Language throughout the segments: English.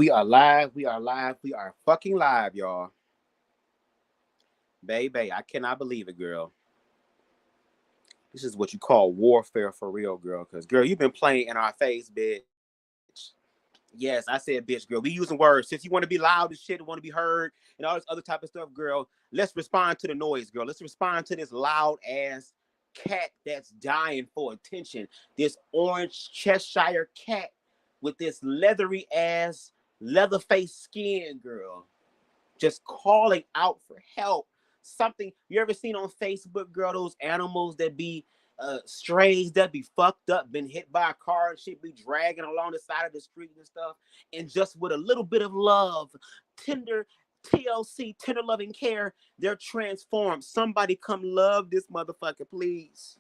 We are live. We are live. We are fucking live, y'all. Baby, I cannot believe it, girl. This is what you call warfare for real, girl. Because, girl, you've been playing in our face, bitch. Yes, I said bitch, girl. We using words. Since you want to be loud and shit and want to be heard and all this other type of stuff, girl, let's respond to the noise, girl. Let's respond to this loud-ass cat that's dying for attention. This orange Cheshire cat with this leathery-ass, leather-faced skin, girl. Just calling out for help. Something you ever seen on Facebook, girl, those animals that be strays that be fucked up, been hit by a car and shit, be dragging along the side of the street and stuff, and just with a little bit of love, tender TLC, tender loving care, they're transformed. Somebody come love this motherfucker, please.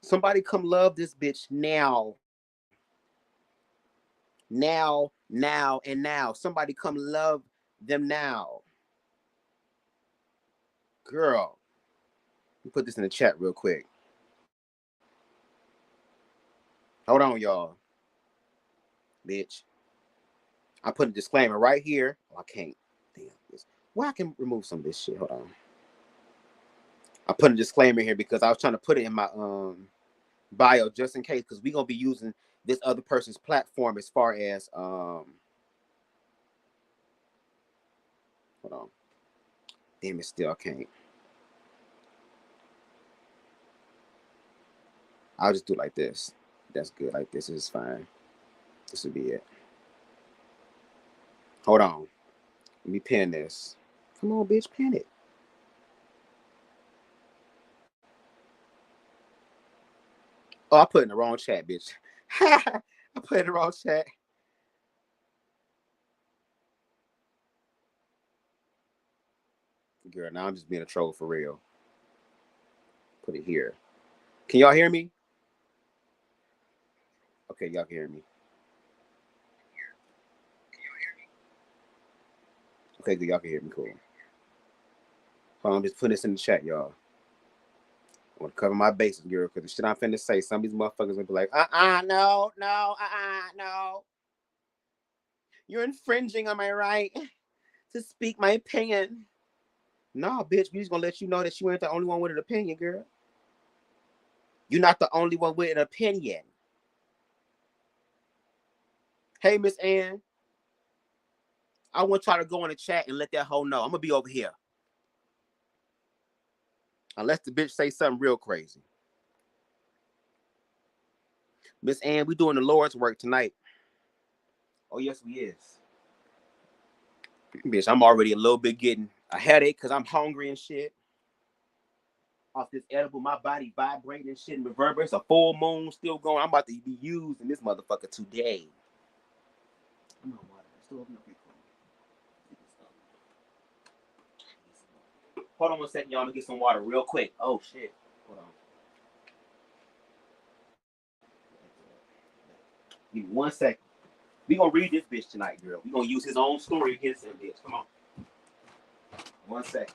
Somebody come love this bitch now. Now, and now. Somebody come love them now. Girl, let me put this in the chat real quick. Hold on, y'all. Bitch. I put a disclaimer right here. Oh, I can't. Damn. Well, I can remove some of this shit. Hold on. I put a disclaimer here because I was trying to put it in my bio just in case, because we're going to be using this other person's platform as far as hold on. Damn it, still I can't. I'll just do it like this. That's good. Like this is fine. This will be it. Hold on. Let me pin this. Come on, bitch, pin it. Oh, I put it in the wrong chat, bitch. I put it in the wrong chat. Girl, now I'm just being a troll for real. Put it here. Can y'all hear me? Okay, y'all can hear me. Okay, good. Y'all can hear me. Cool. Hold on, I'm just putting this in the chat, y'all. I want to cover my bases, girl, because the shit I'm finna say, some of these motherfuckers will be like, no. You're infringing on my right to speak my opinion. No, bitch, we just gonna let you know that you ain't the only one with an opinion, girl. You're not the only one with an opinion. Hey, Miss Ann. I want y'all to go in the chat and let that hoe know. I'm gonna be over here. Unless the bitch say something real crazy. Miss Ann, we doing the Lord's work tonight. Oh, yes, we is. Bitch, I'm already a little bit getting a headache because I'm hungry and shit. Off this edible, my body vibrating and shit and reverberating. It's a full moon still going. I'm about to be used in this motherfucker today. I'm not water. Still open up here. Hold on 1 second, y'all. I'm gonna get some water real quick. Oh shit. Hold on. Give me 1 second. We gonna read this bitch tonight, girl. We gonna use his own story against him, bitch. Come on. 1 second.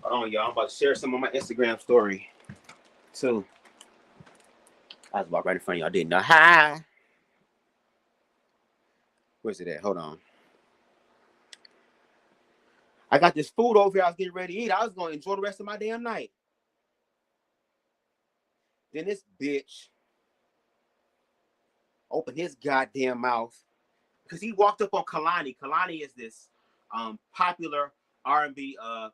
Hold on, y'all. I'm about to share some of my Instagram story too. I was about right in front of y'all. Didn't know. Hi. Where's it at? Hold on. I got this food over here I was getting ready to eat. I was going to enjoy the rest of my damn night. Then this bitch opened his goddamn mouth because he walked up on Kehlani. Kehlani is this popular R&B. I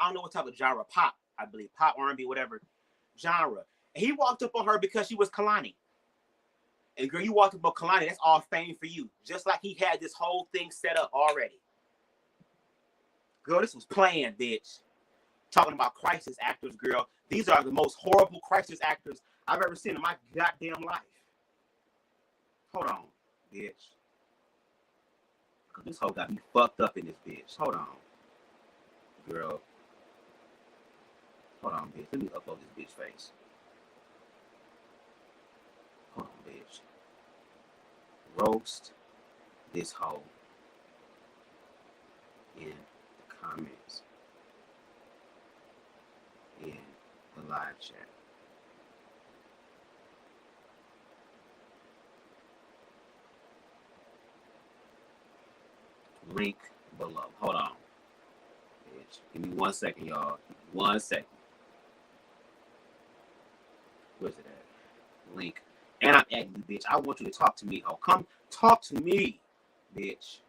don't know what type of genre. Pop, I believe. Pop, R&B, whatever genre. And he walked up on her because she was Kehlani. And girl, you walked up on Kehlani. That's all fame for you. Just like he had this whole thing set up already. Girl, this was planned, bitch. Talking about crisis actors, girl. These are the most horrible crisis actors I've ever seen in my goddamn life. Hold on, bitch. Cause this hoe got me fucked up in this bitch. Hold on. Girl. Hold on, bitch. Let me upload this bitch face. roast this hoe in the comments in the live chat. Link below. Hold on. Bitch. Give me 1 second, y'all. 1 second. Where's it at? Link. And I'm at you, bitch. I want you to talk to me, ho. Come talk to me, bitch.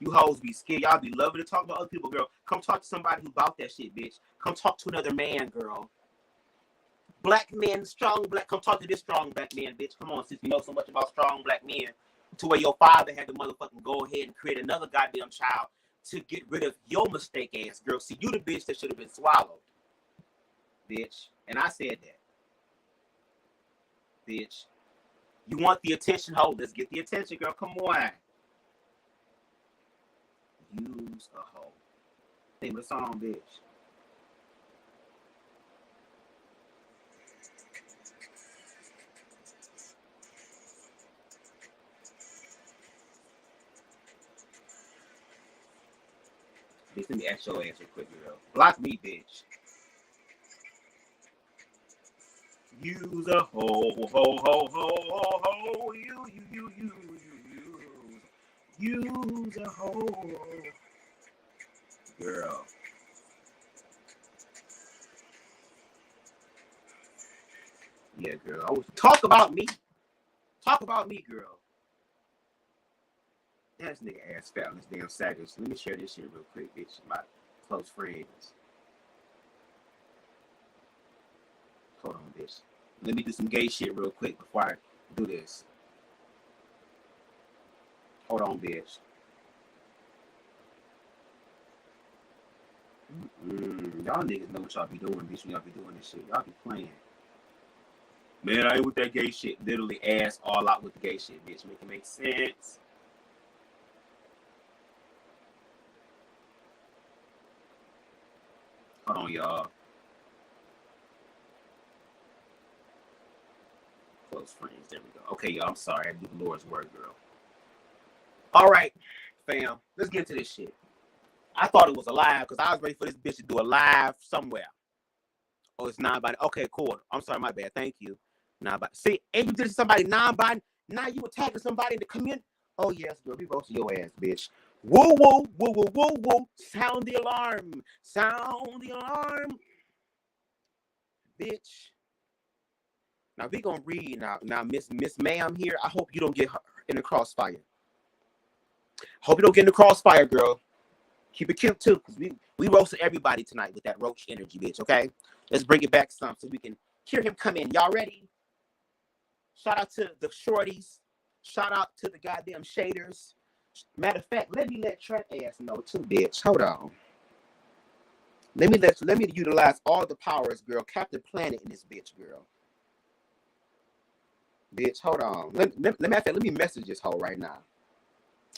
You hoes be scared. Y'all be loving to talk about other people, girl. Come talk to somebody who bought that shit, bitch. Come talk to another man, girl. Black men, strong black. Come talk to this strong black man, bitch. Come on, since you know so much about strong black men. To where your father had to motherfucking go ahead and create another goddamn child to get rid of your mistake ass girl. See, you the bitch that should have been swallowed, bitch. And I said that, bitch. You want the attention, ho? Let's get the attention, girl. Come on. Use a hoe. Name of the song, bitch. Bitch, let me ask your ass real quick, girl. Block me, bitch. Use a hoe, ho, ho, ho, ho, ho. Use a hoe. Girl. Yeah, girl. Talk about me. Talk about me, girl. This nigga ass fat on this damn saggers. Let me share this shit real quick, bitch. My close friends. Hold on, bitch. Let me do some gay shit real quick before I do this. Hold on, bitch. Y'all niggas know what y'all be doing, bitch, when y'all be doing this shit. Y'all be playing. Man, I ain't with that gay shit. Literally ass all out with the gay shit, bitch. Make it make sense. Hold on, y'all. Close friends. There we go. Okay, y'all. I'm sorry. I do the Lord's word, girl. All right, fam. Let's get into this shit. I thought it was a live because I was ready for this bitch to do a live somewhere. Oh, it's non-binary. Okay, cool. I'm sorry, my bad. Thank you. Non-binary. See, and you did somebody non-binary. Now you attacking somebody in the community. Oh, yes, girl. We roasting your ass, bitch. Woo, woo, woo, woo, woo, woo. Sound the alarm. Sound the alarm. Bitch. Now, we going to read now, Miss Ma'am here. I hope you don't get her in the crossfire. Hope you don't get in the crossfire, girl. Keep it cute, too, because we roasted everybody tonight with that roach energy, bitch, okay? Let's bring it back some so we can hear him come in. Y'all ready? Shout out to the shorties. Shout out to the goddamn shaders. Matter of fact, let me let Trap ass know, too, bitch. Hold on. Let me utilize all the powers, girl. Captain Planet in this bitch, girl. Bitch, hold on. Let me message this hoe right now.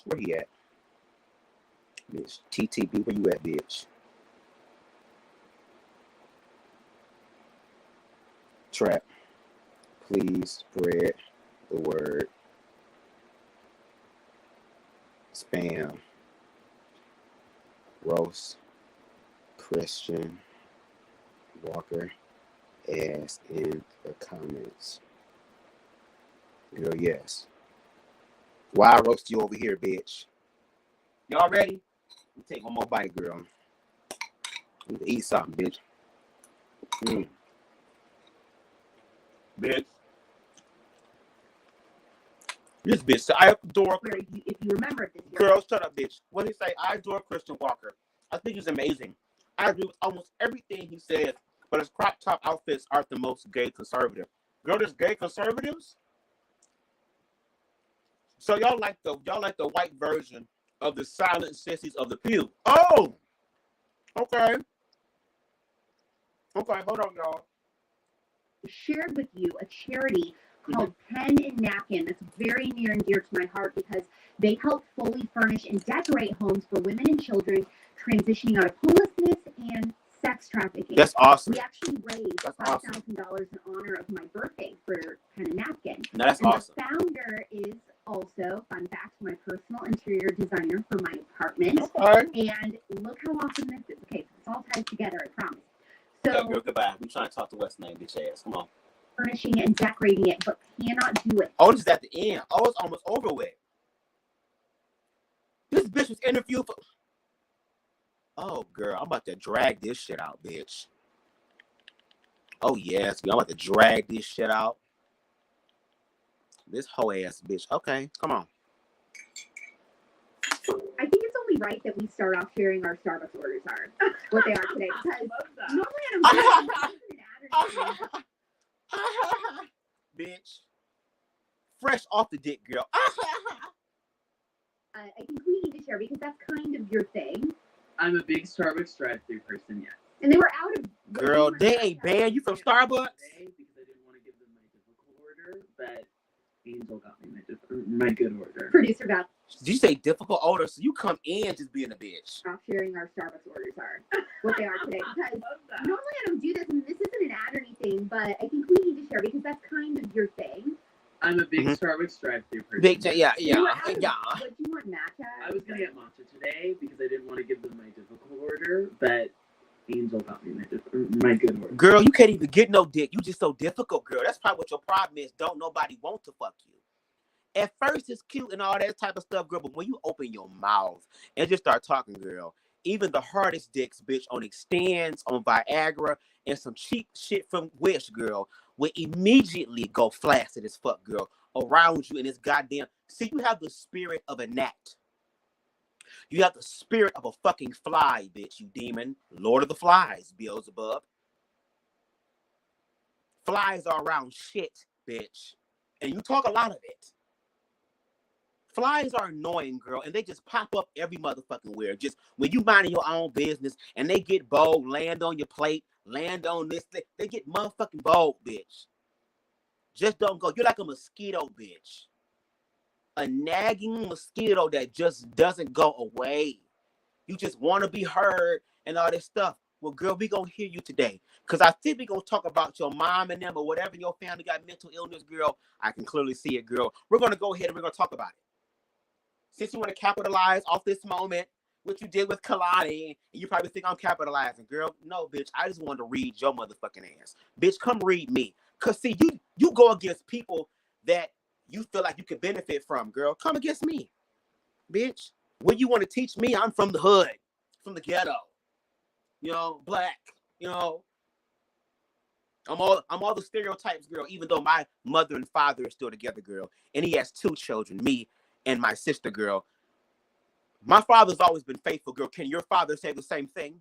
Where he at? Bitch, TTB, where you at, bitch? Trap, please spread the word. Spam, roast, Christian Walker, ass in the comments. Girl, yes. Why I roast you over here, bitch? Y'all ready? Let me take one more bite, girl. I need to eat something, bitch. Bitch. This bitch, I adore. If you remember this, girl, shut up, bitch. What did he say? I adore Christian Walker. I think he's amazing. I agree with almost everything he said, but his crop top outfits aren't the most gay conservative. Girl, there's gay conservatives. So y'all like the white version of the silent sissies of the pew. Oh, okay. Okay, hold on, y'all. Shared with you a charity called Pen and Napkin. That's very near and dear to my heart because they help fully furnish and decorate homes for women and children transitioning out of homelessness and sex trafficking. That's awesome. We actually raised $5,000 in honor of my birthday for Pen and Napkin. No, that's awesome. The founder is also, fun fact, my personal interior designer for my apartment. Okay. And look how awesome this is. Okay, it's all tied together, I promise. So, So, girl, goodbye. We trying to talk to what's name, bitch ass. Come on. furnishing and decorating it, but cannot do it. Oh, this is at the end. Oh, it's almost over with. This bitch was interviewed for. Oh, girl, I'm about to drag this shit out, bitch. Oh, yes, I'm about to drag this shit out. This whole ass bitch. Okay, come on. I think it's only right that we start off sharing our Starbucks orders are what they are today. Because normally Bitch. Fresh off the dick, girl. I think we need to share because that's kind of your thing. I'm a big Starbucks drive-thru person, yes. And they were out of. Girl, they ain't banned you from Starbucks? Today because I didn't want to give them my difficult order, but Angel got me my good order. Producer got. Did you say difficult order? So you come in just being a bitch. Off sharing our Starbucks orders are what they are today. Because normally I don't do this, and this isn't an ad or anything, but I think we need to share because that's kind of your thing. I'm a big Starbucks drive-thru person. Big, yeah. What do you want, matcha? I was gonna get matcha today because I didn't want to give them my difficult order, but Angel got me my good order. Girl, you can't even get no dick. You just so difficult, girl. That's probably what your problem is. Don't nobody want to fuck you. At first, it's cute and all that type of stuff, girl. But when you open your mouth and just start talking, girl, even the hardest dicks, bitch, on Extends, on Viagra, and some cheap shit from Wish, girl, will immediately go flaccid as fuck, girl, around you in this goddamn. See, you have the spirit of a gnat. You have the spirit of a fucking fly, bitch, you demon. Lord of the Flies, Beelzebub. Flies are around shit, bitch. And you talk a lot of it. Flies are annoying, girl, and they just pop up every motherfucking where. Just when you minding your own business and they get bold, land on your plate, land on this thing, they get motherfucking bold, bitch. Just don't go. You're like a mosquito, bitch. A nagging mosquito that just doesn't go away. You just want to be heard and all this stuff. Well, girl, we gonna hear you today. Because I think we gonna talk about your mom and them or whatever your family got mental illness, girl. I can clearly see it, girl. We're gonna go ahead and we're gonna talk about it. Since you want to capitalize off this moment, what you did with Kehlani, and you probably think I'm capitalizing, girl. No, bitch. I just wanted to read your motherfucking ass. Bitch, come read me. Because, see, you go against people that you feel like you could benefit from, girl. Come against me, bitch. What you want to teach me? I'm from the hood, from the ghetto. You know, black. You know, I'm all the stereotypes, girl. Even though my mother and father are still together, girl, and he has 2 children, me and my sister, girl. My father's always been faithful, girl. Can your father say the same thing?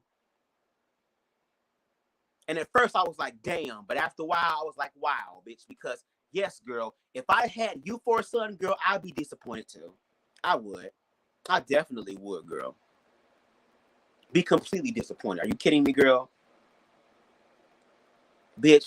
And at first I was like, damn. But after a while, I was like, wow, bitch. Because, yes, girl, if I had you for a son, girl, I'd be disappointed too. I would. I definitely would, girl. Be completely disappointed. Are you kidding me, girl? Bitch,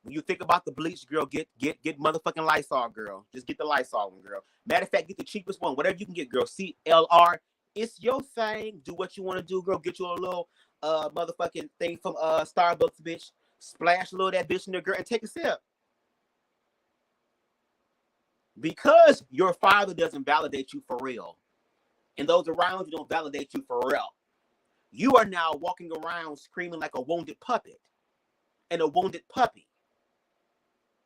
when you think about the bleach, girl, get motherfucking Lysol, girl. Just get the Lysol one, girl. Matter of fact, get the cheapest one. Whatever you can get, girl. CLR. It's your thing. Do what you want to do, girl. Get you a little motherfucking thing from Starbucks, bitch. Splash a little of that bitch in there, girl, and take a sip. Because your father doesn't validate you for real, and those around you don't validate you for real, you are now walking around screaming like a wounded puppet and a wounded puppy.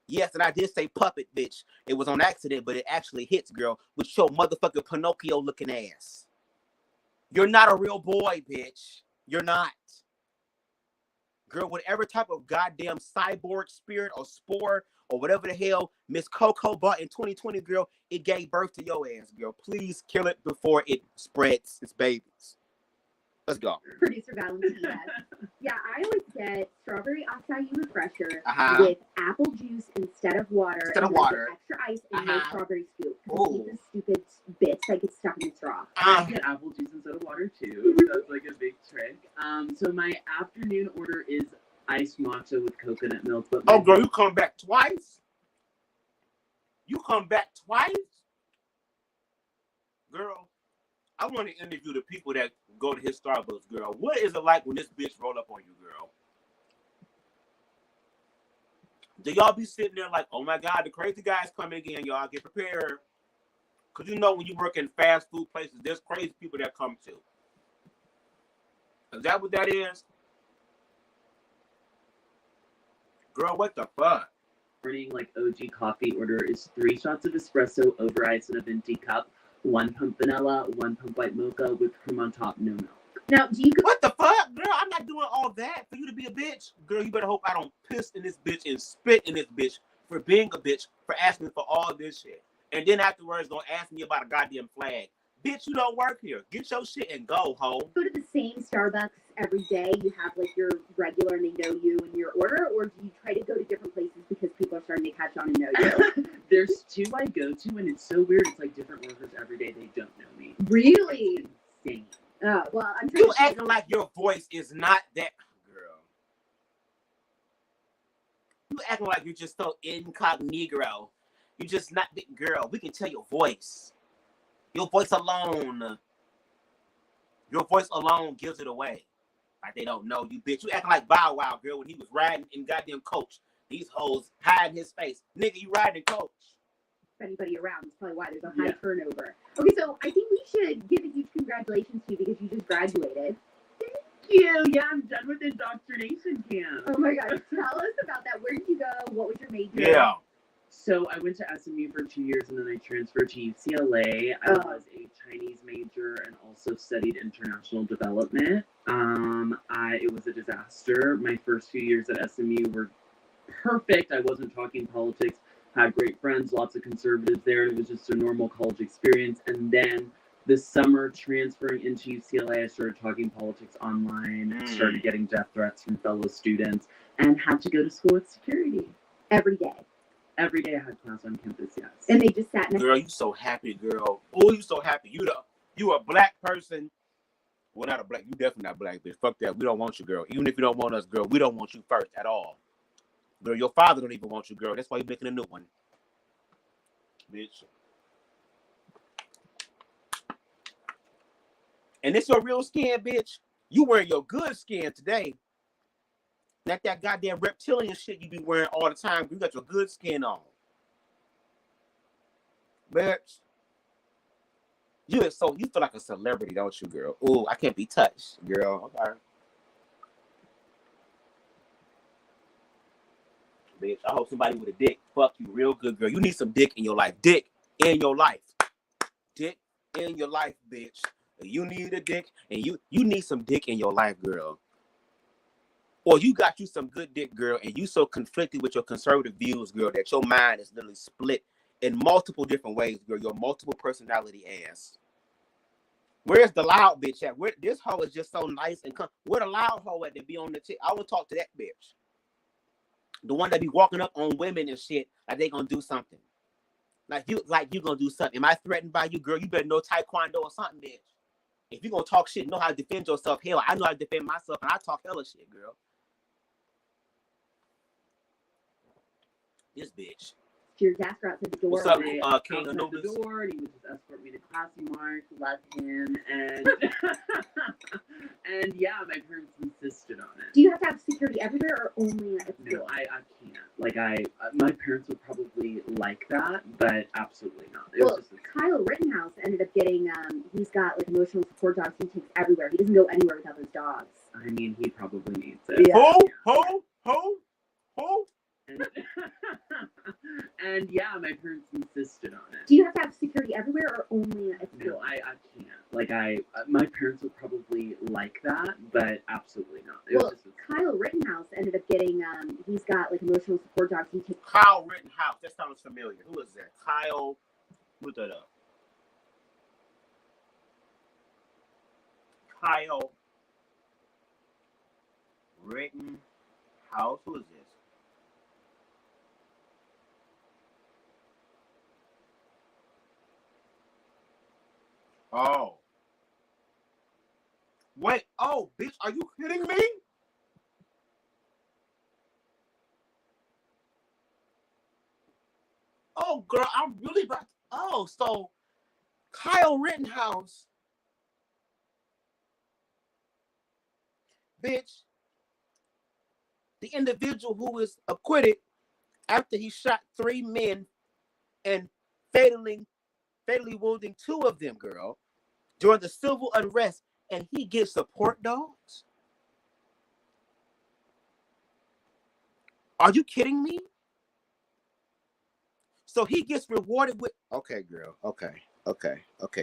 Yes, and I did say puppet, bitch. It was on accident, but it actually hits, girl, with your motherfucking Pinocchio-looking ass. You're not a real boy, bitch. You're not. Girl, whatever type of goddamn cyborg spirit or spore or whatever the hell Miss Coco bought in 2020, girl, it gave birth to your ass, girl. Please kill it before it spreads its babies. Let's go. Producer Valentina. Yeah, I always get strawberry acai refresher with apple juice instead of water. Extra ice and no strawberry scoop. Because the stupid bits that get stuck in the straw. I get apple juice instead of water too. That's like a big trick. So my afternoon order is iced matcha with coconut milk. But oh, girl, you come back twice? You come back twice? Girl, I want to interview the people that go to his Starbucks, girl. What is it like when this bitch roll up on you, girl? Do y'all be sitting there like, oh my God, the crazy guy's coming again, y'all get prepared. Because you know when you work in fast food places, there's crazy people that come to. Is that what that is? Girl, what the fuck? Morning, like OG coffee order is 3 shots of espresso over ice in a venti cup, 1 pump vanilla, 1 pump white mocha, whipped cream on top, no milk. Now, do you? What the fuck, girl? I'm not doing all that for you to be a bitch. Girl, you better hope I don't piss in this bitch and spit in this bitch for being a bitch, for asking for all this shit. And then afterwards, don't ask me about a goddamn flag. Bitch, you don't work here. Get your shit and go, ho. Go to the same Starbucks every day. You have like your regular and they know you and your order, or do you try to go to different places because people are starting to catch on and know you? There's 2 I go to, and it's so weird. It's like different workers every day. They don't know me. Really? It's insane. Oh, well, I'm trying You to acting like your voice is not that, girl. You acting like you're just so incognito. You're just not, girl. We can tell your voice. Your voice alone. Your voice alone gives it away. Like they don't know you, bitch. You acting like Bow Wow, girl, when he was riding in goddamn coach. These hoes hiding his face. Nigga, you riding coach. anybody around. That's probably why there's a high turnover. Okay, so I think we should give a huge congratulations to you because you just graduated. Thank you. Yeah, I'm done with indoctrination camp. Oh my God. Tell us about that. Where did you go? What was your major? Yeah. So I went to SMU for 2 years and then I transferred to UCLA. I was a Chinese major and also studied international development. It was a disaster. My first few years at SMU were perfect. I wasn't talking politics. Had great friends, lots of conservatives there, and it was just a normal college experience. And then this summer, transferring into UCLA, I started talking politics online, started getting death threats from fellow students, and had to go to school with security. Every day. Every day I had class on campus, yes. And they just sat next. Girl, you so happy, girl. Oh, you so happy. You a black person. Well, not a black. You definitely not black, bitch. Fuck that. We don't want you, girl. Even if you don't want us, girl, we don't want you first at all. Girl, your father don't even want you, girl. That's why you're making a new one. Bitch. And this your real skin, bitch. You wearing your good skin today. Not that goddamn reptilian shit you be wearing all the time. You got your good skin on. Bitch. You feel like a celebrity, don't you, girl? Oh, I can't be touched, girl. Okay. Bitch, I hope somebody with a dick fuck you real good, girl. You need some dick in your life. Dick in your life. Dick in your life, bitch. You need a dick, and you need some dick in your life, girl. Or you got you some good dick, girl, and you so conflicted with your conservative views, girl, that your mind is literally split in multiple different ways, girl. Your multiple personality ass. Where's the loud bitch at? Where this hoe is just so nice and where the loud hoe at that be on the chick? I want to talk to that bitch. The one that be walking up on women and shit like they gonna do something. Like you gonna do something. Am I threatened by you, girl? You better know taekwondo or something, bitch. If you gonna talk shit, know how to defend yourself. Hell, I know how to defend myself, and I talk hella shit, girl. This bitch. Your gas outside the door. What's up, King outside Anubis? the door, and he would just escort me to classy Mark. Love him, and and yeah, my parents insisted on it. Do you have to have security everywhere or only at school? No, I can't. Like my parents would probably like that, but absolutely not. Well, Kyle Rittenhouse ended up getting. He's got like emotional support dogs. He takes everywhere. He doesn't go anywhere without those dogs. I mean, he probably needs it. Yeah. Ho. And yeah, my parents insisted on it. Do you have to have security everywhere or only at school? No, I can't. Like my parents would probably like that, but absolutely not. Well, Kyle Rittenhouse ended up getting. He's got like emotional support dogs. He takes. Kyle Rittenhouse. That sounds familiar. Who is that? Kyle. Look that up. Kyle Rittenhouse. Who is this? Oh. Wait. Oh, bitch. Are you kidding me? Oh, girl. I'm really about to... Oh, so Kyle Rittenhouse. Bitch. The individual who is acquitted after he shot 3 men and fatally wounding 2 of them, girl, during the civil unrest, and he gets support dogs? Are you kidding me? So he gets rewarded with, okay, girl, okay,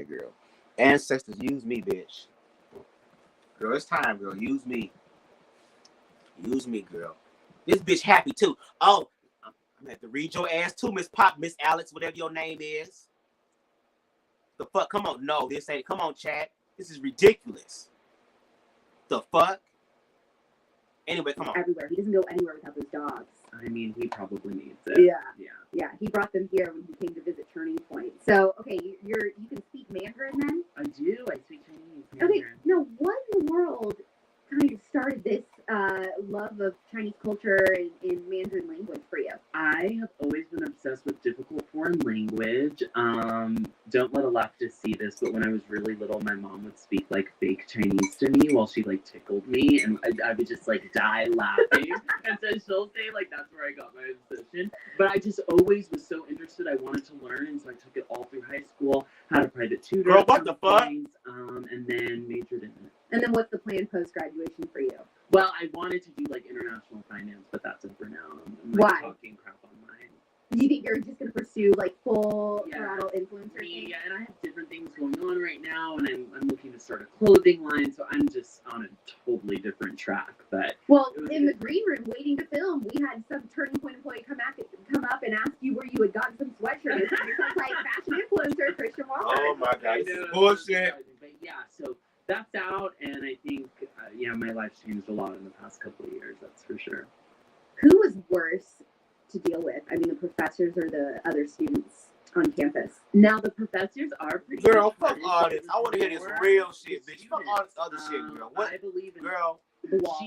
girl. Ancestors, use me, bitch. Girl, it's time, girl. Use me. Use me, girl. This bitch happy too. Oh, I'm gonna have to read your ass too, Miss Pop, Miss Alex, whatever your name is. The fuck? Come on, no, this ain't. Come on, chat. This is ridiculous. The fuck? Anyway, come on. Everywhere. He doesn't go anywhere without those dogs. I mean, he probably needs it. Yeah. He brought them here when he came to visit Turning Point. So, okay, you can speak Mandarin then? I do. I speak Chinese. Okay, Mandarin. now what in the world kind of started this love of Chinese culture in Mandarin language for you? I have always been obsessed with difficult foreign language. Don't let a leftist see this, but when I was really little, my mom would speak like fake Chinese to me while she like tickled me, and I would just like die laughing. And so she'll say like that's where I got my obsession. But I just always was so interested. I wanted to learn, and so I took it all through high school. Had a private tutor. Girl, what the fuck? And then majored in it. And then what's the plan post-graduation for you? Well, I wanted to do like international finance, but that's it for now. I'm like, why? Talking crap online. Do you think you're just going to pursue like full throttle influencer? Yeah, and I have different things going on right now, and I'm looking to start a clothing line, so I'm just on a totally different track. But in the green room waiting to film, we had some Turning Point employee come up and ask you where you had gotten some sweatshirts. It sounds like fashion influencer Christian Waller. Oh my God, this is bullshit. But yeah, so that's out, and I think my life's changed a lot in the past couple of years. That's for sure. Who was worse to deal with? I mean, the professors or the other students on campus? Now the professors are pretty. Girl, fuck all this. I want to hear this real shit, bitch. Fuck all this other shit, girl. What? I believe in girl. The wall.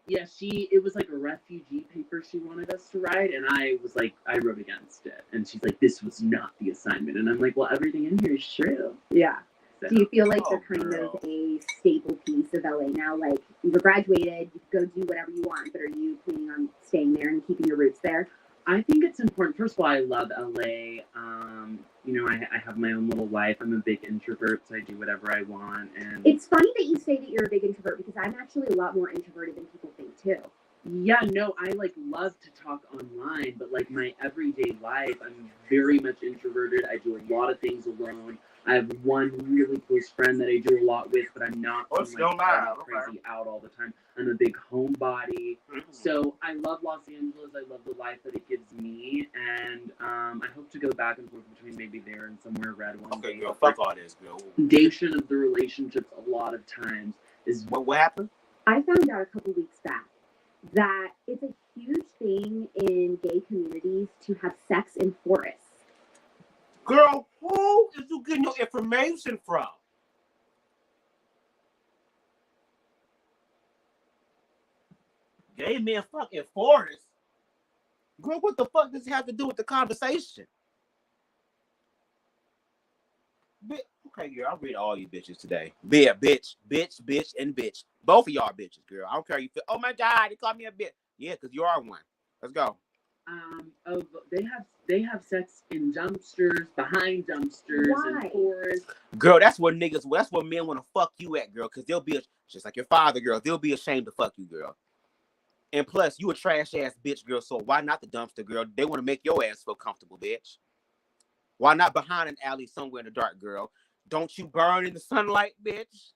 It was like a refugee paper she wanted us to write, and I was like, I wrote against it, and she's like, this was not the assignment, and I'm like, well, everything in here is true. Yeah. So, do you feel like they're kind of a staple piece of LA now? Like, you were graduated, you can go do whatever you want, but are you planning on staying there and keeping your roots there? I think it's important. First of all, I love LA. I have my own little life. I'm a big introvert, so I do whatever I want. And it's funny that you say that you're a big introvert, because I'm actually a lot more introverted than people think too. Yeah, no, I love to talk online, but my everyday life, I'm very much introverted. I do a lot of things alone. I have one really close friend that I do a lot with, but I'm not crazy out all the time. I'm a big homebody. Mm-hmm. So I love Los Angeles. I love the life that it gives me. And I hope to go back and forth between maybe there and somewhere red one day. Okay, girl, fuck all this, girl. Foundation of the relationships a lot of times is... What happened? I found out a couple weeks back that it's a huge thing in gay communities to have sex in forests. Girl, who is you getting your information from? Gay men fucking forests? Girl, what the fuck does it have to do with the conversation? Okay, girl, I'll read all you bitches today. Be a bitch, and bitch. Both of y'all bitches, girl. I don't care how you feel. Oh my God, they call me a bitch. Yeah, because you are one. Let's go. They have sex in dumpsters, behind dumpsters, and forests. Girl, that's what men want to fuck you at, girl, because they'll be just like your father, girl. They'll be ashamed to fuck you, girl. And plus, you a trash ass bitch, girl. So why not the dumpster, girl? They want to make your ass feel comfortable, bitch. Why not behind an alley somewhere in the dark, girl? Don't you burn in the sunlight, bitch?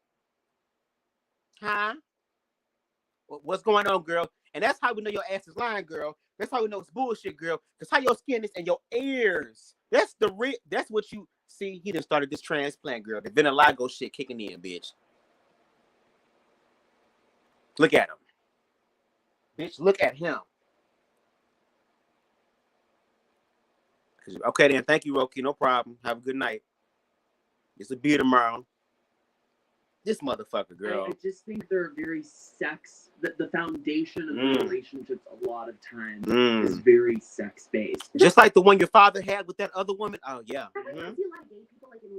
Huh? What's going on, girl? And that's how we know your ass is lying, girl. That's how we know it's bullshit, girl. Because how your skin is and your ears. That's what you see. He done started this transplant, girl. The vitiligo shit kicking in, bitch. Look at him. Bitch, look at him. Okay, then. Thank you, Roki. No problem. Have a good night. It's a beer tomorrow. This motherfucker, girl. I just think they're very the foundation of the relationships a lot of times is very sex-based. Just like the one your father had with that other woman. Oh, yeah. I feel like gay people in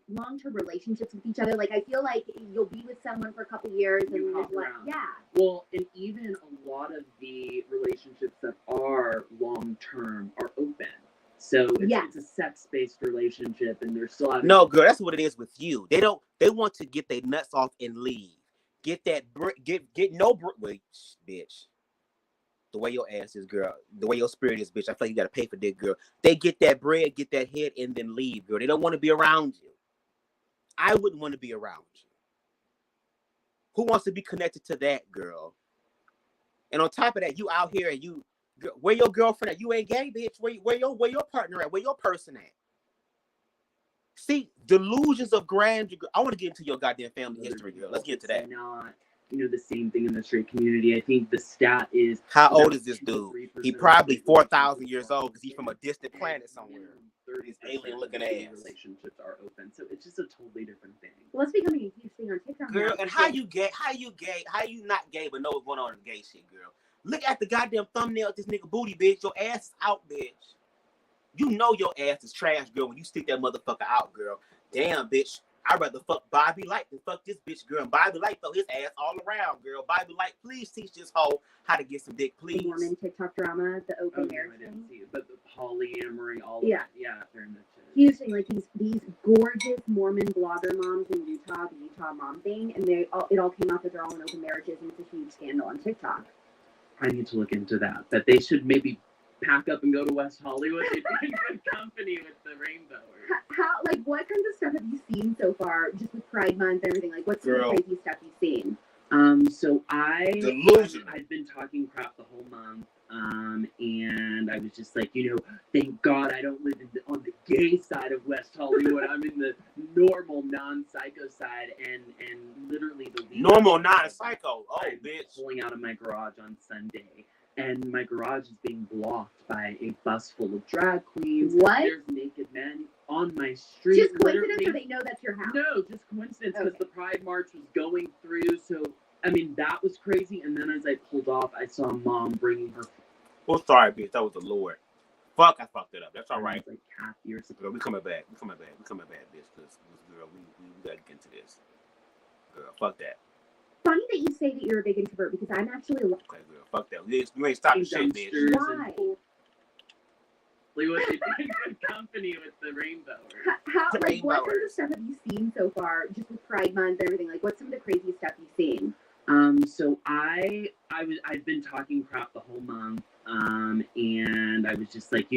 long-term relationships with each other. I feel like you'll be with someone for a couple years and yeah. Well, and even a lot of the relationships that are So Yes. it's a sex-based relationship, and they're still having. No, girl, that's what it is with you. They want to get their nuts off and leave. Get that get no wait, bitch. The way your ass is, girl. The way your spirit is, bitch. I feel like you gotta pay for that, girl. They get that bread, get that head, and then leave, girl. They don't want to be around you. I wouldn't want to be around you. Who wants to be connected to that, girl? And on top of that, you out here and you, where your girlfriend at? You ain't gay, bitch. Where your partner at? Where your person at? See, delusions of grandeur. I want to get into your goddamn family history, girl. Let's get to that. Not, the same thing in the straight community. I think the stat is. How old is this dude? He probably 4,000 years old because he's from a distant planet somewhere. These alien-looking ass. Relationships are open, so it's just a totally different thing. Well, it's becoming a huge thing on TikTok. Girl, now. and how you gay? How you not gay but know what's going on in gay shit, girl? Look at the goddamn thumbnail of this nigga booty, bitch. Your ass is out, bitch. You know your ass is trash, girl, when you stick that motherfucker out, girl. Damn, bitch. I'd rather fuck Bobby Light than fuck this bitch, girl. And Bobby Light throw his ass all around, girl. Bobby Light, please teach this hoe how to get some dick, please. The Mormon TikTok drama, the open No, marriage I didn't thing. see it, but the polyamory, all Yeah. of it. Yeah, very much. Huge thing, like these gorgeous Mormon blogger moms in Utah, the Utah mom thing, and it all came out that they're all in open marriages, and it's a huge scandal on TikTok. I need to look into that. That they should maybe pack up and go to West Hollywood. They'd be in good company with the rainbow. How, like, what kinds of stuff have you seen so far, just with Pride Month and everything? Like, what's some of the crazy stuff you've seen? So Delusional. I've been talking crap the whole month, and I was just like, thank God I don't live on the gay side of West Hollywood. I'm in the normal, non-psycho side, and literally the normal, non-psycho. Oh, I'm bitch. pulling out of my garage on Sunday, and my garage is being blocked by a bus full of drag queens. What? There's naked men on my street. Just coincidence, or they know that's your house? No, just coincidence, because the Pride March was going through, so, that was crazy, and then as I pulled off, I saw Mom bringing her... Oh, sorry, bitch, that was the Lord. Fuck, I fucked it up. That's all right. Like Kathy or something. Girl, we coming back, bitch, because, girl, we gotta get into this. Girl, fuck that. Funny that you say that you're a big introvert, because I'm actually a... Okay, girl, fuck that. You ain't stopping shit, bitch. Why? Like, what, they'd be in good company with the rainbow. What kind of stuff have you seen so far, just with Pride Month and everything? Like, what's some of the crazy stuff you've seen? So I've been talking crap the whole month, and I was just like,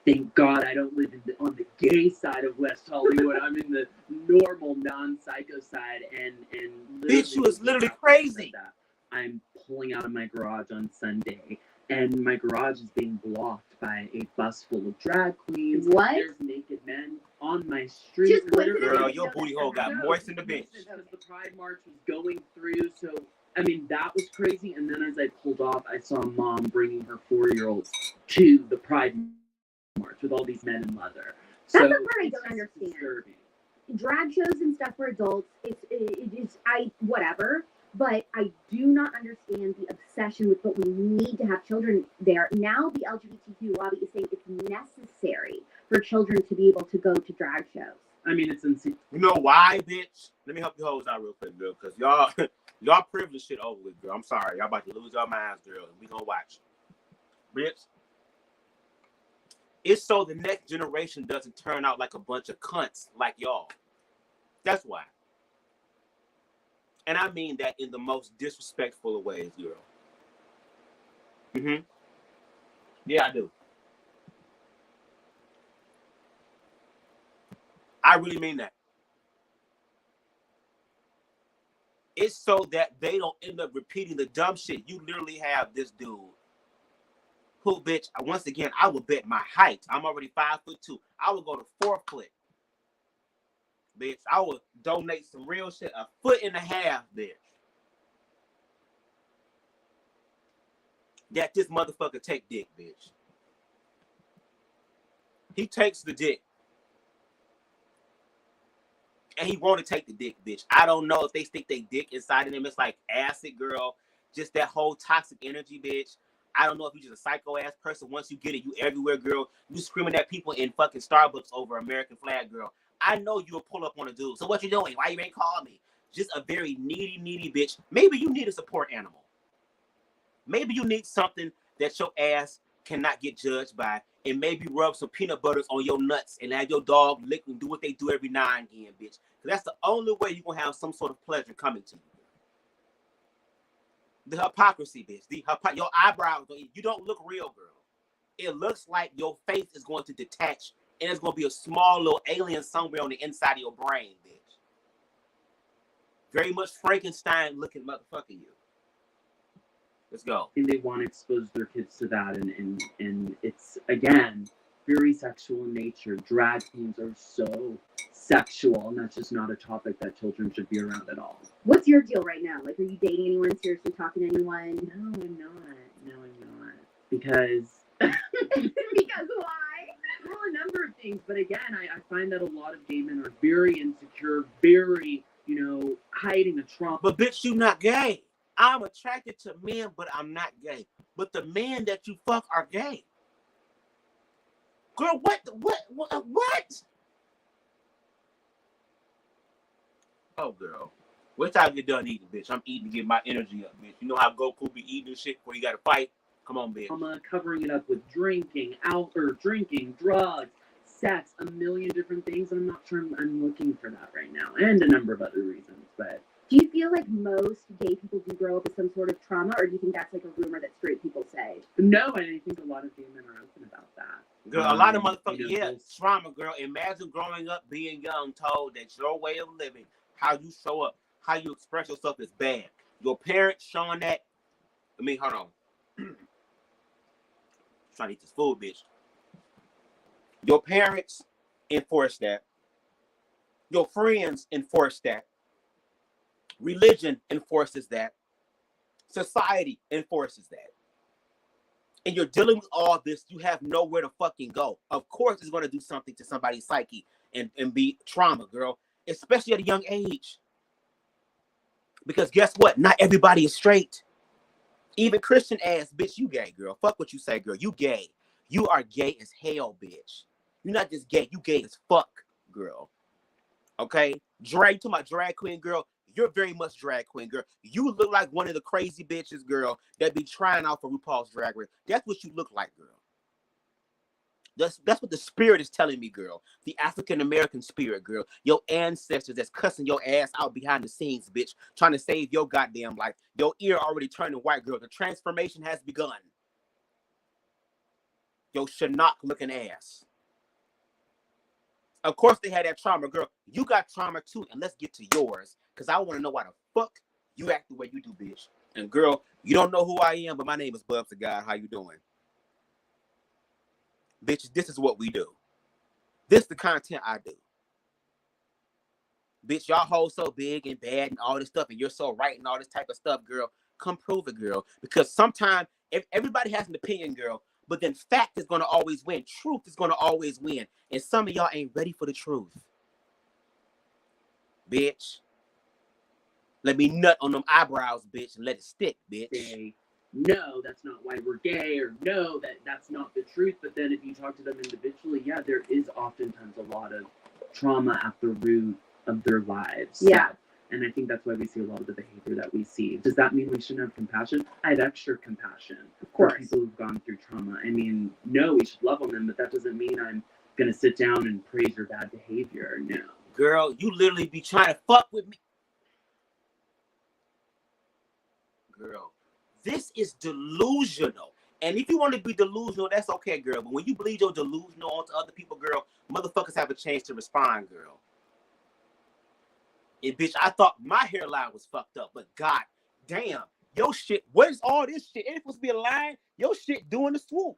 thank God I don't live on the gay side of West Hollywood. I'm in the normal, non-psycho side, and bitch, you was literally crazy. I'm pulling out of my garage on Sunday, and my garage is being blocked by a bus full of drag queens. What? There's naked men on my street. Just coincidence. Girl, your booty hole got moist in the bitch. Because the Pride March was going through, so that was crazy. And then as I pulled off, I saw Mom bringing her 4-year-olds to the Pride March with all these men in leather. That's the part I don't understand. Disturbing. Drag shows and stuff for adults, whatever. But I do not understand the obsession with what we need to have children there. Now the LGBTQ lobby is saying it's necessary for children to be able to go to drag shows. It's insane. You know why, bitch? Let me help you hoes out real quick, girl, because y'all privilege shit over with, girl. I'm sorry. Y'all about to lose your minds, girl, and we gonna watch. Bitch. It's so the next generation doesn't turn out like a bunch of cunts like y'all. That's why. And I mean that in the most disrespectful of ways, girl. Yeah, I do. I really mean that. It's so that they don't end up repeating the dumb shit. You literally have this dude who, bitch, once again, I would bet my height. I'm already 5'2". I would go to 4 foot. Bitch, I would donate some real shit, 1.5 foot, bitch. That this motherfucker take dick, bitch. He takes the dick. And he want to take the dick, bitch. I don't know if they stick their dick inside of them. It's like acid, girl. Just that whole toxic energy, bitch. I don't know if you're just a psycho-ass person. Once you get it, you everywhere, girl. You screaming at people in fucking Starbucks over American flag, girl. I know you'll pull up on a dude. So what you doing? Why you ain't call me? Just a very needy bitch. Maybe you need a support animal. Maybe you need something that your ass cannot get judged by. and maybe rub some peanut butters on your nuts and have your dog lick and do what they do every now and again, bitch. Because that's the only way you're going to have some sort of pleasure coming to you. The hypocrisy, bitch. Your eyebrows, you don't look real, girl. It looks like your face is going to detach and it's going to be a small little alien somewhere on the inside of your brain, bitch. Very much Frankenstein looking motherfucker you. Let's go. And they want to expose their kids to that, and it's, again, very sexual in nature. Drag queens are so sexual, and that's just not a topic that children should be around at all. What's your deal right now? Like, are you dating anyone? Seriously talking to anyone? No, I'm not. Because... Because why? Well, a number of things, but again, I find that a lot of gay men are very insecure, very, hiding a trauma. But bitch, you not gay. I'm attracted to men, but I'm not gay. But the men that you fuck are gay. Girl, what? Oh, girl. Wait till I get done eating, bitch. I'm eating to get my energy up, bitch. You know how Goku be eating shit before you gotta fight? Come on, bitch. I'm covering it up with drinking, drugs, sex, a million different things. And I'm not sure I'm looking for that right now. And a number of other reasons, but... Do you feel like most gay people do grow up with some sort of trauma, or do you think that's like a rumor that straight people say? No, and I think a lot of gay men are open about that. Girl, a lot of motherfuckers, trauma, girl. Imagine growing up, being young, told that your way of living, how you show up, how you express yourself is bad. Your parents showing that. Hold on. Trying to eat this food, bitch. Your parents enforce that. Your friends enforce that. Religion enforces that. Society enforces that. And you're dealing with all this, you have nowhere to fucking go. Of course it's going to do something to somebody's psyche and be trauma, girl. Especially at a young age. Because guess what? Not everybody is straight. Even Christian ass, bitch, you gay, girl. Fuck what you say, girl. You gay. You are gay as hell, bitch. You're not just gay. You gay as fuck, girl. Okay? To my drag queen, girl. You're very much drag queen, girl. You look like one of the crazy bitches, girl, that be trying out for RuPaul's Drag Race. That's what you look like, girl. That's what the spirit is telling me, girl. The African-American spirit, girl. Your ancestors that's cussing your ass out behind the scenes, bitch, trying to save your goddamn life. Your ear already turning white, girl. The transformation has begun. Your Shinnok-looking ass. Of course they had that trauma, girl. You got trauma too, and let's get to yours. Because I want to know why the fuck you act the way you do, bitch. And girl, you don't know who I am, but my name is BubzDaGawd. How you doing? Bitch, this is what we do. This is the content I do. Bitch, y'all hoes so big and bad and all this stuff, and you're so right and all this type of stuff, girl. Come prove it, girl. Because sometimes everybody has an opinion, girl, but then fact is going to always win. Truth is going to always win. And some of y'all ain't ready for the truth. Bitch. Let me nut on them eyebrows, bitch, and let it stick, bitch. Say, no, that's not why we're gay, or no, that's not the truth. But then if you talk to them individually, yeah, there is oftentimes a lot of trauma at the root of their lives. Yeah. And I think that's why we see a lot of the behavior that we see. Does that mean we shouldn't have compassion? I have extra compassion for people who've gone through trauma. I mean, no, we should love on them, but that doesn't mean I'm going to sit down and praise your bad behavior. No. Girl, you literally be trying to fuck with me. Girl, this is delusional. And if you want to be delusional, that's okay, girl. But when you bleed your delusional onto other people, girl, motherfuckers have a chance to respond, girl. And bitch, I thought my hairline was fucked up, but god damn, your shit, what is all this shit? Ain't supposed to be a line. Your shit doing the swoop.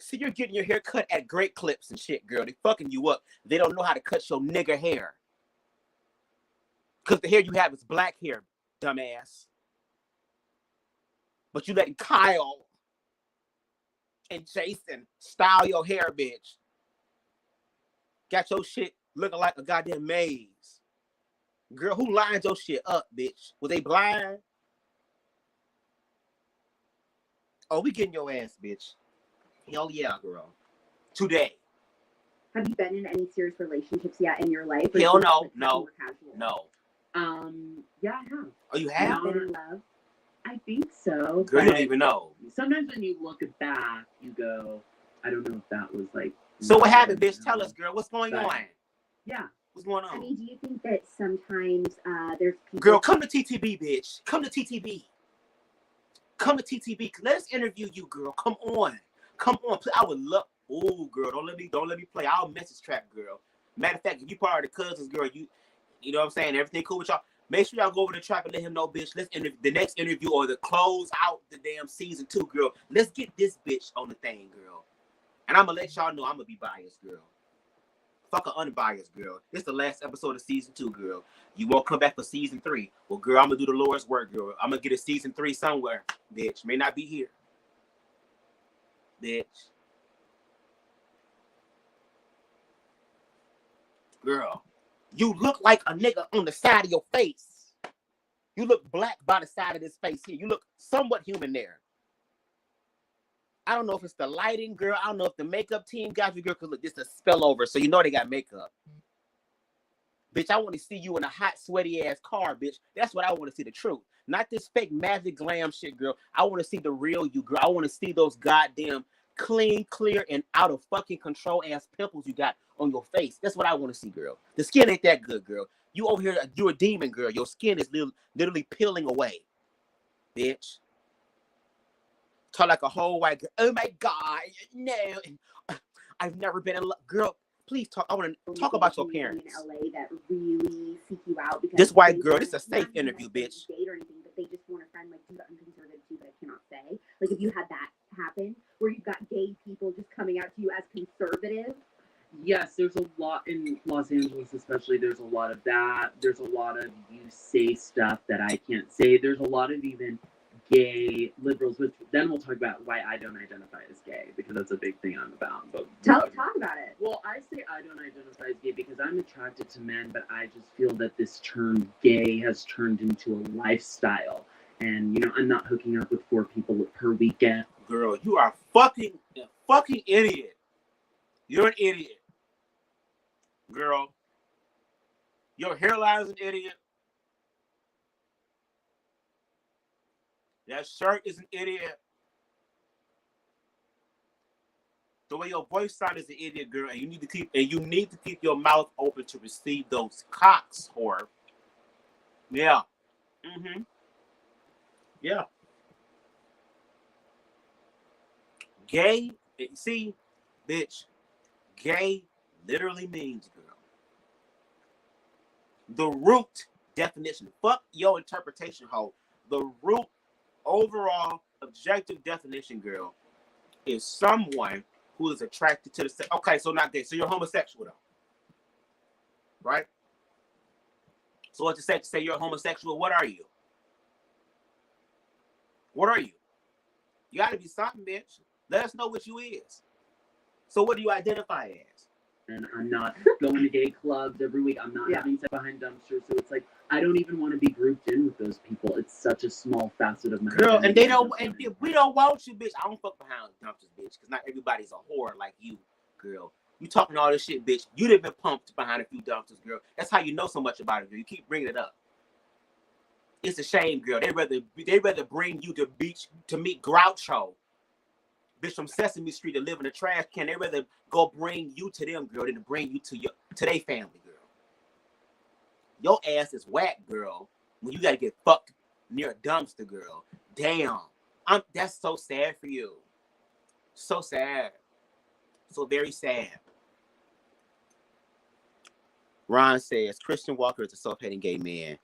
See, you're getting your hair cut at Great Clips and shit, girl. They fucking you up. They don't know how to cut your nigger hair. Because the hair you have is black hair, dumbass. But you letting Kyle and Jason style your hair, bitch. Got your shit looking like a goddamn maze. Girl, who lined your shit up, bitch? Was they blind? Oh, we getting your ass, bitch. Hell yeah, girl. Today. Have you been in any serious relationships yet in your life? Hell no, no, no. Yeah, I have. Oh, you have? Been in love? I think so. Girl, you don't even know. Sometimes when you look back, you go, I don't know if that was like. So what happened, bitch? Tell us, girl. What's going on? Yeah. What's going on? I mean, do you think that sometimes there's people... Girl, come to TTB, bitch. Come to TTB. Come to TTB. Let's interview you, girl. Come on. Come on. I would love... Oh, girl, don't let me play. I'll message trap, girl. Matter of fact, if you part of the cousins, girl, you know what I'm saying? Everything cool with y'all. Make sure y'all go over to trap and let him know, bitch. Let's the next interview or the close out the damn season 2, girl. Let's get this bitch on the thing, girl. And I'm gonna let y'all know I'm gonna be biased, girl. Fuck an unbiased, girl. This is the last episode of season 2, girl. You won't come back for season 3. Well, girl, I'm gonna do the Lord's work, girl. I'm gonna get a season 3 somewhere, bitch. May not be here, bitch. Girl, you look like a nigga on the side of your face. You look black by the side of this face here. You look somewhat human there. I don't know if it's the lighting, girl. I don't know if the makeup team got you, girl, because look, this is a spillover, so you know they got makeup. Bitch, I want to see you in a hot, sweaty-ass car, bitch. That's what I want to see, the truth. Not this fake magic glam shit, girl. I want to see the real you, girl. I want to see those goddamn clean, clear, and out of fucking control ass pimples you got on your face. That's what I want to see, girl. The skin ain't that good, girl. You over here, you're a demon, girl. Your skin is literally peeling away, bitch. Talk like a whole white girl. Oh my God, no. I've never been in love. Girl, please talk. I want to talk about your parents. In LA that really seek you out because this white girl, this is a safe interview, bitch. Date or anything, but they just want a friend like you. I'm conservative too, but I cannot say. Like if you had that happen, where you've got gay people just coming out to you as conservative. Yes, there's a lot in Los Angeles, especially. There's a lot of that. There's a lot of you say stuff that I can't say. There's a lot of even gay liberals, which then we'll talk about why I don't identify as gay, because that's a big thing I'm about. But talk about it. Well, I say I don't identify as gay because I'm attracted to men, but I just feel that this term gay has turned into a lifestyle. And, you know, I'm not hooking up with 4 people per weekend. Girl, you are fucking idiot. You're an idiot. Girl, your hairline is an idiot. That shirt is an idiot. The way your voice sounds is an idiot, girl, and you need to keep your mouth open to receive those cocks, whore. Yeah. Mm-hmm. Yeah. Gay, see, bitch, gay literally means, girl. The root definition, fuck your interpretation, hoe. The root overall objective definition, girl, is someone who is attracted to the sex. Okay, so not gay. So you're homosexual, though. Right? So what's it say to say you're homosexual? What are you? What are you? You gotta be something, bitch. Let us know what you is. So what do you identify as? And I'm not going to gay clubs every week. I'm not having sex behind dumpsters. So it's like, I don't even want to be grouped in with those people. It's such a small facet of my girl, and they don't, and we don't want you, bitch. I don't fuck behind dumpsters, bitch, because not everybody's a whore like you, girl. You talking all this shit, bitch. You done been pumped behind a few dumpsters, girl. That's how you know so much about it, girl. You keep bringing it up. It's a shame, girl. They rather bring you to beach to meet Groucho, bitch from Sesame Street, to live in a trash can. They rather go bring you to them, girl, than to bring you to their family, girl. Your ass is whack, girl. When you gotta get fucked near a dumpster, girl. Damn, that's so sad for you. So sad. So very sad. Ron says Christian Walker is a self-hating gay man.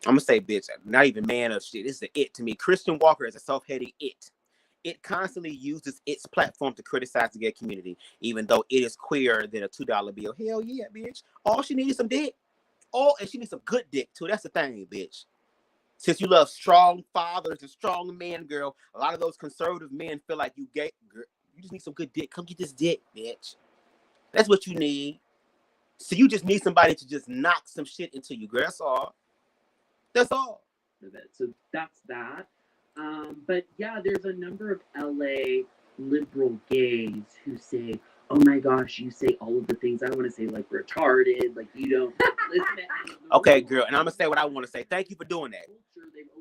I'm gonna say, bitch, not even man of shit. This is an it to me. Christian Walker is a self-hating it. It constantly uses its platform to criticize the gay community, even though it is queer than a $2 bill. Hell yeah, bitch. All she needs is some dick. Oh, and she needs some good dick too. That's the thing, bitch. Since you love strong fathers and strong men, girl, a lot of those conservative men feel like you gay. Girl, you just need some good dick. Come get this dick, bitch. That's what you need. So you just need somebody to just knock some shit into you, girl. That's all. That's all. So that's that. But yeah, there's a number of LA liberal gays who say, oh my gosh, you say all of the things I want to say, like retarded, like you don't listen to any of Okay, girl, and I'm gonna say what I want to say. Thank you for doing that.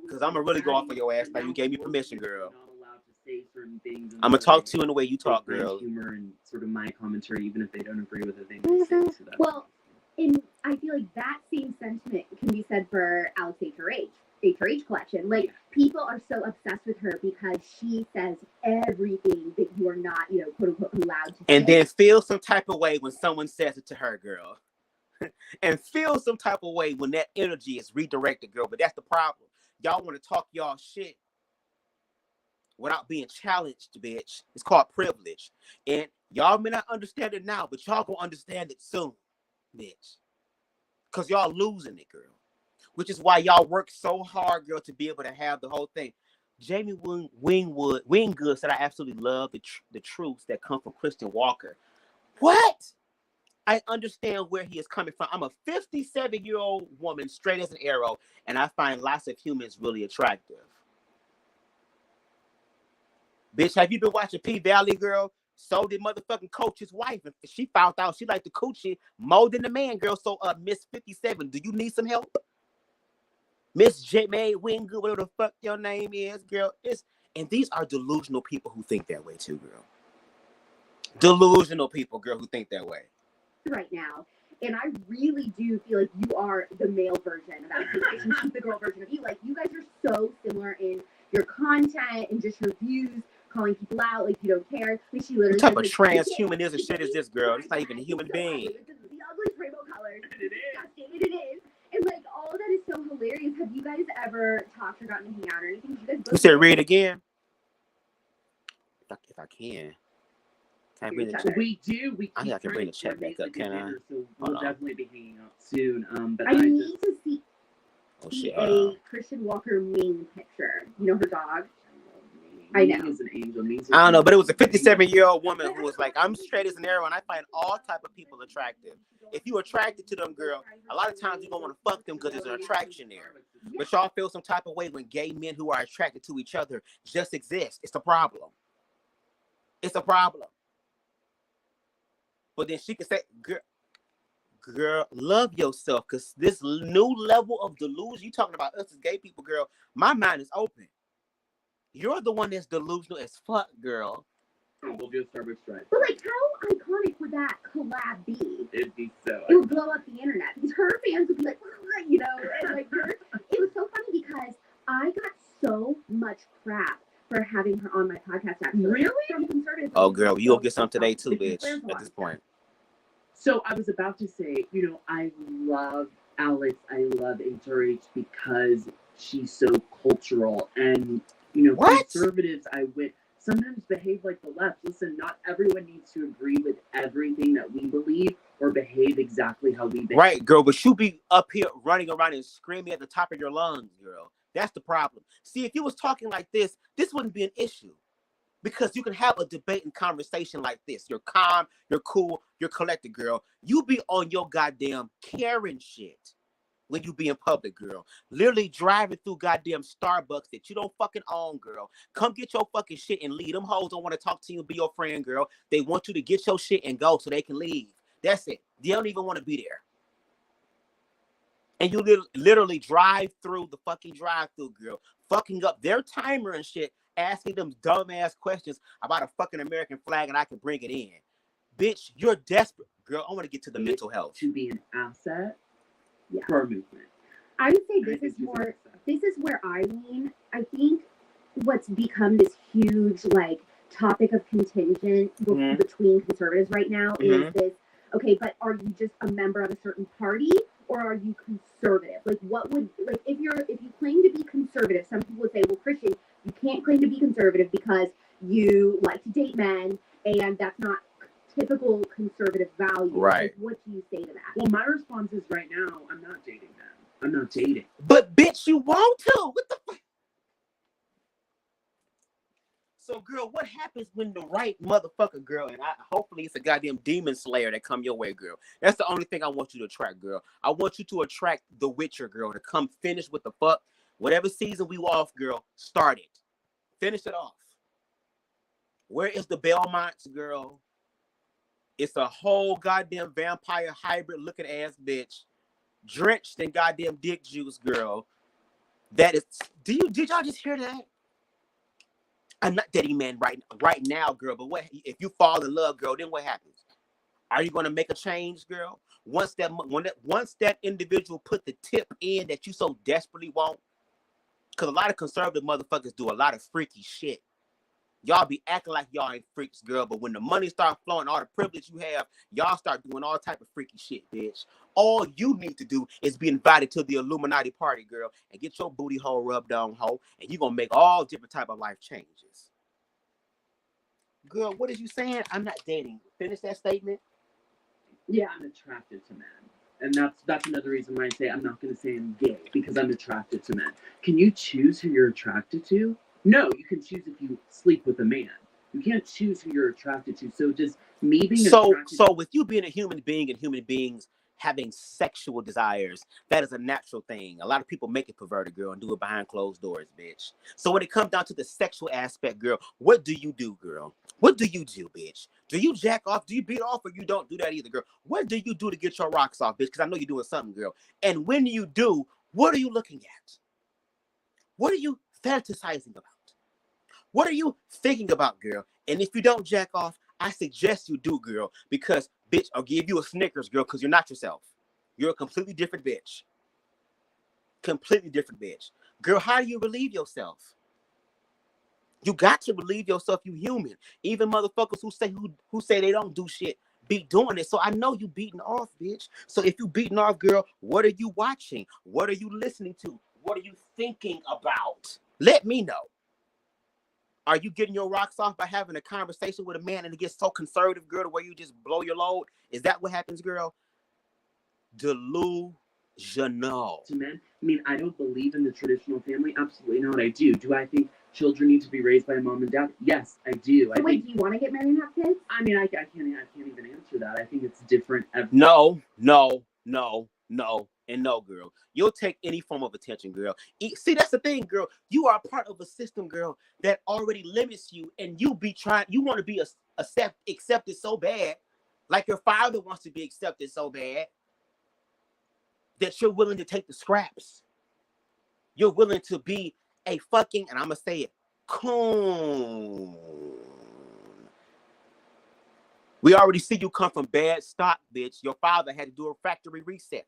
Because I'm gonna really go off on your ass. Now you gave me permission, girl. I'm gonna talk to you in the way you talk, girl. Humor and sort of my commentary, even if they don't agree with the thing I say. So well, I feel like that same sentiment can be said for Alex HRH collection. Like, people are so obsessed with her because she says everything that you are not, quote unquote, allowed to say. And then feel some type of way when someone says it to her, girl. And feel some type of way when that energy is redirected, girl. But that's the problem. Y'all want to talk y'all shit without being challenged, bitch. It's called privilege. And y'all may not understand it now, but y'all gonna understand it soon, bitch. Because y'all losing it, girl. Which is why y'all work so hard, girl, to be able to have the whole thing. Jamie Winggood said, I absolutely love the truths that come from Christian Walker. What? I understand where he is coming from. I'm a 57-year-old woman, straight as an arrow, and I find lots of humans really attractive. Bitch, have you been watching P-Valley, girl? So did motherfucking Coach's wife. And she found out she liked the coochie more than the man, girl. So, Miss 57, do you need some help? Miss J. May Winggood, whatever the fuck your name is, girl. And these are delusional people who think that way too, girl. Delusional people, girl, who think that way. Right now. And I really do feel like you are the male version of Alex HRH, and she's the girl version of you. Like, you guys are so similar in your content and just your views, calling people out like you don't care. Like, she literally what type of like, transhumanism shit is this, girl? It's not even a human being. The ugliest rainbow colors. It is. And like, all of that is so hilarious. Have you guys ever talked or gotten to hang out or anything? You said read again? If I can. Can I bring the chat? We do. I think I can bring the chat back up, can I? So we'll definitely be hanging out soon. But I need to see shit, a Christian Walker Ming picture. You know, her dog. I know. Is an angel. I don't know, but it was a 57-year-old woman who was like, I'm straight as an arrow, and I find all type of people attractive. If you attracted to them, girl, a lot of times you're going to want to fuck them because there's an attraction there. But y'all feel some type of way when gay men who are attracted to each other just exist. It's a problem. It's a problem. But then she can say, girl, love yourself, because this new level of delusion, you talking about us as gay people, girl, my mind is open. You're the one that's delusional as fuck, girl. We'll do a Starbucks drive. But like, how iconic would that collab be? It'd be so. It would blow up the internet because her fans would be like, you know, and like it was so funny because I got so much crap for having her on my podcast. Actually, really? From conservatives. Oh, girl, you'll get some today too, bitch. At this point. So I was about to say, I love Alex. I love HRH because she's so cultural, and conservatives sometimes behave like the left. Listen, not everyone needs to agree with everything that we believe or behave exactly how we behave. Right, girl, but you be up here running around and screaming at the top of your lungs, girl. That's the problem. See, if you was talking like this wouldn't be an issue. Because you can have a debate and conversation like this. You're calm, you're cool, you're collected, girl. You be on your goddamn Karen shit when you be in public, girl. Literally driving through goddamn Starbucks that you don't fucking own, girl. Come get your fucking shit and leave. Them hoes don't want to talk to you and be your friend, girl. They want you to get your shit and go so they can leave. That's it. They don't even want to be there. And you literally drive through the fucking drive-through, girl. Fucking up their timer and shit. Asking them dumbass questions about a fucking American flag and I can bring it in. Bitch, you're desperate. Girl, I want to get to the mental health. To be an asset for a movement. I would say this is where I lean. I think what's become this huge, like, topic of contention between conservatives right now is this, okay, but are you just a member of a certain party or are you conservative? Like, if you claim to be conservative, some people would say, well, Christian, you can't claim to be conservative because you like to date men, and that's not typical conservative value. Right. Like, what do you say to that? Well, my response is right now, I'm not dating them. I'm not dating. But bitch, you want to. What the fuck? So, girl, what happens when the right motherfucker, girl, and hopefully it's a goddamn demon slayer that come your way, girl. That's the only thing I want you to attract, girl. I want you to attract the Witcher, girl, to come finish with the fuck. Whatever season we off, girl, start it. Finish it off. Where is the Belmonts, girl? It's a whole goddamn vampire hybrid looking ass bitch drenched in goddamn dick juice, girl. That is, did y'all just hear that? I'm not dating man right now, girl. But what if you fall in love, girl? Then what happens? Are you gonna make a change, girl? Once that individual put the tip in that you so desperately want, because a lot of conservative motherfuckers do a lot of freaky shit. Y'all be acting like y'all ain't freaks, girl, but when the money start flowing, all the privilege you have, y'all start doing all type of freaky shit, bitch. All you need to do is be invited to the Illuminati party, girl, and get your booty hole rubbed on, hoe, and you're gonna make all different type of life changes. Girl, what is you saying? I'm not dating. Finish that statement. Yeah, I'm attracted to men. And that's another reason why I say I'm not going to say I'm gay, because I'm attracted to men. Can you choose who you're attracted to? No, you can choose if you sleep with a man. You can't choose who you're attracted to. So just me being attracted. So with you being a human being and human beings having sexual desires, that is a natural thing. A lot of people make it perverted, girl, and do it behind closed doors, bitch. So when it comes down to the sexual aspect, girl, what do you do, girl? What do you do, bitch? Do you jack off? Do you beat off, or you don't do that either, girl? What do you do to get your rocks off, bitch? Because I know you're doing something, girl. And when you do, what are you looking at? What are you fantasizing about? What are you thinking about, girl? And if you don't jack off, I suggest you do, girl, because, bitch, I'll give you a Snickers, girl, because you're not yourself. You're a completely different bitch. Completely different bitch. Girl, how do you relieve yourself? You got to relieve yourself, you human. Even motherfuckers who say they don't do shit be doing it. So I know you beating off, bitch. So if you beating off, girl, what are you watching? What are you listening to? What are you thinking about? Let me know. Are you getting your rocks off by having a conversation with a man and it gets so conservative, girl, to where you just blow your load? Is that what happens, girl? Delusional. To men? I mean, I don't believe in the traditional family. Absolutely not. I do. Do I think children need to be raised by mom and dad? Yes, I do. So wait, do you want to get married and have kids? I mean, I can't even answer that. I think it's different. No, and no, girl. You'll take any form of attention, girl. See, that's the thing, girl. You are part of a system, girl, that already limits you, and you want to be accepted so bad, like your father wants to be accepted so bad, that you're willing to take the scraps. You're willing to be a fucking, and I'm gonna say it, coon. We already see you come from bad stock, bitch. Your father had to do a factory reset.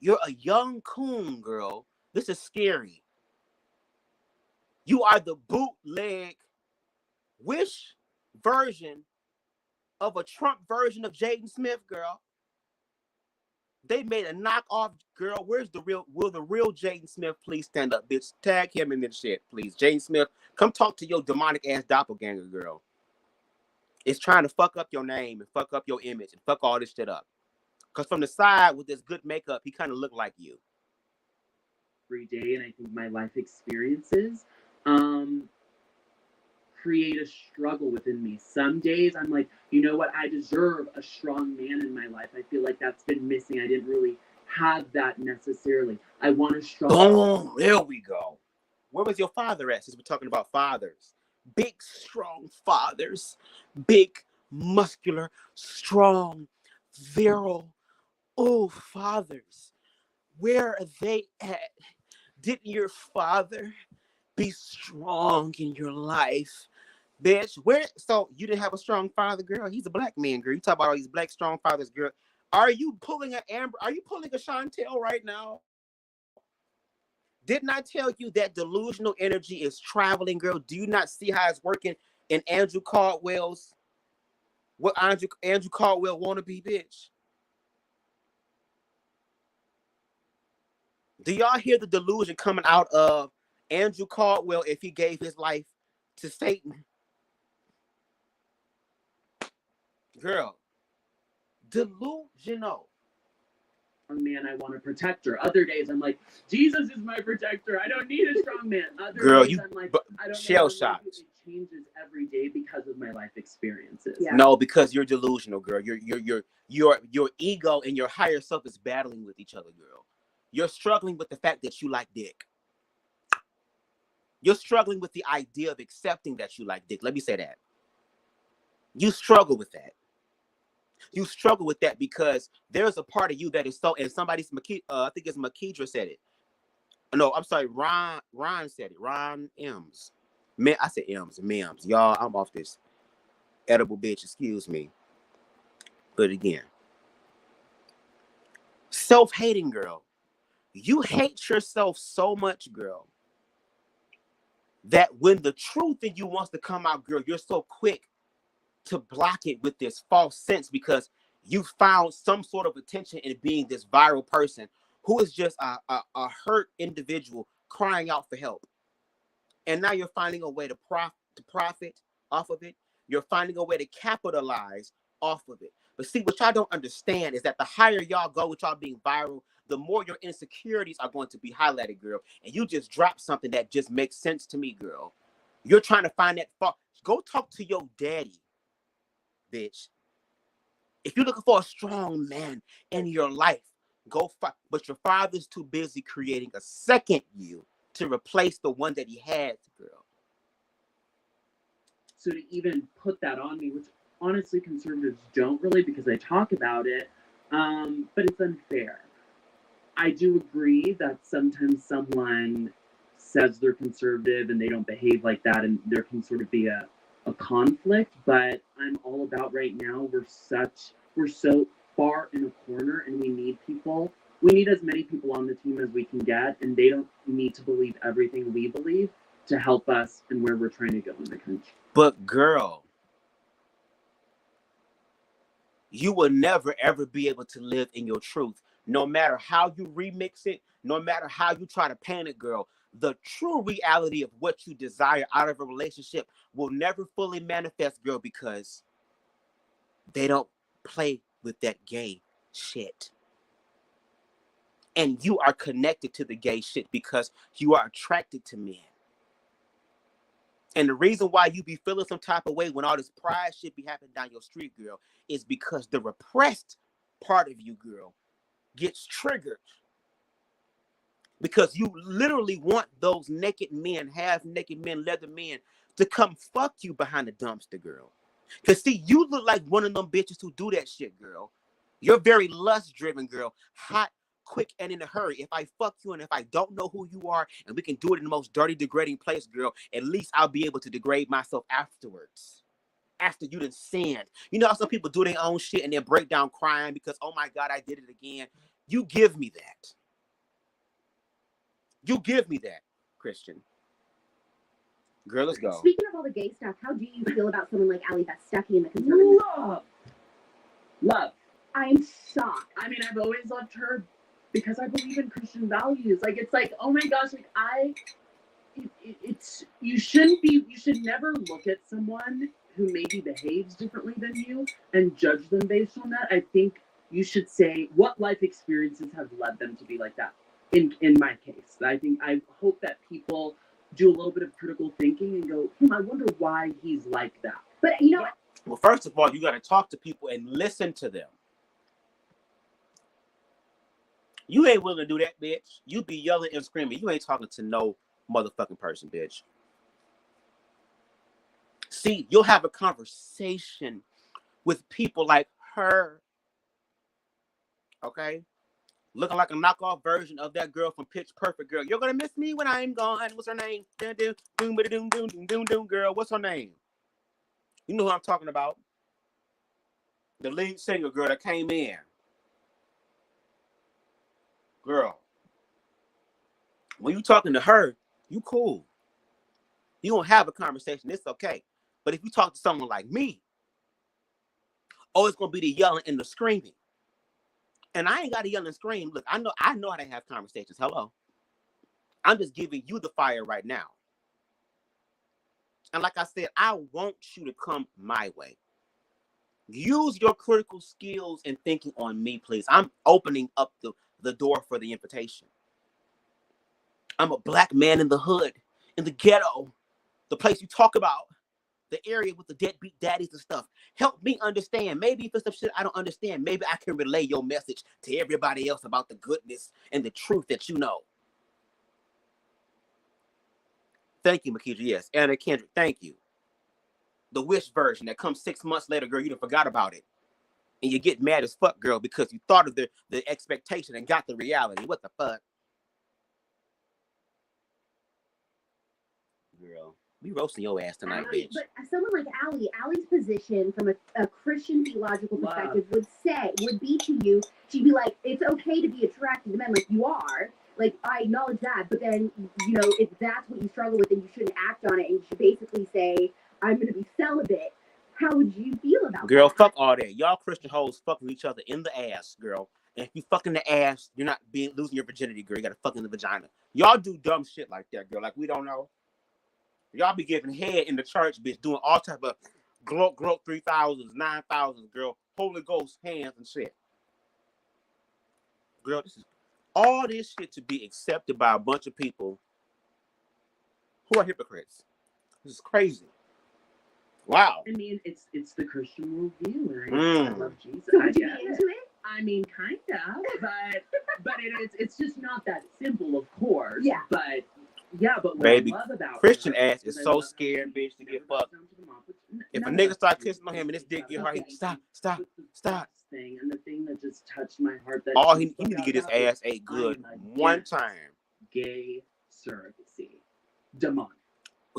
You're a young coon, girl. This is scary. You are the bootleg wish version of a Trump version of Jaden Smith, girl. They made a knockoff, girl. Where's the real? Will the real Jaden Smith please stand up, bitch? Tag him in this shit, please. Jaden Smith, come talk to your demonic ass doppelganger, girl. It's trying to fuck up your name and fuck up your image and fuck all this shit up. Because from the side with this good makeup, he kind of looked like you. Every day, and I think my life experiences create a struggle within me. Some days I'm like, you know what? I deserve a strong man in my life. I feel like that's been missing. I didn't really have that necessarily. I want a strong. Boom! There we go. Where was your father at? Since we're talking about fathers, big, strong fathers, big, muscular, strong, virile. Oh, fathers, where are they at? Didn't your father be strong in your life? Bitch, where? So you didn't have a strong father, girl? He's a black man, girl. You talk about all these black strong fathers, girl. Are you pulling an Amber? Are you pulling a Chantel right now? Didn't I tell you that delusional energy is traveling, girl? Do you not see how it's working in Andrew Caldwell's? What Andrew Caldwell wanna be, bitch? Do y'all hear the delusion coming out of Andrew Caldwell if he gave his life to Satan? Girl, delusional. Man, I want a protector. Other days I'm like, Jesus is my protector. I don't need a strong man. Other Girl, days you I'm like, I don't shell know. shocked. It changes every day because of my life experiences. Yeah. No, because you're delusional, girl. Your ego and your higher self is battling with each other, girl. You're struggling with the fact that you like dick. You're struggling with the idea of accepting that you like dick. Let me say that. You struggle with that. You struggle with that because there's a part of you that is so, and somebody's, I think it's Makidra said it. No, I'm sorry, Ron said it. Ron M's. I said M's, Mims. Y'all, I'm off this edible bitch, excuse me. But again, self-hating, girl. You hate yourself so much, girl, that when the truth in you wants to come out, girl, you're so quick to block it with this false sense because you found some sort of attention in being this viral person who is just a hurt individual crying out for help. And now you're finding a way to profit off of it. You're finding a way to capitalize off of it. But see, what y'all don't understand is that the higher y'all go with y'all being viral, the more your insecurities are going to be highlighted, girl. And you just dropped something that just makes sense to me, girl. You're trying to find that fault. Go talk to your daddy, bitch. If you're looking for a strong man in your life, go fight. But your father's too busy creating a second you to replace the one that he had, girl. So to even put that on me, which honestly conservatives don't really because they talk about it, but it's unfair. I do agree that sometimes someone says they're conservative and they don't behave like that, and there can sort of be a conflict. But I'm all about right now. We're so far in a corner, and we need people. We need as many people on the team as we can get, and they don't need to believe everything we believe to help us and where we're trying to go in the country. But girl, you will never ever be able to live in your truth. No matter how you remix it, no matter how you try to paint it, girl, the true reality of what you desire out of a relationship will never fully manifest, girl, because they don't play with that gay shit. And you are connected to the gay shit because you are attracted to men. And the reason why you be feeling some type of way when all this pride shit be happening down your street, girl, is because the repressed part of you, girl, gets triggered. Because you literally want those naked men, half naked men, leather men, to come fuck you behind the dumpster, girl. Because see, you look like one of them bitches who do that shit, girl. You're very lust-driven, girl. Hot, quick, and in a hurry. If I fuck you and if I don't know who you are and we can do it in the most dirty, degrading place, girl, at least I'll be able to degrade myself afterwards. After you done sinned. You know how some people do their own shit and then break down crying because, oh my God, I did it again. You give me that. You give me that, Christian. Girl, let's go. Speaking of all the gay stuff, how do you feel about someone like Ali Stuckey in the conservative? Love. I'm shocked. I mean, I've always loved her because I believe in Christian values. Like, it's like, oh my gosh, like you should never look at someone who maybe behaves differently than you and judge them based on that. I think you should say what life experiences have led them to be like that. In my case, I hope that people do a little bit of critical thinking and go, I wonder why he's like that. But you know what? Well, first of all, you got to talk to people and listen to them. You ain't willing to do that, bitch. You be yelling and screaming. You ain't talking to no motherfucking person, bitch. See, you'll have a conversation with people like her. Okay? Looking like a knockoff version of that girl from Pitch Perfect, girl. You're gonna miss me when I'm gone. What's her name? Girl. What's her name? You know who I'm talking about. The lead singer, girl, that came in. Girl. When you talking to her, you cool. You don't have a conversation. It's okay. But if you talk to someone like me, oh, it's gonna be the yelling and the screaming. And I ain't got to yell and scream. Look, I know how to have conversations. Hello. I'm just giving you the fire right now. And like I said, I want you to come my way. Use your critical skills and thinking on me, please. I'm opening up the door for the invitation. I'm a black man in the hood, in the ghetto, the place you talk about, the area with the deadbeat daddies and stuff. Help me understand. Maybe if it's some shit I don't understand, maybe I can relay your message to everybody else about the goodness and the truth that you know. Thank you, Makidra. Yes, Anna Kendrick, thank you. The Wish version that comes 6 months later, girl, you done forgot about it. And you get mad as fuck, girl, because you thought of the expectation and got the reality. What the fuck? Girl, we roasting your ass tonight, Allie, bitch. but someone like Allie's position from a Christian theological perspective would be to you, she'd be like, it's okay to be attracted to men like you are. Like, I acknowledge that, but then, you know, if that's what you struggle with, then you shouldn't act on it, and you should basically say, I'm going to be celibate. How would you feel about that? Girl, fuck all that. Y'all Christian hoes fucking each other in the ass, girl. And if you fucking the ass, you're not losing your virginity, girl. You gotta fuck in the vagina. Y'all do dumb shit like that, girl. Like, we don't know. Y'all be giving head in the church, bitch, doing all type of gloat 3000s, 9000s, girl. Holy Ghost hands and shit. Girl, this is all this shit to be accepted by a bunch of people who are hypocrites. This is crazy. Wow. I mean, it's the Christian worldview, and I love Jesus. So would you be into it? I mean, kind of, but it's just not that simple, of course. Yeah. But yeah, but what baby, I love about Christian her ass is so scared, bitch, to get fucked. If a nigga start kissing on him and this dick get hard, he stop. Thing, and the thing that just touched my heart, that all he need to get his ass ate good one time. Gay surrogacy, demonic.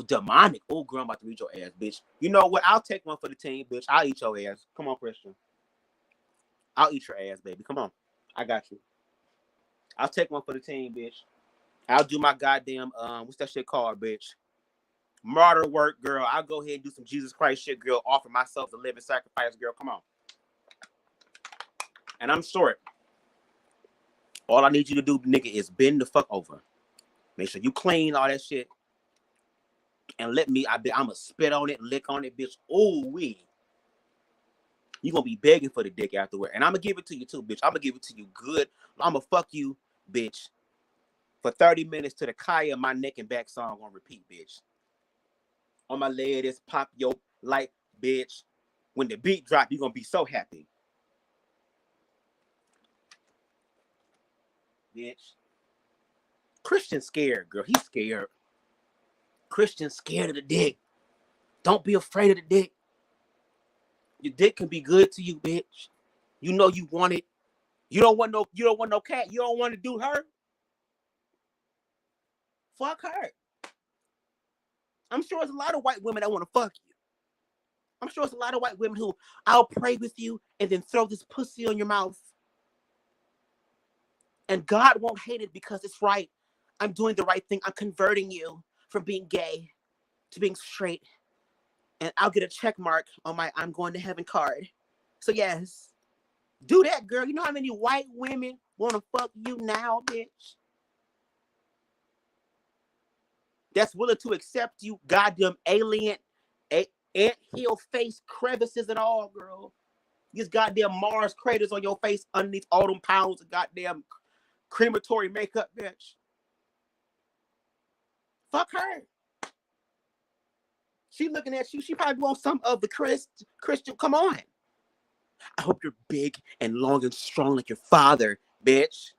Demonic. Oh, girl, I'm about to read your ass, bitch. You know what? I'll take one for the team, bitch. I'll eat your ass. Come on, Christian. I'll eat your ass, baby. Come on. I got you. I'll take one for the team, bitch. I'll do my goddamn, what's that shit called, bitch? Martyr work, girl. I'll go ahead and do some Jesus Christ shit, girl. Offer myself a living sacrifice, girl. Come on. And I'm short. All I need you to do, nigga, is bend the fuck over. Make sure you clean all that shit. And let me, I'ma spit on it, lick on it, bitch. Ooh, wee. You gonna be begging for the dick afterward. And I'm gonna give it to you too, bitch. I'm gonna give it to you good. I'm gonna fuck you, bitch, for 30 minutes to the Kaya My Neck and Back song on repeat, bitch. On my leg, this pop yo light, bitch. When the beat drop, you gonna be so happy. Bitch. Christian scared, girl. He's scared. Christian scared of the dick. Don't be afraid of the dick. Your dick can be good to you, bitch. You know you want it. You don't want no cat. You don't want to do her. Fuck her. I'm sure there's a lot of white women that want to fuck you. I'm sure there's a lot of white women who I'll pray with you and then throw this pussy on your mouth. And God won't hate it because it's right. I'm doing the right thing. I'm converting you from being gay to being straight. And I'll get a check mark on my I'm going to heaven card. So yes, do that, girl. You know how many white women want to fuck you now, bitch? That's willing to accept you, goddamn alien, ant-hill face crevices and all, girl. These goddamn Mars craters on your face underneath all them pounds of goddamn crematory makeup, bitch. Fuck her. She looking at you. She probably wants some of the Christian. Come on. I hope you're big and long and strong like your father, bitch.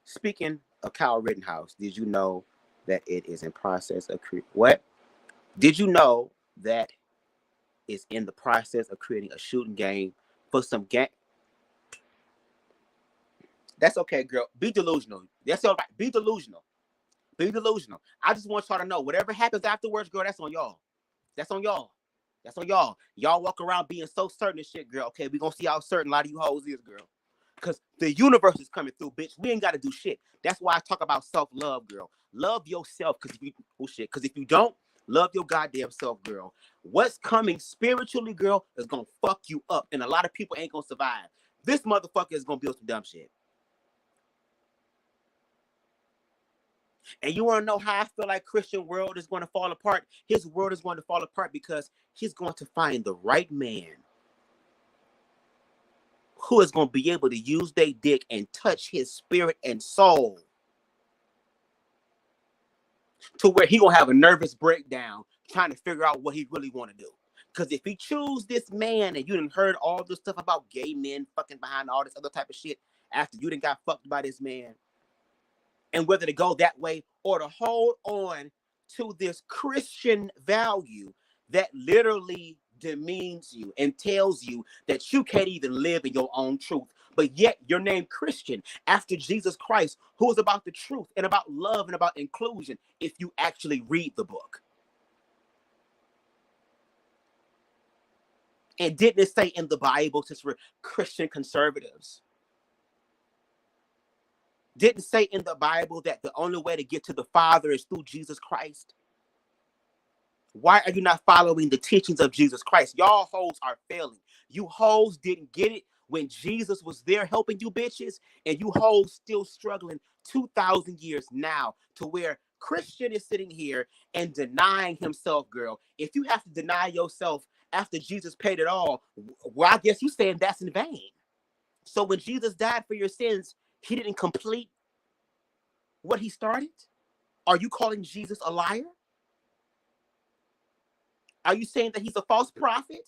Speaking of Kyle Rittenhouse, did you know that it is in process of what? Did you know that it's in the process of creating a shooting game for some gang? That's okay, girl. Be delusional. That's all right. Be delusional. Be delusional. I just want y'all to know, whatever happens afterwards, girl, that's on y'all. That's on y'all. That's on y'all. Y'all walk around being so certain of shit, girl. Okay, we gonna see how certain a lot of you hoes is, girl. Because the universe is coming through, bitch. We ain't got to do shit. That's why I talk about self-love, girl. Love yourself, because if you don't, love your goddamn self, girl. What's coming spiritually, girl, is gonna fuck you up. And a lot of people ain't gonna survive. This motherfucker is gonna build some dumb shit. And you want to know how I feel like Christian world is going to fall apart? His world is going to fall apart because he's going to find the right man who is going to be able to use their dick and touch his spirit and soul to where he going to have a nervous breakdown trying to figure out what he really want to do. Because if he choose this man and you done heard all this stuff about gay men fucking behind all this other type of shit after you done got fucked by this man, and whether to go that way or to hold on to this Christian value that literally demeans you and tells you that you can't even live in your own truth. But yet you're named Christian after Jesus Christ, who is about the truth and about love and about inclusion if you actually read the book. And didn't it say in the Bible, since we're Christian conservatives, didn't say in the Bible that the only way to get to the Father is through Jesus Christ? Why are you not following the teachings of Jesus Christ? Y'all hoes are failing. You hoes didn't get it when Jesus was there helping you bitches, and you hoes still struggling 2,000 years now to where Christian is sitting here and denying himself, girl. If you have to deny yourself after Jesus paid it all, well, I guess you saying that's in vain. So when Jesus died for your sins, he didn't complete what he started? Are you calling Jesus a liar? Are you saying that he's a false prophet?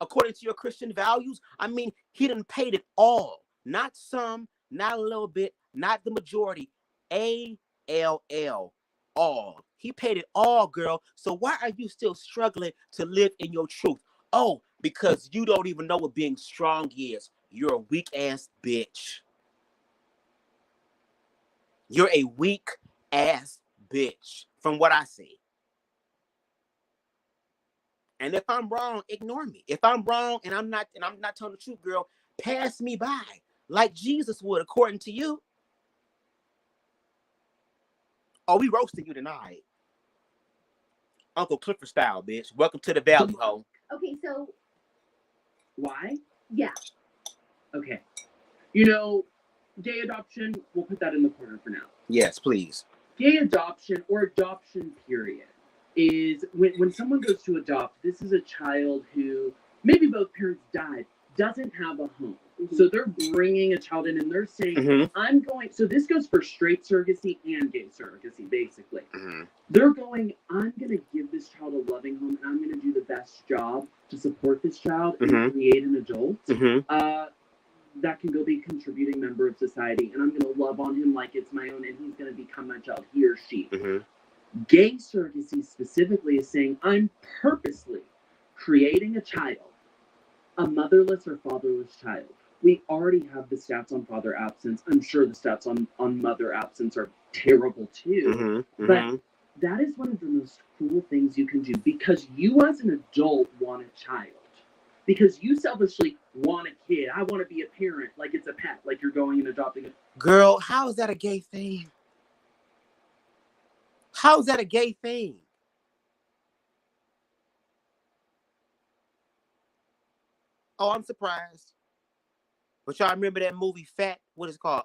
According to your Christian values? I mean, he done paid it all. Not some, not a little bit, not the majority. A-L-L, all. He paid it all, girl. So why are you still struggling to live in your truth? Oh, because you don't even know what being strong is. You're a weak-ass bitch. You're a weak-ass bitch, from what I see. And if I'm wrong, ignore me. If I'm wrong and I'm not telling the truth, girl, pass me by like Jesus would, according to you. Oh, we roasting you tonight. Uncle Clifford style, bitch. Welcome to the valley, ho. Okay, so Why? yeah. Okay. You know, gay adoption, we'll put that in the corner for now. Yes, please. Gay adoption or adoption period is when someone goes to adopt, this is a child who maybe both parents died, doesn't have a home. Mm-hmm. So they're bringing a child in and they're saying, I'm going, so this goes for straight surrogacy and gay surrogacy, basically. They're going, I'm going to give this child a loving home and I'm going to do the best job to support this child and create an adult that can go be a contributing member of society, and I'm going to love on him like it's my own, and he's going to become my child, he or she. Gay surrogacy specifically is saying, I'm purposely creating a child, a motherless or fatherless child. We already have the stats on father absence. I'm sure the stats on mother absence are terrible too. But that is one of the most cool things you can do, because you as an adult want a child. Because you selfishly want a kid. I want to be a parent, like it's a pet, like you're going and adopting a... Girl, how is that a gay thing? How is that a gay thing? Oh, I'm surprised. But y'all remember that movie Fat? What is it called?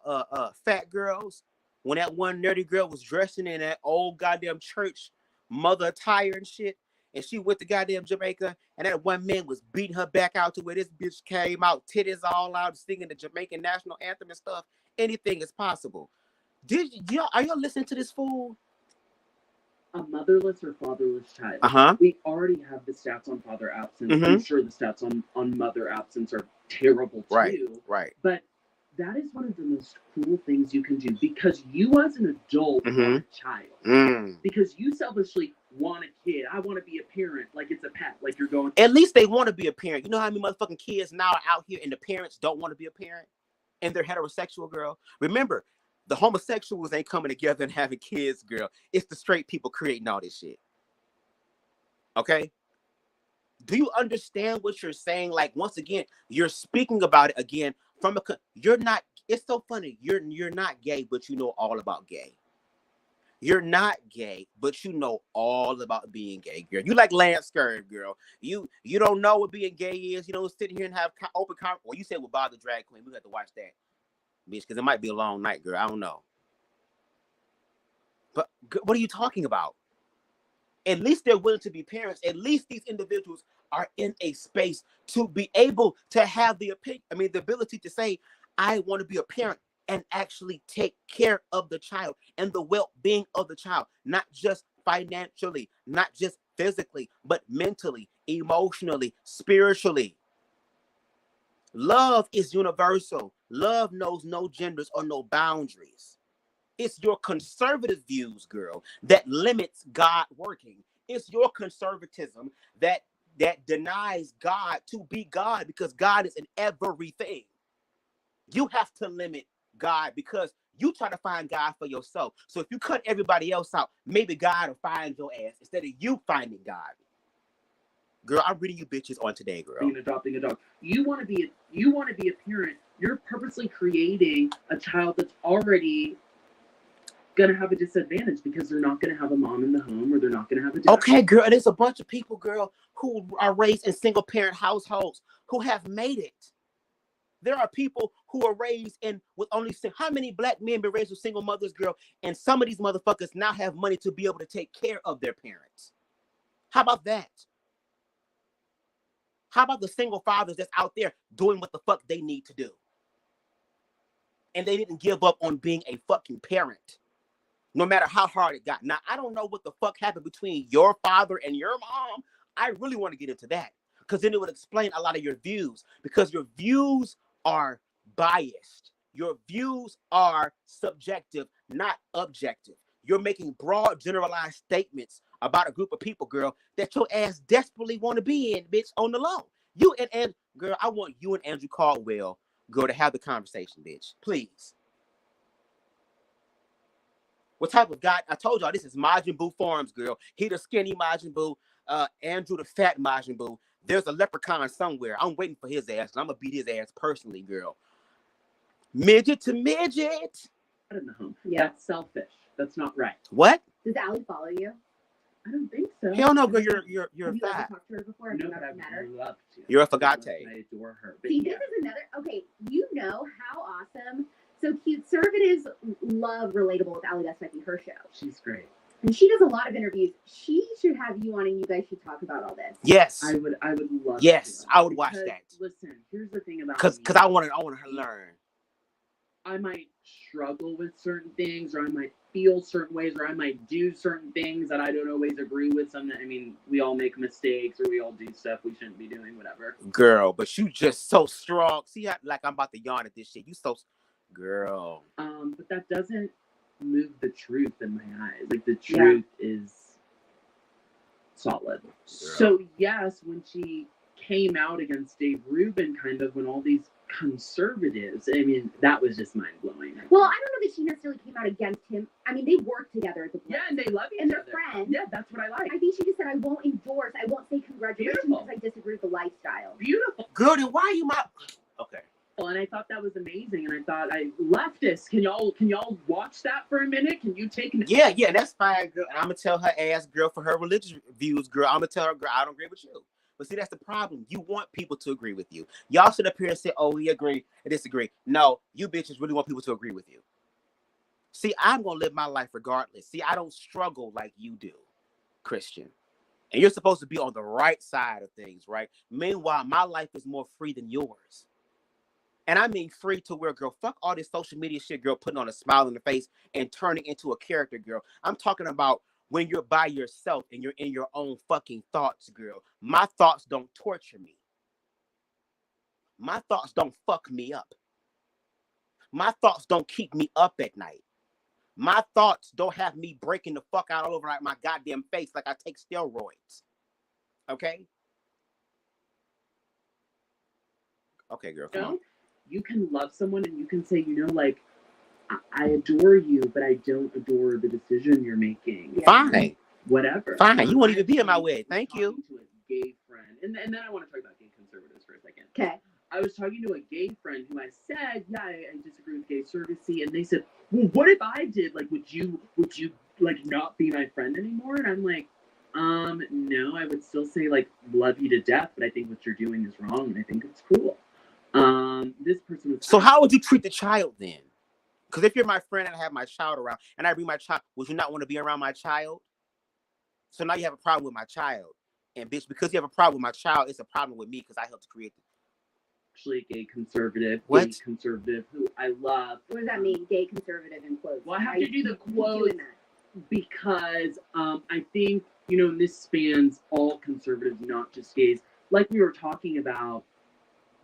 Fat Girls? When that one nerdy girl was dressing in that old goddamn church mother attire and shit, and she went to goddamn Jamaica, and that one man was beating her back out to where this bitch came out, titties all out, singing the Jamaican national anthem and stuff. Anything is possible. Are y'all listening to this fool? A motherless or fatherless child. We already have the stats on father absence. I'm sure the stats on mother absence are terrible too. Right. But that is one of the most cool things you can do, because you as an adult want a child. Because you selfishly want a kid. I want to be a parent, like it's a pet, like you're going... At least they want to be a parent. You know how many motherfucking kids now are out here and the parents don't want to be a parent? And they're heterosexual, girl. Remember, the homosexuals ain't coming together and having kids, girl. It's the straight people creating all this shit. Okay? Do you understand what you're saying? Like, once again, you're speaking about it again from you're not... It's so funny. You're not gay, but you know all about gay. You're not gay, but you know all about being gay, girl. You like Lance Skirt, girl. You don't know what being gay is. You don't sit here and have open conversation. Well, you said with Bob the Drag Queen. We have to watch that, bitch, because it might be a long night, girl. I don't know. But what are you talking about? At least they're willing to be parents. At least these individuals are in a space to be able to have the ability to say, I want to be a parent and actually take care of the child and the well-being of the child, not just financially, not just physically, but mentally, emotionally, spiritually. Love is universal. Love knows no genders or no boundaries. It's your conservative views, girl, that limits God working. It's your conservatism that that denies God to be God, because God is in everything. You have to limit God because you try to find God for yourself. So if you cut everybody else out, maybe God will find your ass instead of you finding God. Girl, I'm reading you bitches on today, girl. Adopting a dog. You want to be a parent. You're purposely creating a child that's already gonna have a disadvantage because they're not gonna have a mom in the home, or they're not gonna have a dad. Okay, girl, and there's a bunch of people, girl, who are raised in single parent households who have made it. There are people who are raised in with only how many black men been raised with single mothers, girl, and some of these motherfuckers now have money to be able to take care of their parents. How about that? How about the single fathers that's out there doing what the fuck they need to do? And they didn't give up on being a fucking parent, no matter how hard it got. Now, I don't know what the fuck happened between your father and your mom. I really want to get into that, because then it would explain a lot of your views, because your views are biased. Your views are subjective, not objective. You're making broad, generalized statements about a group of people, girl, that your ass desperately want to be in, bitch, on the low. You and girl, I want you and Andrew Caldwell, girl, to have the conversation, bitch. Please. What type of guy? I told y'all this is Majin Buu Farms, girl. He the skinny Majin Buu, Andrew the fat Majin Buu. There's a leprechaun somewhere. I'm waiting for his ass, and I'm gonna beat his ass personally, girl. Midget to midget. In the home. Yeah. That's selfish. That's not right. What? Does Allie follow you? I don't think so. Hell no, girl. You're Have you ever fat. talked to her before? No, Have but you I ever met her? would love to. You're a fagate. I adore her. But See, yeah. this is another. Okay, you know how awesome. So conservatives love Relatable with Allie. That's might be her show. She's great. And she does a lot of interviews. She should have you on, and you guys should talk about all this. Yes. I would love. Yes, to. I would watch that. Listen, here's the thing about Because I want her to learn. I might struggle with certain things, or I might feel certain ways, or I might do certain things that I don't always agree with. We all make mistakes, or we all do stuff we shouldn't be doing, whatever. Girl, but you just so strong. See how, like, I'm about to yawn at this shit. You so, girl. But that doesn't move the truth in my eyes. Like, the truth is solid. Girl. So yes, when she came out against Dave Rubin, kind of when all these conservatives, that was just mind blowing. Well, I don't know that she necessarily came out against him. They work together as a yeah, and they love each and other. they're friends. Yeah, that's what I like. I think she just said, I won't endorse, I won't say congratulations Beautiful. because I disagree with the lifestyle. Beautiful. Girl, then why are you my... Okay. And I thought that was amazing, and I thought, leftists, can y'all watch that for a minute? Can you take an... Yeah, that's fine, girl. And I'm gonna tell her ass, girl, for her religious views, girl. I'm gonna tell her, girl, I don't agree with you. But see, that's the problem. You want people to agree with you. Y'all sit up here and say, oh, we agree and disagree. No, you bitches really want people to agree with you. See, I'm gonna live my life regardless. See, I don't struggle like you do, Christian. And you're supposed to be on the right side of things, right? Meanwhile, my life is more free than yours. And I mean free to where, girl, fuck all this social media shit, girl, putting on a smile on the face and turning into a character, girl. I'm talking about when you're by yourself and you're in your own fucking thoughts, girl. My thoughts don't torture me. My thoughts don't fuck me up. My thoughts don't keep me up at night. My thoughts don't have me breaking the fuck out all over like my goddamn face like I take steroids. Okay? Okay, girl, come on. You can love someone and you can say, I adore you, but I don't adore the decision you're making. Yeah. Fine. Whatever. Fine. You won't even be in my way. Thank you. To a gay friend. And then I want to talk about gay conservatives for a second. Okay. I was talking to a gay friend who I said, I disagree with gay surrogacy. And they said, well, what if I did? Like, would you not be my friend anymore? And I'm like, no, I would still say, love you to death, but I think what you're doing is wrong, and I think it's cool. This person was... So how would you treat the child then? Because if you're my friend and I have my child around, and I bring my child, would you not want to be around my child? So now you have a problem with my child. And bitch, because you have a problem with my child, it's a problem with me because I helped to create it. Actually a gay conservative. What? Gay conservative who I love. What does that mean, gay conservative in quotes? Well, I have to do the quotes because I think, and this spans all conservatives, not just gays. Like we were talking about,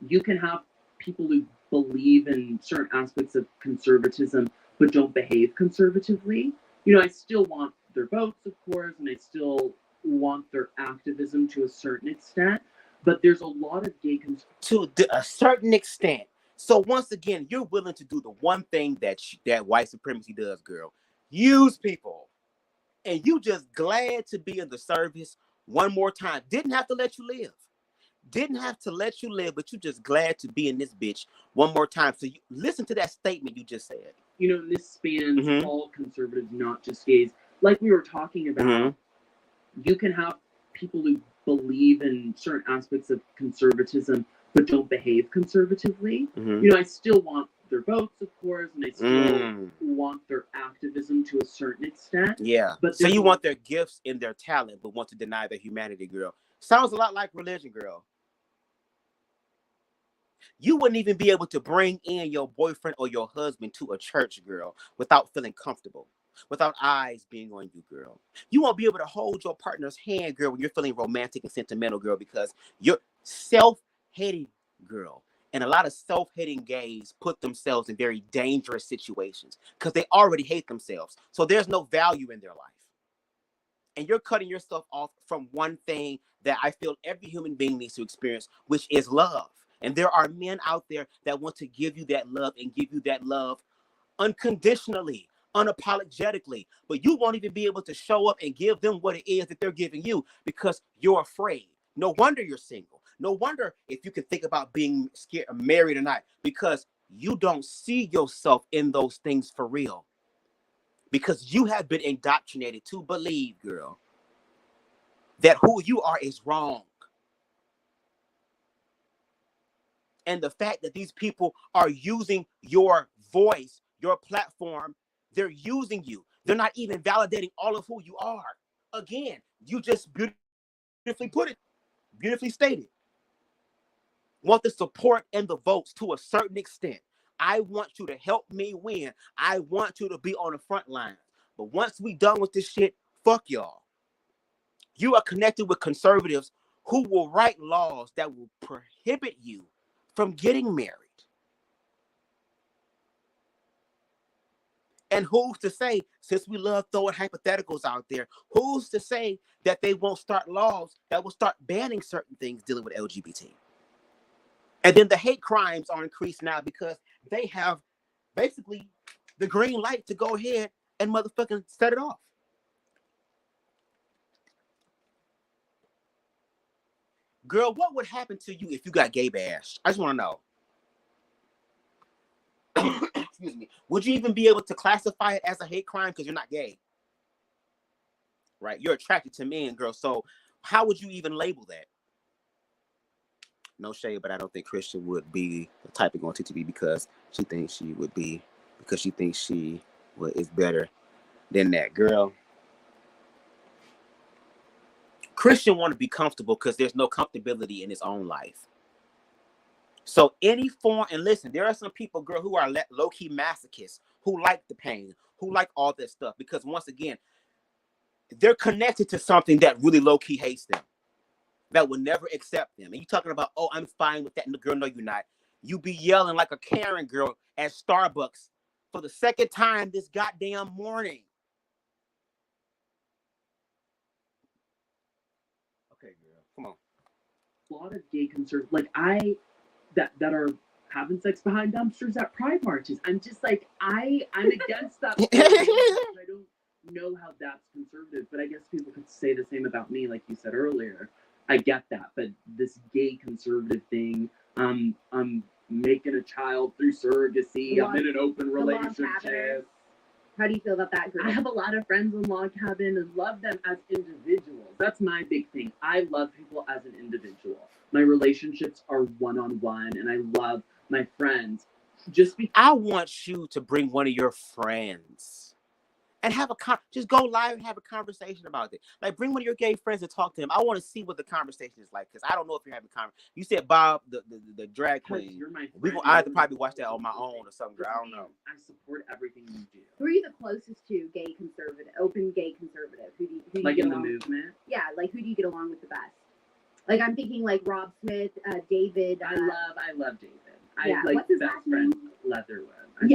you can have people who believe in certain aspects of conservatism but don't behave conservatively. I still want their votes, of course, and I still want their activism to a certain extent, but there's a lot of gay to a certain extent. So once again, you're willing to do the one thing that white supremacy does, girl. Use people. And you just glad to be in the service one more time. Didn't have to let you live. Didn't have to let you live, but you just glad to be in this bitch one more time. So you listen to that statement you just said. You know, this spans all conservatives, not just gays. Like we were talking about, you can have people who believe in certain aspects of conservatism, but don't behave conservatively. You know, I still want their votes, of course, and I still want their activism to a certain extent. Yeah. But so you want their gifts and their talent, but want to deny their humanity, girl. Sounds a lot like religion, girl. You wouldn't even be able to bring in your boyfriend or your husband to a church, girl, without feeling comfortable, without eyes being on you, girl. You won't be able to hold your partner's hand, girl, when you're feeling romantic and sentimental, girl, because you're self-hating, girl. And a lot of self-hating gays put themselves in very dangerous situations because they already hate themselves. So there's no value in their life. And you're cutting yourself off from one thing that I feel every human being needs to experience, which is love. And there are men out there that want to give you that love and give you that love unconditionally, unapologetically. But you won't even be able to show up and give them what it is that they're giving you because you're afraid. No wonder you're single. No wonder if you can think about being scared, married or not, because you don't see yourself in those things for real. Because you have been indoctrinated to believe, girl, that who you are is wrong. And the fact that these people are using your voice, your platform, they're using you. They're not even validating all of who you are. Again, you just beautifully put it, beautifully stated. Want the support and the votes to a certain extent. I want you to help me win. I want you to be on the front line. But once we done with this shit, fuck y'all. You are connected with conservatives who will write laws that will prohibit you from getting married. And who's to say, since we love throwing hypotheticals out there, who's to say that they won't start laws that will start banning certain things dealing with LGBT? And then the hate crimes are increased now because they have basically the green light to go ahead and motherfucking set it off. Girl, what would happen to you if you got gay bashed? I just want to know. Excuse me. Would you even be able to classify it as a hate crime because you're not gay? Right? You're attracted to men, girl. So how would you even label that? No shade, but I don't think Christian would be the type of going to TTV because she thinks she would be, because she thinks she is better than that, girl. Christian want to be comfortable because there's no comfortability in his own life. So any form, and listen, there are some people, girl, who are low-key masochists, who like the pain, who like all this stuff, because once again, they're connected to something that really low-key hates them, that will never accept them. And you talking about, oh, I'm fine with that. And the girl, no, you're not. You be yelling like a Karen girl at Starbucks for the second time this goddamn morning. Okay, girl, come on. A lot of gay conservatives, like that are having sex behind dumpsters at pride marches. I'm just like, I'm against that. I don't know how that's conservative, but I guess people could say the same about me, like you said earlier. I get that, but this gay conservative thing, I'm making a child through surrogacy. I'm in an open relationship. How do you feel about that group? I have a lot of friends in log cabin and love them as individuals. That's my big thing. I love people as an individual. My relationships are one-on-one, and I love my friends. I want you to bring one of your friends and have just go live and have a conversation about it. Like, bring one of your gay friends and talk to him. I want to see what the conversation is like, because I don't know if you're having conversation. You said Bob, the drag queen. I have to probably watch that on my own or something. I don't know. I support everything you do. Who are you the closest to gay conservative, open gay conservative? Who do you like get in the along movement? With? Yeah, like who do you get along with the best? Like I'm thinking like Rob Smith, David. I love David. Yeah, I like what's his best last friend name? Leatherwood. I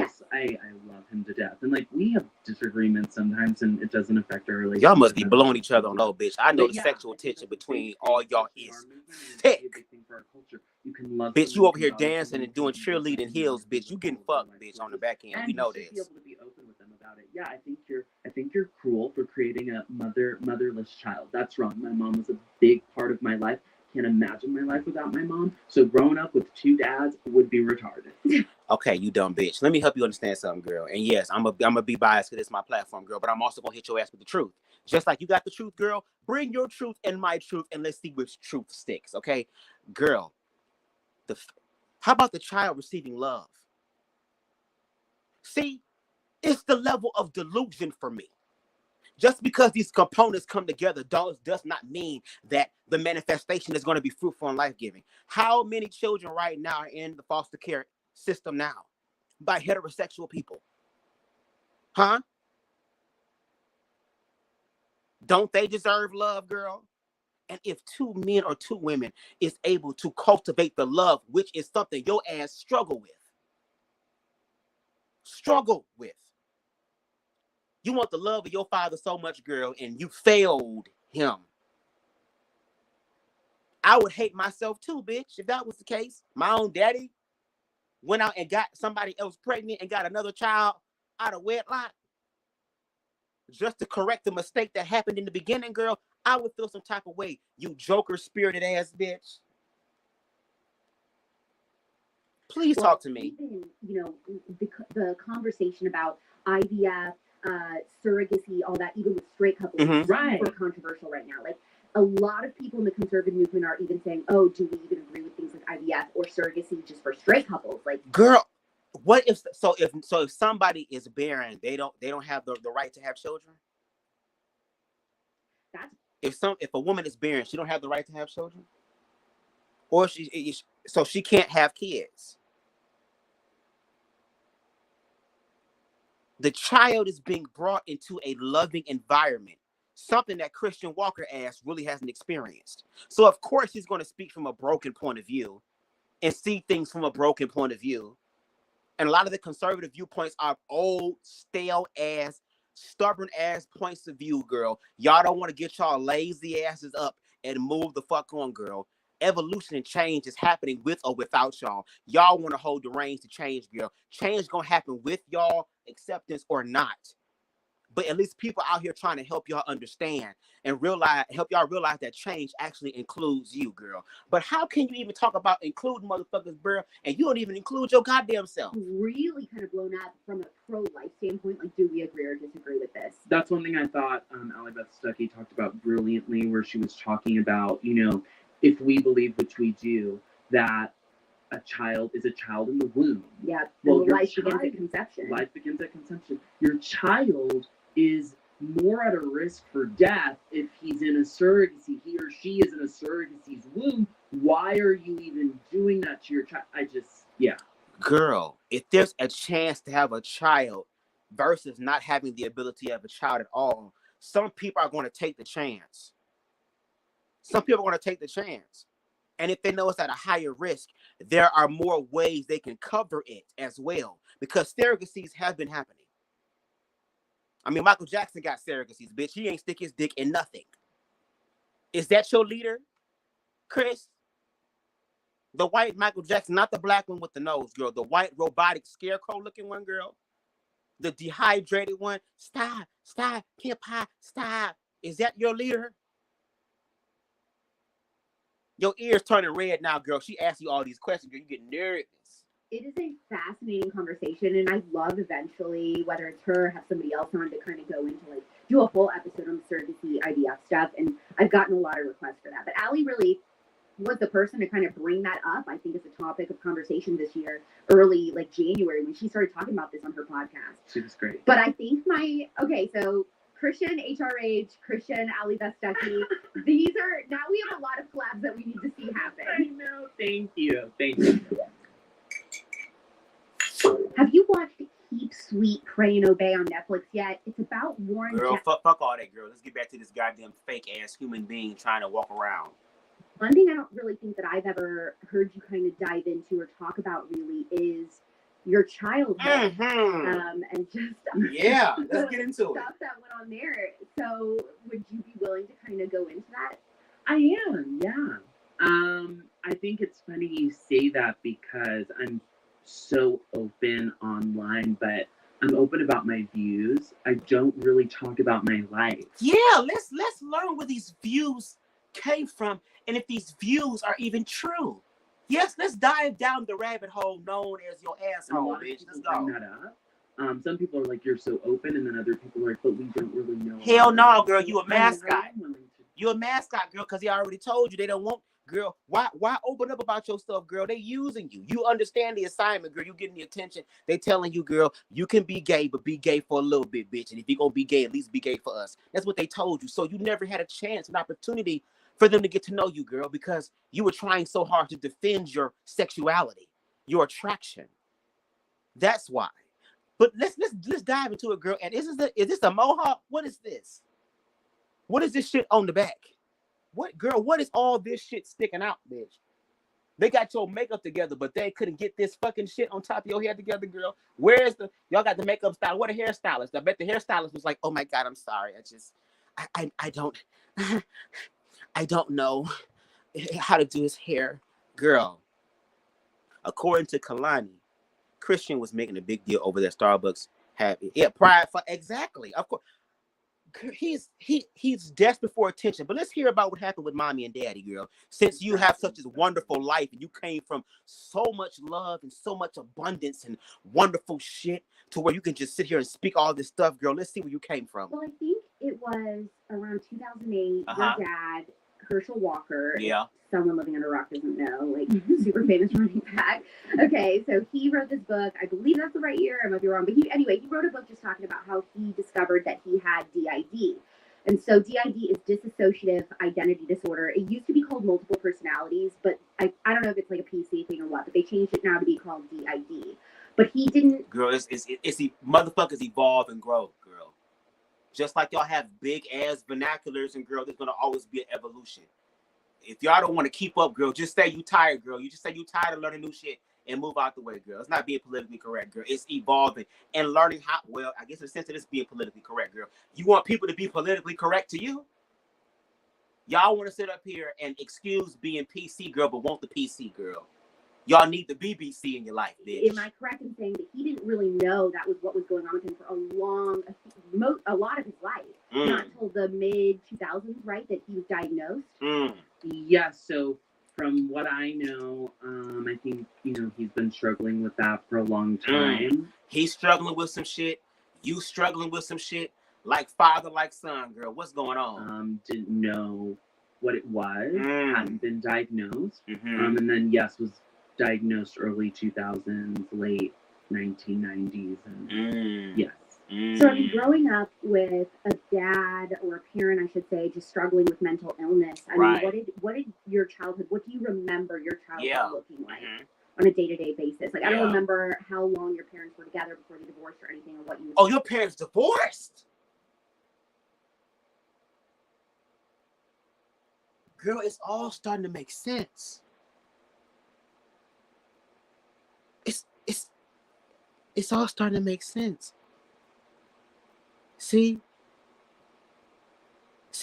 love him to death. And like we have disagreements sometimes and it doesn't affect our relationship. Y'all must be blowing each other on low, bitch. I know But the yeah, sexual I think tension that's a between big all thing, y'all especially in is our movement, and it's thick. a big thing for our culture. You can love Bitch, you someone, over you here can value dancing someone, and doing you can be cheerleading heels, bitch. You getting all of fucked, their bitch, life on the choices. back end. And We know you should be this. able to be open with them about it. Yeah, I think you're cruel for creating a motherless child. That's wrong. My mom was a big part of my life. Can't imagine my life without my mom. So growing up with two dads would be retarded. Okay, you dumb bitch. Let me help you understand something, girl. And yes, I'm gonna be biased because it's my platform, girl. But I'm also gonna hit your ass with the truth. Just like you got the truth, girl. Bring your truth and my truth, and let's see which truth sticks. Okay, girl. How about the child receiving love? See, it's the level of delusion for me. Just because these components come together does not mean that the manifestation is going to be fruitful and life-giving. How many children right now are in the foster care system now by heterosexual people? Huh? Don't they deserve love, girl? And if two men or two women is able to cultivate the love, which is something your ass struggle with. You want the love of your father so much, girl, and you failed him. I would hate myself too, bitch, if that was the case. My own daddy went out and got somebody else pregnant and got another child out of wedlock just to correct the mistake that happened in the beginning, girl. I would feel some type of way, you joker spirited ass bitch. Please talk to me. Even, the conversation about IVF, surrogacy, all that, even with straight couples, is super controversial right now. Like, a lot of people in the conservative movement are even saying, "Oh, do we even agree with things like IVF or surrogacy just for straight couples?" Like, girl, what if if somebody is barren, they don't have the right to have children? If a woman is barren, she don't have the right to have children, or she can't have kids. The child is being brought into a loving environment, something that Christian Walker ass really hasn't experienced. So of course he's going to speak from a broken point of view and see things from a broken point of view. And a lot of the conservative viewpoints are old, stale ass, stubborn ass points of view, girl. Y'all don't want to get y'all lazy asses up and move the fuck on, girl. Evolution and change is happening with or without y'all. Y'all want to hold the reins to change, girl. Change gonna happen with y'all acceptance or not. But at least people out here trying to help y'all understand and help y'all realize that change actually includes you, girl. But how can you even talk about including motherfuckers, girl, and you don't even include your goddamn self? Really kind of blown up from a pro-life standpoint. Like, do we agree or disagree with this? That's one thing I thought Allie Beth Stuckey talked about brilliantly, where she was talking about, if we believe, which we do, that a child is a child in the womb. Yeah. Well, life begins at conception. Life begins at conception. Your child is more at a risk for death if he's in a surrogacy. He or she is in a surrogacy's womb. Why are you even doing that to your child? Girl, if there's a chance to have a child versus not having the ability to have a child at all, some people are going to take the chance. And if they know it's at a higher risk, there are more ways they can cover it as well, because surrogacies have been happening. I mean, Michael Jackson got surrogacies, bitch. He ain't stick his dick in nothing. Is that your leader, Chris? The white Michael Jackson, not the black one with the nose, girl. The white robotic scarecrow looking one, girl. The dehydrated one. Stop, hip hop, stop. Is that your leader? Your ears turning red now, girl. She asked you all these questions, girl. You get nervous. It is a fascinating conversation, and I'd love eventually, whether it's her, have somebody else on to kind of go into, like, do a whole episode on surrogacy, IVF stuff, and I've gotten a lot of requests for that. But Allie really was the person to kind of bring that up, I think, as a topic of conversation this year, early, like, January, when she started talking about this on her podcast. She was great. But I think so Christian HRH, Christian Allie Beth Stuckey, now we have a lot of collabs that we need to see happen. I know. Thank you. Have you watched Keep Sweet, Pray and Obey on Netflix yet? It's about Warren. Girl, fuck all that, girl. Let's get back to this goddamn fake ass human being trying to walk around. One thing I don't really think that I've ever heard you kind of dive into or talk about really is your childhood, and just let's get into it. Stuff that went on there. So, would you be willing to kind of go into that? I am, yeah. I think it's funny you say that because I'm so open online, but I'm open about my views. I don't really talk about my life. Yeah, let's learn where these views came from and if these views are even true. Yes, let's dive down the rabbit hole known as your asshole, bitch. Let's go. Bring that up. Some people are like, you're so open, and then other people are like, but we don't really know. Hell no, girl, you a mascot. You a mascot, girl, because he already told you they don't want. Girl, why open up about your stuff, girl? They using you. You understand the assignment, girl. You getting the attention. They telling you, girl, you can be gay, but be gay for a little bit, bitch. And if you're gonna be gay, at least be gay for us. That's what they told you. So you never had a chance, an opportunity for them to get to know you, girl, because you were trying so hard to defend your sexuality, your attraction. That's why. But let's dive into it, girl. And is this a mohawk? What is this? What is this shit on the back? What, girl, what is all this shit sticking out, bitch? They got your makeup together, but they couldn't get this fucking shit on top of your head together, girl. Where's y'all got the makeup style? What a hairstylist. I bet the hairstylist was like, oh my God, I'm sorry. I don't know how to do his hair. Girl, according to Kehlani, Christian was making a big deal over that Starbucks having pride for exactly. Of course. He's desperate for attention, but let's hear about what happened with mommy and daddy, girl. Since you have such a wonderful life and you came from so much love and so much abundance and wonderful shit to where you can just sit here and speak all this stuff, girl. Let's see where you came from. Well, I think it was around 2008. Your dad, Herschel Walker. Yeah. Someone living under a rock doesn't know, like super famous running back. Okay, so he wrote this book. I believe that's the right year. I might be wrong, but he wrote a book just talking about how he discovered that he had DID. And so DID is dissociative identity disorder. It used to be called multiple personalities, but I don't know if it's like a PC thing or what, but they changed it now to be called DID. But he didn't. Girl, it's motherfuckers evolve and grow, girl. Just like y'all have big ass vernaculars, and girl, there's gonna always be an evolution. If y'all don't want to keep up, girl, just say you tired, girl. You just say you tired of learning new shit and move out the way, girl. It's not being politically correct, girl. It's evolving and learning how. Well, I guess in the sense of this being politically correct, girl. You want people to be politically correct to you? Y'all want to sit up here and excuse being PC, girl, but want the PC, girl. Y'all need the BBC in your life, bitch. Am I correct in saying that he didn't really know that was what was going on with him for a lot of his life? Not until the mid-2000s, right, that he was diagnosed? Yeah, so from what I know, I think, he's been struggling with that for a long time. He's struggling with some shit. You struggling with some shit. Like father, like son, girl. What's going on? Didn't know what it was. Hadn't been diagnosed. And then, yes, was diagnosed early 2000s, late 1990s. And yes. So, I mean, growing up with a dad or a parent, I should say, just struggling with mental illness. I mean, what did your childhood? What do you remember your childhood looking like on a day-to-day basis? Like, I don't remember how long your parents were together before they divorced or anything, or what you. Oh, your parents divorced? Girl, it's all starting to make sense. It's all starting to make sense. See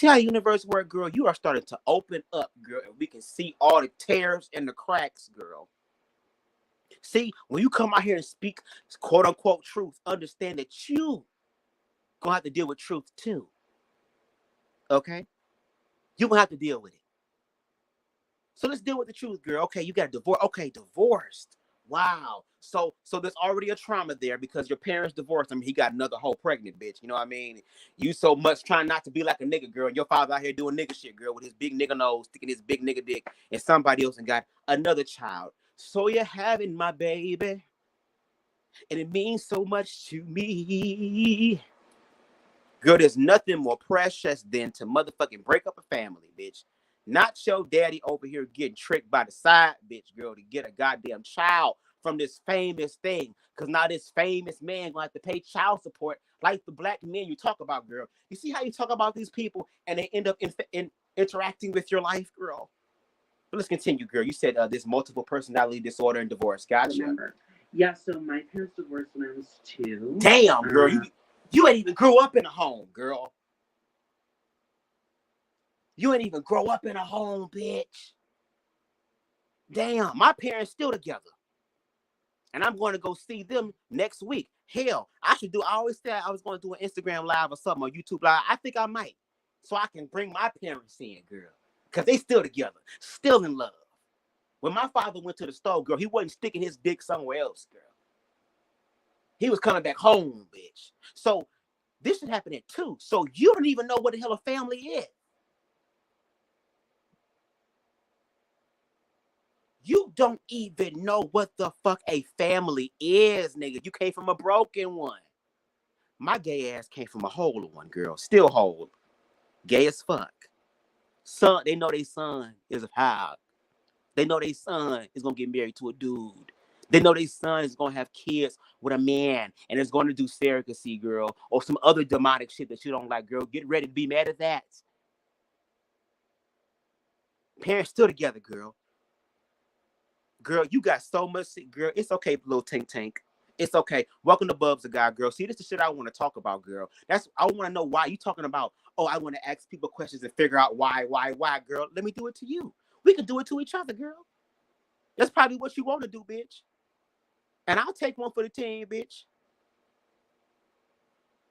how the universe works, girl? You are starting to open up, girl, and we can see all the tears and the cracks, girl. See, when you come out here and speak quote unquote truth, understand that you gonna have to deal with truth too. Okay? You're gonna have to deal with it. So let's deal with the truth, girl. Okay, you got divorced. Okay, divorced. Wow. So there's already a trauma there because your parents divorced him. He got another whole pregnant bitch. You know what I mean? You so much trying not to be like a nigga, girl. And your father out here doing nigga shit, girl, with his big nigga nose, sticking his big nigga dick, and somebody else and got another child. So you're having my baby, and it means so much to me. Girl, there's nothing more precious than to motherfucking break up a family, bitch. Not your daddy over here getting tricked by the side bitch, girl, to get a goddamn child from this famous thing. Because now this famous man going to have to pay child support like the black men you talk about, girl. You see how you talk about these people and they end up interacting with your life, girl? But let's continue, girl. You said this multiple personality disorder and divorce. Gotcha. Remember. Yeah, so my parents divorced when I was 2. Damn, girl, you ain't even grew up in a home, girl. You ain't even grow up in a home, bitch. Damn, my parents still together. And I'm going to go see them next week. Hell, I always said I was going to do an Instagram live or something, or YouTube live. I think I might. So I can bring my parents in, girl. Because they still together. Still in love. When my father went to the store, girl, he wasn't sticking his dick somewhere else, girl. He was coming back home, bitch. So this should happen at 2. So you don't even know what the hell a family is. You don't even know what the fuck a family is, nigga. You came from a broken one. My gay ass came from a whole one, girl. Still whole. Gay as fuck. Son, they know their son is a child. They know their son is gonna get married to a dude. They know their son is gonna have kids with a man and is gonna do surrogacy, girl, or some other demonic shit that you don't like, girl. Get ready to be mad at that. Parents still together, girl. Girl, you got so much, girl. It's okay, little tank. It's okay. Welcome to BubzDaGawd, girl. See, this is the shit I want to talk about, girl. I want to know why you talking about. Oh, I want to ask people questions and figure out why, girl. Let me do it to you. We can do it to each other, girl. That's probably what you want to do, bitch. And I'll take one for the team, bitch.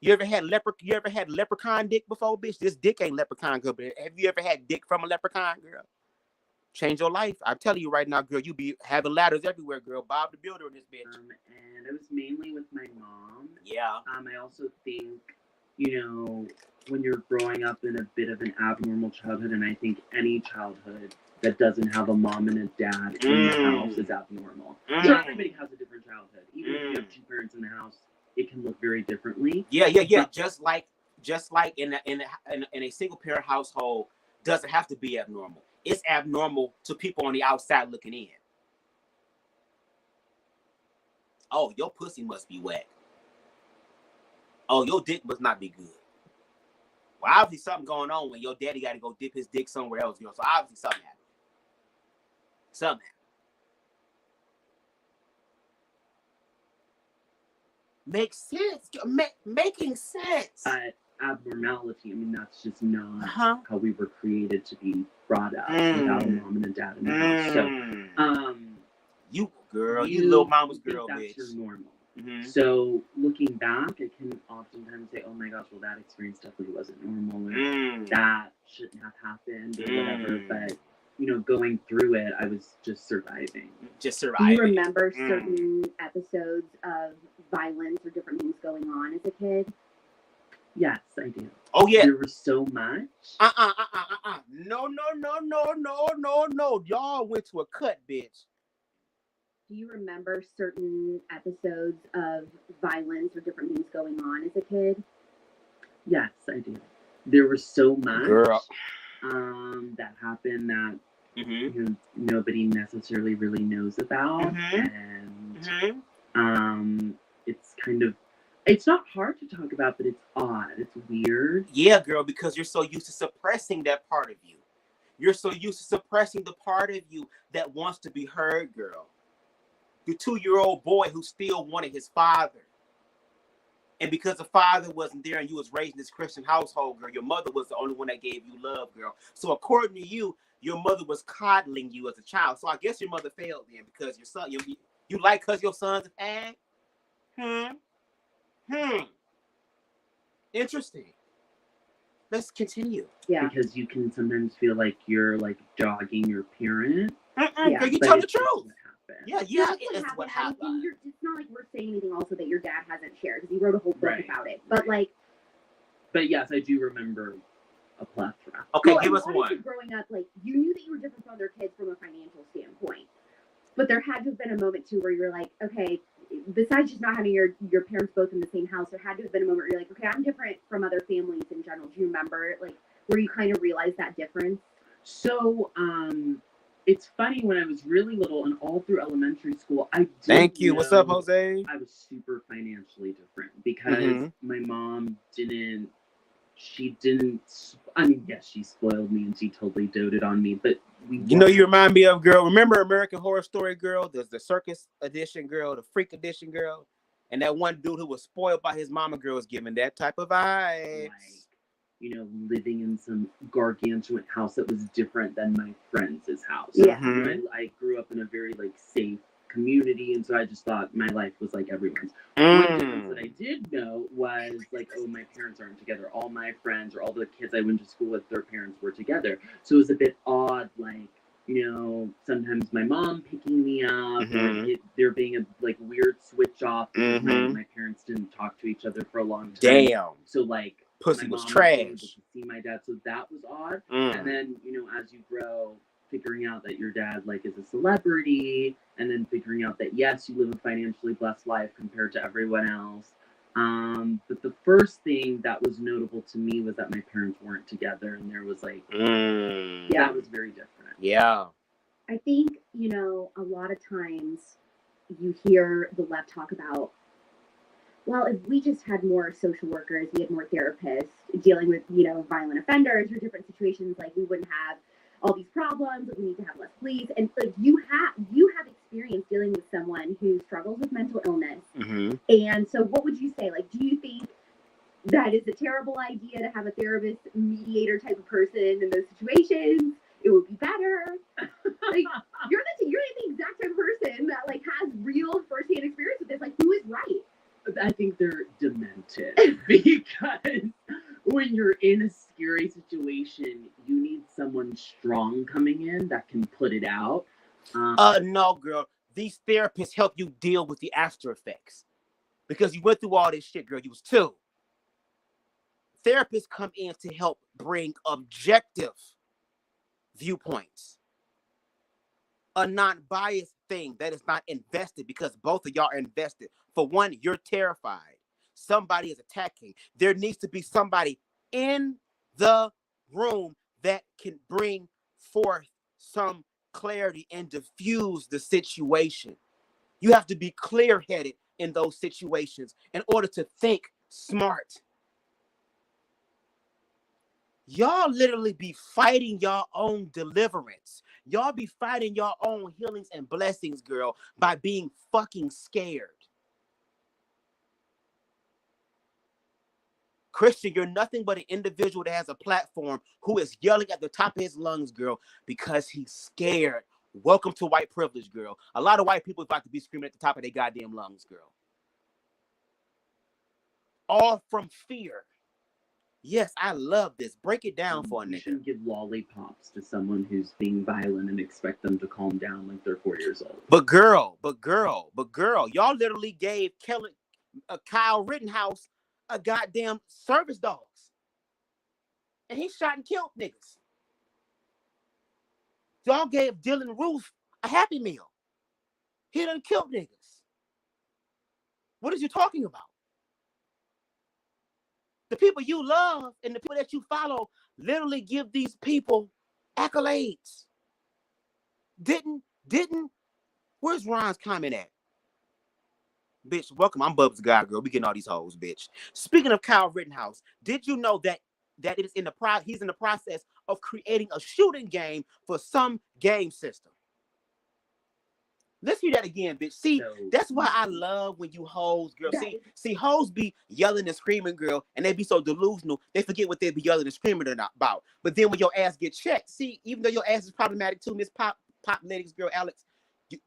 You ever had leprechaun dick before, bitch? This dick ain't leprechaun, girl. But have you ever had dick from a leprechaun, girl? Change your life. I'm telling you right now, girl, you be having ladders everywhere, girl. Bob the Builder in this bitch. And it was mainly with my mom. Yeah. I also think, when you're growing up in a bit of an abnormal childhood, and I think any childhood that doesn't have a mom and a dad in the house is abnormal. So everybody has a different childhood. Even if you have 2 parents in the house, it can look very differently. Yeah. But just like in a single parent household, doesn't have to be abnormal. It's abnormal to people on the outside looking in. Oh, your pussy must be wet. Oh, your dick must not be good. Well, obviously something going on when your daddy got to go dip his dick somewhere else, So obviously something happened. Something happened. Makes sense. Making sense. Abnormality. That's just not how we were created to be brought up without a mom and a dad in the house. So, you little mama's girl, that's bitch. Your normal. So looking back, I can oftentimes say, "Oh my gosh, well that experience definitely wasn't normal, or that shouldn't have happened, or whatever." But going through it, I was just surviving. Do you remember certain episodes of violence or different things going on as a kid? Yes, I do. Oh yeah. There was so much. No. Y'all went to a cut, bitch. Do you remember certain episodes of violence or different things going on as a kid? Yes, I do. There was so much, girl, that happened that nobody necessarily really knows about, and it's not hard to talk about, but it's odd. It's weird. Yeah, girl, because you're so used to suppressing that part of you. You're so used to suppressing the part of you that wants to be heard, girl. The 2-year-old boy who still wanted his father. And because the father wasn't there and you was raised in this Christian household, girl, your mother was the only one that gave you love, girl. So according to you, your mother was coddling you as a child. So I guess your mother failed then because your son, you like because your son's a fag? Interesting. Let's continue. Yeah. Because you can sometimes feel like you're like dogging your parent. Girl, you tell the truth. Yeah, it's what happened. It's not like we're saying anything also that your dad hasn't shared because he wrote a whole book about it. But But yes, I do remember a plethora. Okay, give us one. Growing up, you knew that you were different from other kids from a financial standpoint, but there had to have been a moment too where you're like, okay, besides just not having your parents both in the same house, there had to have been a moment where you're like, okay, I'm different from other families in general. Do you remember where you kind of realized that difference? So, it's funny, when I was really little and all through elementary school, Thank you. What's up, Jose? I was super financially different because my mom didn't I mean, yes, she spoiled me and she totally doted on me, but you know, you remind me of, girl. Remember American Horror Story, girl? There's the circus edition, girl, the freak edition, girl, and that one dude who was spoiled by his mama, girl, was giving that type of vibes. Like, you know, living in some gargantuan house that was different than my friends' house. Yeah. You know, I grew up in a very like safe community, and so I just thought my life was like everyone's. One difference that I did know was like, oh, my parents aren't together. All my friends or all the kids I went to school with, their parents were together. So it was a bit odd, like, you know, sometimes my mom picking me up, or there being a like weird switch off because my parents didn't talk to each other for a long time. Damn. So like, pussy was trash. To see my dad, so that was odd. And then, you know, as you grow, figuring out that your dad like is a celebrity, and then figuring out that yes, you live a financially blessed life compared to everyone else. But the first thing that was notable to me was that my parents weren't together, and there was like, that was very different. Yeah. I think, you know, a lot of times you hear the left talk about, well, if we just had more social workers, we had more therapists dealing with, you know, violent offenders or different situations, like we wouldn't have all these problems, we need to have less police. And like you have experience dealing with someone who struggles with mental illness. And so what would you say? Like, do you think that is a terrible idea to have a therapist, mediator type of person in those situations? It would be better. Like, you're the exact type of person that like has real firsthand experience with this. Like, who is right? I think they're demented because when you're in a scary situation, you need someone strong coming in that can put it out. No, girl. These therapists help you deal with the after effects because you went through all this shit, girl. You was 2. Therapists come in to help bring objective viewpoints, a non-biased thing that is not invested, because both of y'all are invested. For one, you're terrified. Somebody is attacking. There needs to be somebody in the room that can bring forth some clarity and diffuse the situation. You have to be clear-headed in those situations in order to think smart. Y'all literally be fighting your own deliverance. Y'all be fighting your own healings and blessings, girl, by being fucking scared. Christian, you're nothing but an individual that has a platform who is yelling at the top of his lungs, girl, because he's scared. Welcome to white privilege, girl. A lot of white people about to be screaming at the top of their goddamn lungs, girl. All from fear. Yes, I love this. Break it down for a nigga. You shouldn't give lollipops to someone who's being violent and expect them to calm down like they're 4 years old. But girl, y'all literally gave Kyle Rittenhouse a goddamn service dogs. And he shot and killed niggas. Y'all gave Dylan Roof a Happy Meal. He done killed niggas. What are you talking about? The people you love and the people that you follow literally give these people accolades. Didn't, where's Ron's comment at? Bitch, welcome. I'm BubzDaGawd, girl. We getting all these hoes, bitch. Speaking of Kyle Rittenhouse, did you know that it is he's in the process of creating a shooting game for some game system? Let's hear that again, bitch. See, that's why I love when you hoes, girl. See, hoes be yelling and screaming, girl, and they be so delusional, they forget what they be yelling and screaming about. But then when your ass get checked, see, even though your ass is problematic too, Miss Pop Ladies, girl, Alex,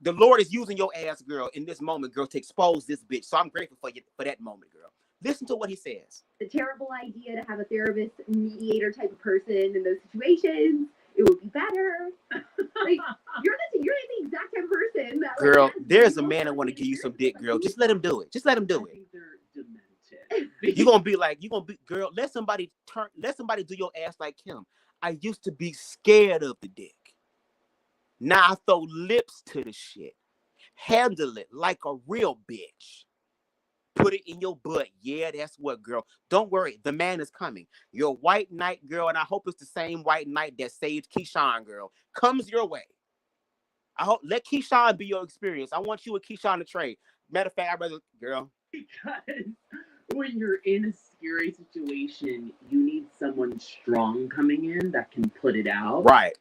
the Lord is using your ass, girl, in this moment, girl, to expose this bitch. So I'm grateful for you for that moment, girl. Listen to what he says. A terrible idea to have a therapist, mediator type of person in those situations. It would be better. Like, you're the exact type of person that, like, girl, there's a man that want to give you some dick, girl. Just let him do it. Just let him do it. They're demented. You're gonna be, girl, let somebody do your ass like him. I used to be scared of the dick. Now I throw lips to the shit. Handle it like a real bitch. Put it in your butt. Yeah, that's what, girl. Don't worry. The man is coming. Your white knight, girl, and I hope it's the same white knight that saved Keyshawn, girl, comes your way. I hope, let Keyshawn be your experience. I want you and Keyshawn to trade. Matter of fact, I'd rather, girl. Because when you're in a scary situation, you need someone strong coming in that can put it out. Right.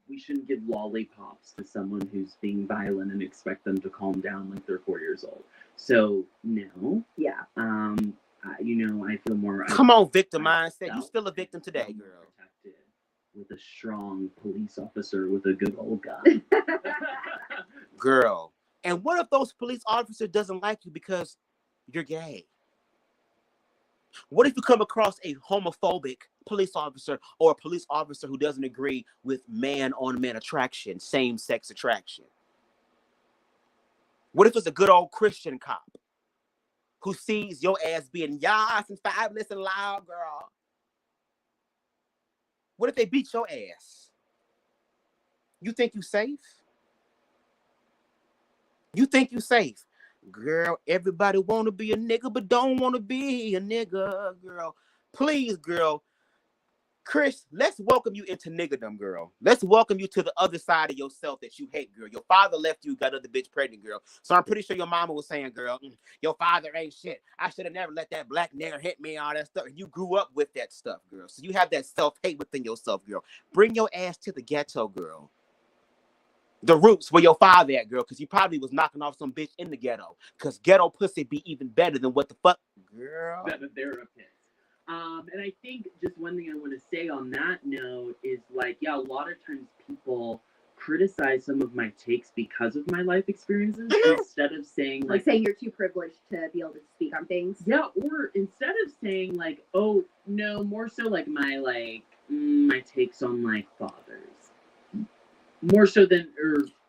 We shouldn't give lollipops to someone who's being violent and expect them to calm down like they're 4 years old. So no. Yeah. I feel more. Come on, victim mindset. You still a victim today, girl. Protected with a strong police officer with a good old gun. Girl. And what if those police officer doesn't like you because you're gay? What if you come across a homophobic police officer or a police officer who doesn't agree with man-on-man attraction, same-sex attraction? What if it's a good old Christian cop who sees your ass being yas and fabulous and loud, girl? What if they beat your ass? You think you safe? You think you safe? Girl, everybody want to be a nigga, but don't want to be a nigga, girl. Please, girl. Chris, let's welcome you into niggerdom, girl. Let's welcome you to the other side of yourself that you hate, girl. Your father left you, got other bitch pregnant, girl. So I'm pretty sure your mama was saying, girl, your father ain't shit. I should have never let that black nigga hit me, all that stuff. And you grew up with that stuff, girl. So you have that self-hate within yourself, girl. Bring your ass to the ghetto, girl. The roots where your father at, girl, because he probably was knocking off some bitch in the ghetto. Because ghetto pussy be even better than what the fuck, girl. Better therapist. And I think just one thing I want to say on that note is like, yeah, a lot of times people criticize some of my takes because of my life experiences instead of saying like saying you're too privileged to be able to speak on things. Yeah, or instead of saying like, oh no, more so like my takes on my fathers. More so than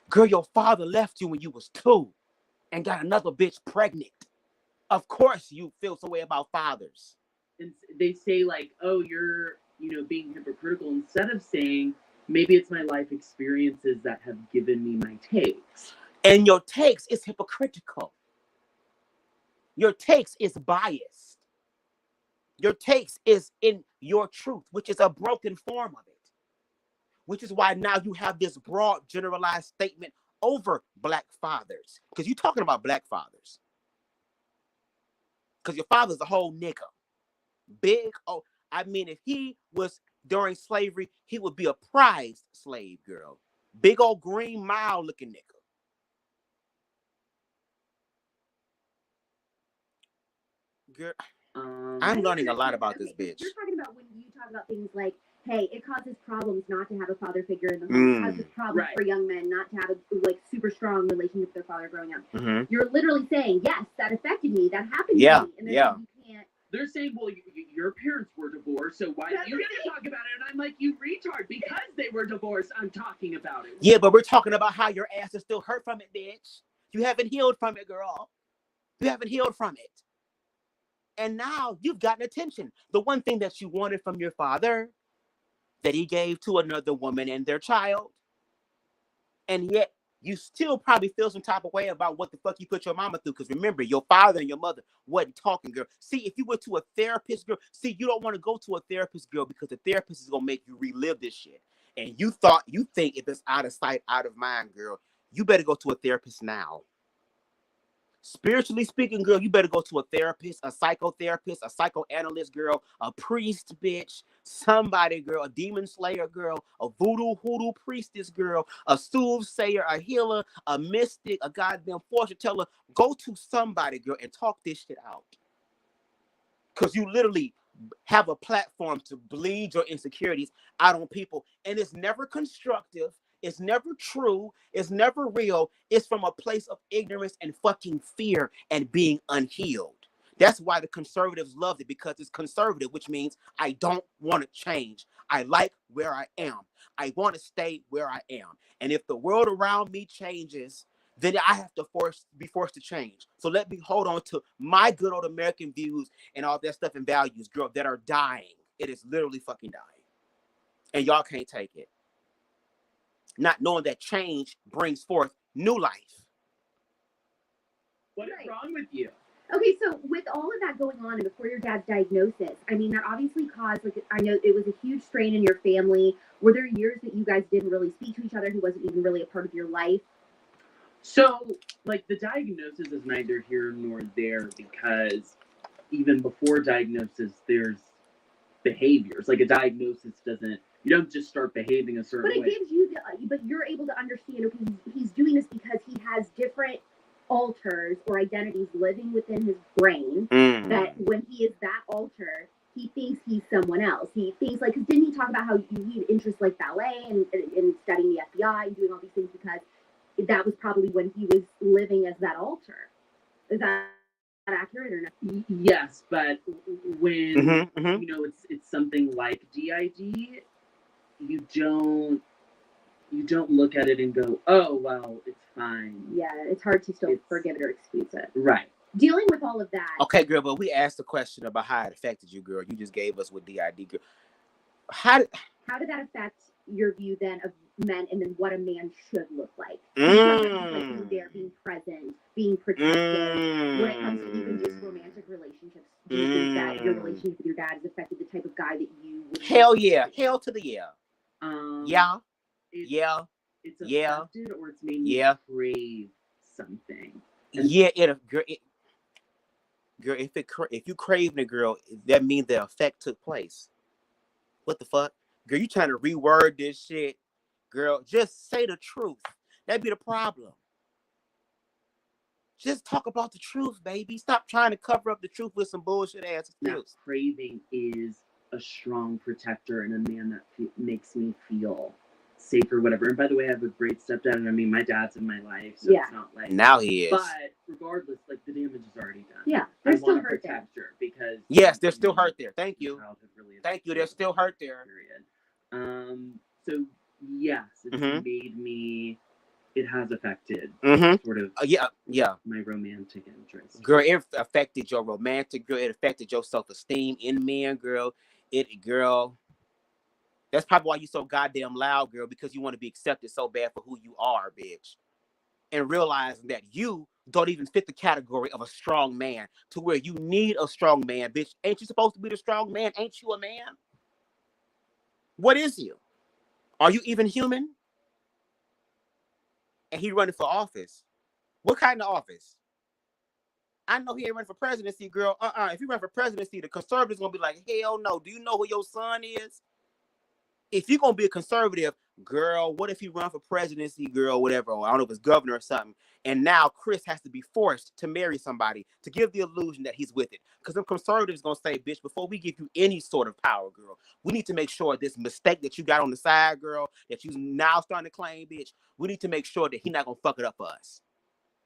girl, your father left you when you was 2 and got another bitch pregnant. Of course you feel some way about fathers. And they say like, oh, you're, being hypocritical, instead of saying maybe it's my life experiences that have given me my takes. And your takes is hypocritical. Your takes is biased. Your takes is in your truth, which is a broken form of it. Which is why now you have this broad generalized statement over black fathers. Because you're talking about black fathers. Because your father's a whole nigga. Big, if he was during slavery, he would be a prized slave, girl. Big old Green Mile looking nigga. Girl, I'm learning a lot about this bitch. You're talking about when you talk about things like, hey, it causes problems not to have a father figure in the home. It causes problems for young men not to have a super strong relationship with their father growing up. Mm-hmm. You're literally saying, yes, that affected me. That happened to me. And you can't. They're saying, well, your parents were divorced, so why are you going to talk about it? And I'm like, you retard, because they were divorced, I'm talking about it. Yeah, but we're talking about how your ass is still hurt from it, bitch. You haven't healed from it, girl. You haven't healed from it. And now you've gotten attention. The one thing that you wanted from your father, that he gave to another woman and their child. And yet, you still probably feel some type of way about what the fuck you put your mama through. Because remember, your father and your mother wasn't talking, girl. See, if you went to a therapist, girl, you don't want to go to a therapist, girl, because the therapist is going to make you relive this shit. And you think if it's out of sight, out of mind, girl, you better go to a therapist now. Spiritually speaking, girl, you better go to a therapist, a psychotherapist, a psychoanalyst, girl, a priest, bitch, somebody, girl, a demon slayer, girl, a voodoo hoodoo priestess, girl, a soothsayer, a healer, a mystic, a goddamn fortune teller. Go to somebody, girl, and talk this shit out. Because you literally have a platform to bleed your insecurities out on people, and it's never constructive. It's never true. It's never real. It's from a place of ignorance and fucking fear and being unhealed. That's why the conservatives loved it, because it's conservative, which means I don't want to change. I like where I am. I want to stay where I am. And if the world around me changes, then I have to be forced to change. So let me hold on to my good old American views and all that stuff and values, girl, that are dying. It is literally fucking dying. And y'all can't take it. Not knowing that change brings forth new life. What is wrong with you? Okay, so with all of that going on and before your dad's diagnosis, that obviously caused, I know it was a huge strain in your family. Were there years that you guys didn't really speak to each other? He wasn't even really a part of your life? So, the diagnosis is neither here nor there, because even before diagnosis, there's behaviors. Like a diagnosis doesn't, you don't just start behaving a certain way. But it gives you, but you're able to understand, okay, he's doing this because he has different alters or identities living within his brain, that when he is that alter, he thinks he's someone else. He thinks, like, because didn't he talk about how he had interests like ballet and studying the FBI and doing all these things because that was probably when he was living as that alter. Is that accurate or not? Yes, but when you know it's something like DID, you don't look at it and go, oh well, it's fine. Yeah, it's hard to still forgive it or excuse it. Right. Dealing with all of that. Okay, girl, but we asked the question about how it affected you, girl. You just gave us with DID, girl. How did that affect your view then of men and then what a man should look like? Like being there, being present, being protective. When it comes to even just romantic relationships, do you think that your relationship with your dad has affected the type of guy that you would Hell yeah. Hell to the yeah. Yeah. It's affected or it's made me crave something. And girl, if you craving a girl, that means the effect took place. What the fuck? Girl, you trying to reword this shit. Girl, just say the truth. That'd be the problem. Just talk about the truth, baby. Stop trying to cover up the truth with some bullshit ass excuse. Craving is a strong protector and a man that makes me feel safe or whatever. And by the way, I have a great stepdad, and I mean, my dad's in my life, so it's not like... Now he is. But regardless, like, the damage is already done. Yeah, there's still hurt there. Because... Yes, there's still hurt there. Thank you. Thank you, there's still hurt there. Period. So, yes, it's made me... It has affected sort of my romantic interest. Girl, it affected your romantic, girl. It affected your self-esteem in men, girl. Girl... That's probably why you're so goddamn loud, girl, because you want to be accepted so bad for who you are, bitch. And realizing that you don't even fit the category of a strong man to where you need a strong man, bitch. Ain't you supposed to be the strong man? Ain't you a man? What is you? Are you even human? And he running for office. What kind of office? I know he ain't running for presidency, girl. If he run for presidency, the conservatives going to be like, hell no. Do you know who your son is? If you're going to be a conservative, girl, what if he run for presidency, girl, whatever, or I don't know if it's governor or something, and now Chris has to be forced to marry somebody to give the illusion that he's with it. Because the conservatives going to say, bitch, before we give you any sort of power, girl, we need to make sure this mistake that you got on the side, girl, that you now starting to claim, bitch, we need to make sure that he's not going to fuck it up for us.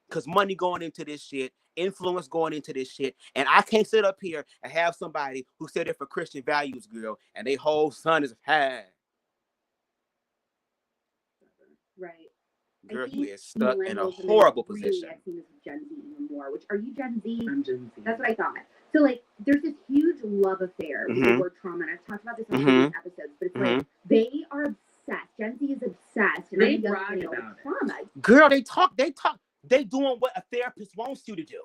Because money going into this shit, influence going into this shit, and I can't sit up here and have somebody who said it for Christian values, girl, and they whole son is high. Right. Girl, you is stuck in a horrible position. I've seen this with Gen Z even more. Which, are you Gen Z? I'm Gen Z. That's what I thought. So, like, there's this huge love affair with the word trauma, and I've talked about this on previous episodes, but it's like, they are obsessed. Gen Z is obsessed. And they brag about trauma. Girl, they talk. They doing what a therapist wants you to do.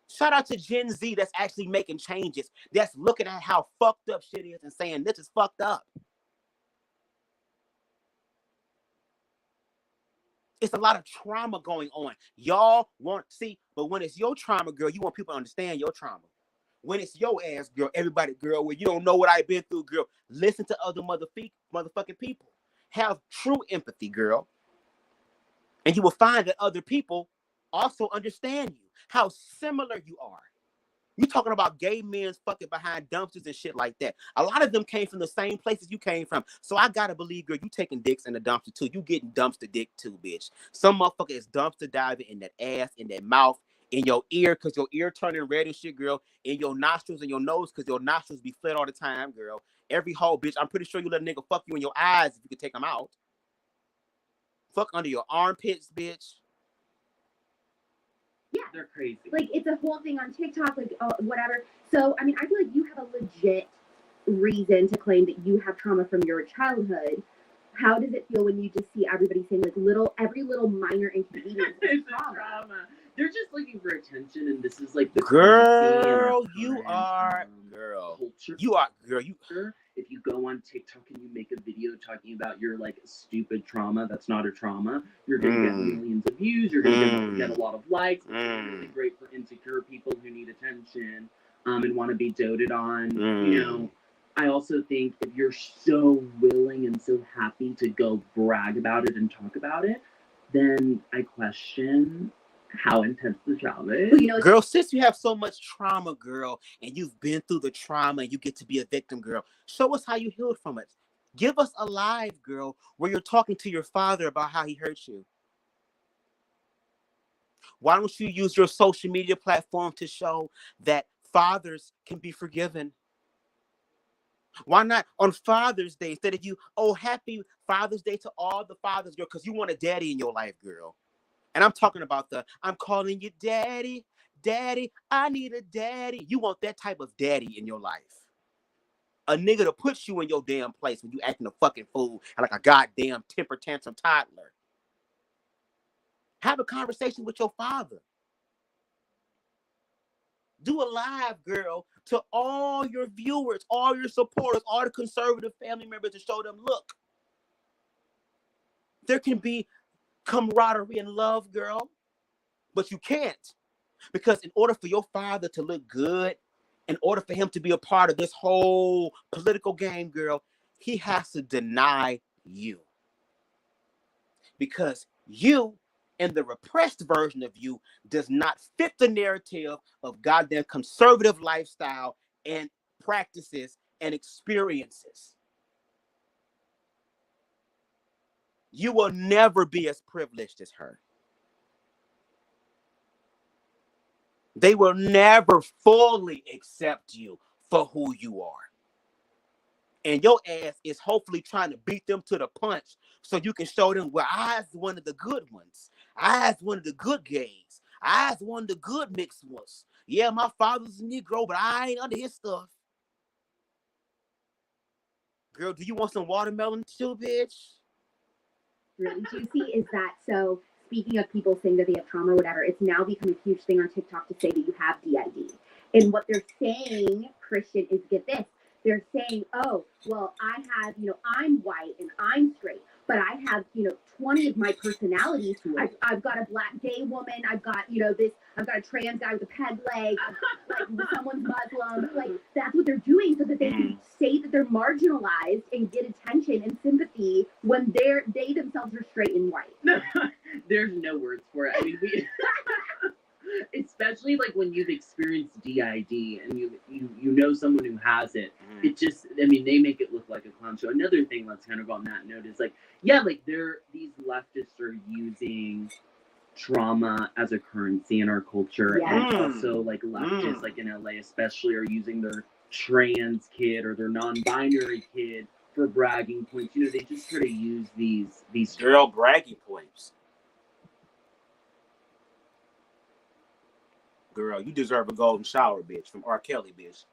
Shout out to Gen Z that's actually making changes. That's looking at how fucked up shit is and saying, this is fucked up. It's a lot of trauma going on. Y'all want to see, but when it's your trauma, girl, you want people to understand your trauma. When it's your ass, girl, everybody, girl, when you don't know what I've been through, girl, listen to other motherfucking people. Have true empathy, girl. And you will find that other people also understand you, how similar you are. You talking about gay men fucking behind dumpsters and shit like that. A lot of them came from the same places you came from. So I gotta believe, girl, you taking dicks in the dumpster too. You getting dumpster dick too, bitch. Some motherfucker is dumpster diving in that ass, in that mouth, in your ear, because your ear turning red and shit, girl. In your nostrils and your nose, because your nostrils be flat all the time, girl. Every whole bitch, I'm pretty sure you let a nigga fuck you in your eyes if you could take them out. Fuck under your armpits, bitch. Yeah, they're crazy. Like, it's a whole thing on TikTok, like, whatever. So, I mean, I feel like you have a legit reason to claim that you have trauma from your childhood. How does it feel when you just see everybody saying, like, every little minor inconvenience is trauma? They're just looking for attention, and this is like the girl. You are girl. Culture. You are girl. You. If you go on TikTok and you make a video talking about your like stupid trauma, that's not a trauma. You're gonna get millions of views. You're gonna get a lot of likes. It's really great for insecure people who need attention and want to be doted on. You know, I also think if you're so willing and so happy to go brag about it and talk about it, then I question how intense the trauma is. You know, girl, since you have so much trauma, girl, and you've been through the trauma and you get to be a victim, girl, show us how you healed from it. Give us a live, girl, where you're talking to your father about how he hurt you. Why don't you use your social media platform to show that fathers can be forgiven? Why not on Father's Day, instead of you, oh, happy Father's Day to all the fathers, girl, because you want a daddy in your life, girl. And I'm talking about I'm calling you daddy, daddy, I need a daddy. You want that type of daddy in your life. A nigga to put you in your damn place when you acting a fucking fool and like a goddamn temper tantrum toddler. Have a conversation with your father. Do a live, girl, to all your viewers, all your supporters, all the conservative family members to show them, look, there can be camaraderie and love, girl, but you can't. Because in order for your father to look good, in order for him to be a part of this whole political game, girl, he has to deny you. Because you and the repressed version of you does not fit the narrative of goddamn conservative lifestyle and practices and experiences. You will never be as privileged as her. They will never fully accept you for who you are. And your ass is hopefully trying to beat them to the punch so you can show them, well, I's one of the good ones. I's one of the good gays. I's one of the good mixed ones. Yeah, my father's a Negro, but I ain't under his stuff. Girl, do you want some watermelon too, bitch? really juicy is that, so speaking of people saying that they have trauma or whatever, it's now become a huge thing on TikTok to say that you have DID. And what they're saying, Christian, is get this. They're saying, oh, well, I have, I'm white and I'm straight, but I have, 20 of my personalities. I've got a black gay woman. I've got, I've got a trans guy with a peg leg. Like, someone's Muslim. Like, that's what they're doing so that they can say that they're marginalized and get attention and sympathy when they themselves are straight and white. There's no words for it. I mean, especially like when you've experienced DID and you know someone who has it, it just, I mean, they make it look like a clown show. Another thing that's kind of on that note is like, yeah, like these leftists are using trauma as a currency in our culture, and also like leftists, like in LA especially, are using their trans kid or their non-binary kid for bragging points. They just try to use these girl bragging points. Girl, you deserve a golden shower, bitch, from R. Kelly, bitch.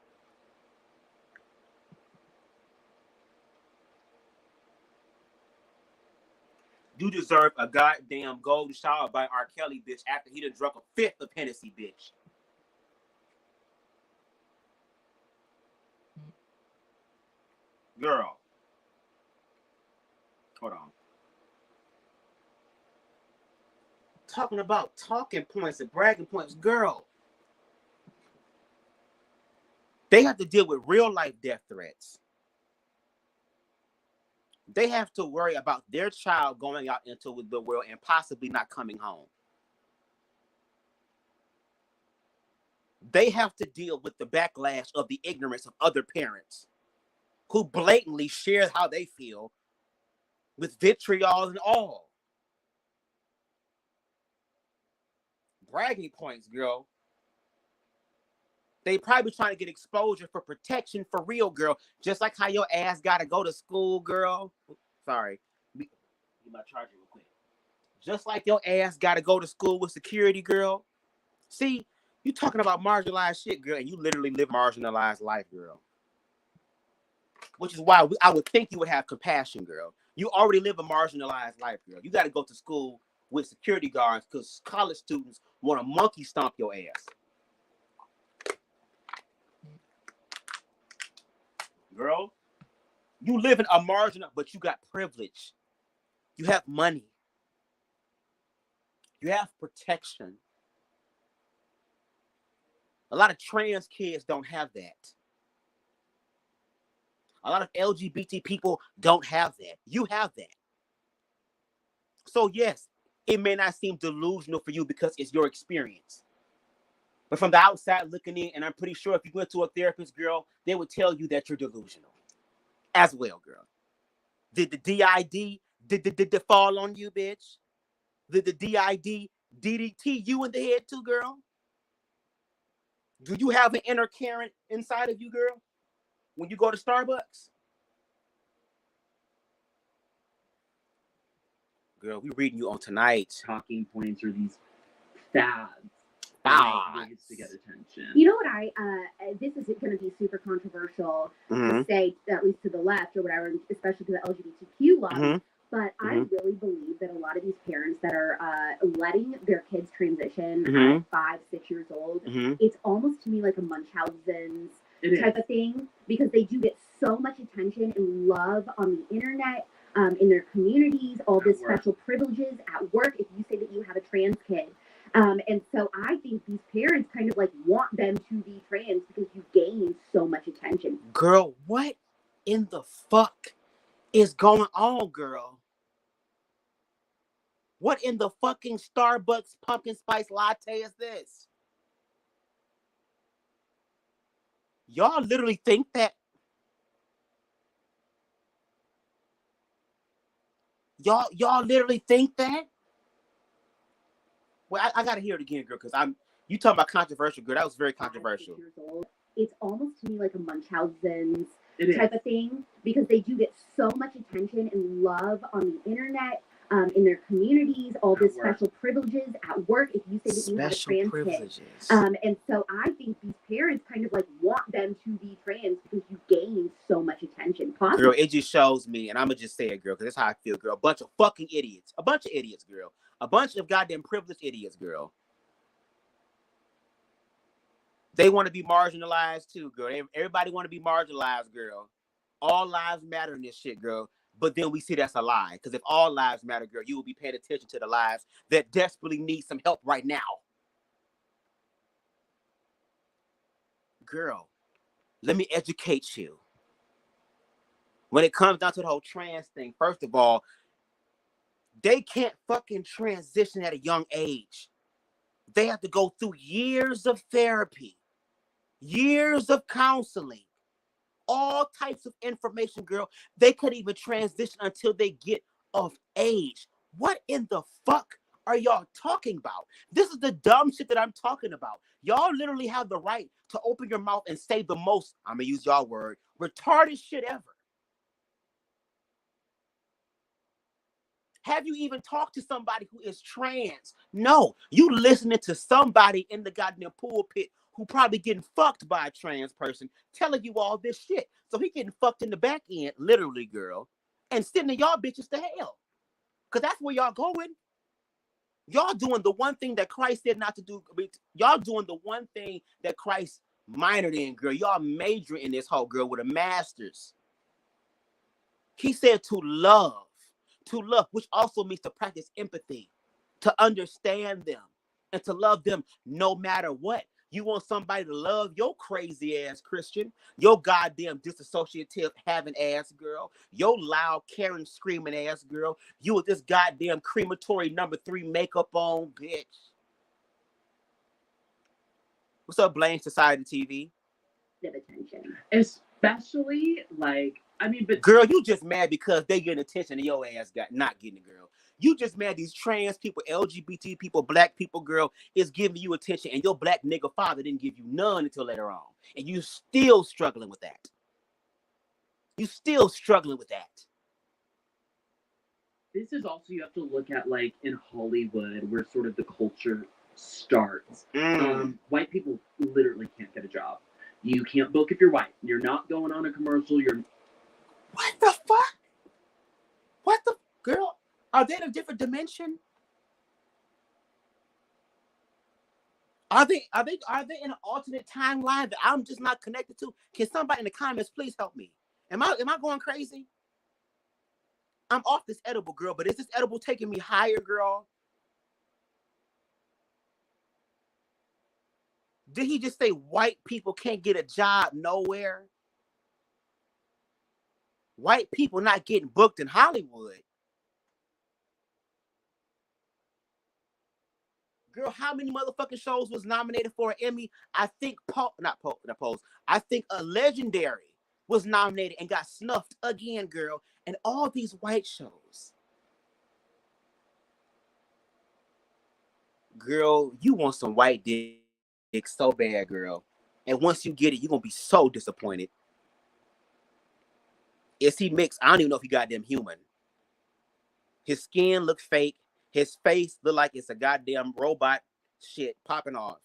You deserve a goddamn golden shower by R. Kelly, bitch, after he done drunk a fifth of Hennessy, bitch. Girl. Hold on. Talking about talking points and bragging points, girl. They have to deal with real life death threats. They have to worry about their child going out into the world and possibly not coming home. They have to deal with the backlash of the ignorance of other parents who blatantly share how they feel with vitriol and all. Bragging points, girl. They probably trying to get exposure for protection for real, girl. Just like how your ass got to go to school, girl. Sorry. Get my charger real quick. Just like your ass got to go to school with security, girl. See, you talking about marginalized shit, girl, and you literally live a marginalized life, girl. Which is why I would think you would have compassion, girl. You already live a marginalized life, girl. You got to go to school with security guards because college students want to monkey stomp your ass. Girl, You live in a marginal, but you got privilege. You have money. You have protection. A lot of trans kids don't have that. A lot of LGBT people don't have that. You have that. So yes, it may not seem delusional for you because it's your experience. But from the outside looking in, and I'm pretty sure if you went to a therapist, girl, they would tell you that you're delusional as well, girl. Did the DID did the fall on you, bitch? Did the DID DDT you in the head too, girl? Do you have an inner Karen inside of you, girl? When you go to Starbucks? Girl, we reading you on tonight. Talking points or these fads. Ways to get attention. You know what this is going to be super controversial to say, at least to the left or whatever, especially to the LGBTQ lobby. But I really believe that a lot of these parents that are letting their kids transition at 5, 6 years old, it's almost to me like a Munchausen's type of thing, because they do get so much attention and love on the internet, in their communities, all this special privileges at work if you say that you have a trans kid. And so I think these parents kind of like want them to be trans because you gain so much attention. Girl, what in the fuck is going on, girl? What in the fucking Starbucks pumpkin spice latte is this? Y'all literally think that? Y'all literally think that? Well, I gotta hear it again, girl, because you talking about controversial, girl. That was very controversial. It's almost to me like a Munchausen's type of thing, because they do get so much attention and love on the internet, in their communities, all this special privileges at work if you say that you have a trans kid. And so I think these parents kind of like want them to be trans because you gain so much attention. Girl, it just shows me, and I'm gonna just say it, girl, because that's how I feel, girl. A bunch of fucking idiots. A bunch of idiots, girl. A bunch of goddamn privileged idiots, girl. They want to be marginalized too, girl. Everybody want to be marginalized, girl. All lives matter in this shit, girl. But then we see that's a lie. Because if all lives matter, girl, you will be paying attention to the lives that desperately need some help right now. Girl, let me educate you. When it comes down to the whole trans thing, first of all, they can't fucking transition at a young age. They have to go through years of therapy, years of counseling, all types of information, girl. They could even transition until they get of age. What in the fuck are y'all talking about? This is the dumb shit that I'm talking about. Y'all literally have the right to open your mouth and say the most, I'm gonna use y'all word, retarded shit ever. Have you even talked to somebody who is trans? No, you listening to somebody in the goddamn pulpit who probably getting fucked by a trans person telling you all this shit. So he getting fucked in the back end, literally, girl, and sending y'all bitches to hell. Because that's where y'all going. Y'all doing the one thing that Christ said not to do. Y'all doing the one thing that Christ minored in, girl. Y'all majoring in this whole, girl, with a master's. He said to love, which also means to practice empathy, to understand them, and to love them no matter what. You want somebody to love your crazy ass Christian, your goddamn disassociative having ass girl, your loud Karen screaming ass girl, you with this goddamn crematory number 3 makeup on, bitch. What's up, Blame Society TV? Attention. Especially, like, I mean, but girl, you just mad because they getting attention and your ass got not getting it, girl. You just mad these trans people, LGBT people, black people, girl, is giving you attention, and your black nigga father didn't give you none until later on. And you still struggling with that. You still struggling with that. This is also, you have to look at, like, in Hollywood, where sort of the culture starts. White people literally can't get a job. You can't book if you're white. You're not going on a commercial. You're... What the fuck? What the... Girl, are they in a different dimension? Are they in an alternate timeline that I'm just not connected to? Can somebody in the comments please help me? Am I going crazy? I'm off this edible, girl, but is this edible taking me higher, girl? Did he just say white people can't get a job nowhere? White people not getting booked in Hollywood. Girl, how many motherfucking shows was nominated for an Emmy? I think I think a Legendary was nominated and got snuffed again, girl. And all these white shows. Girl, you want some white dick so bad, girl. And once you get it, you're gonna be so disappointed. Is he mixed? I don't even know if he goddamn human. His skin look fake. His face look like it's a goddamn robot shit popping off.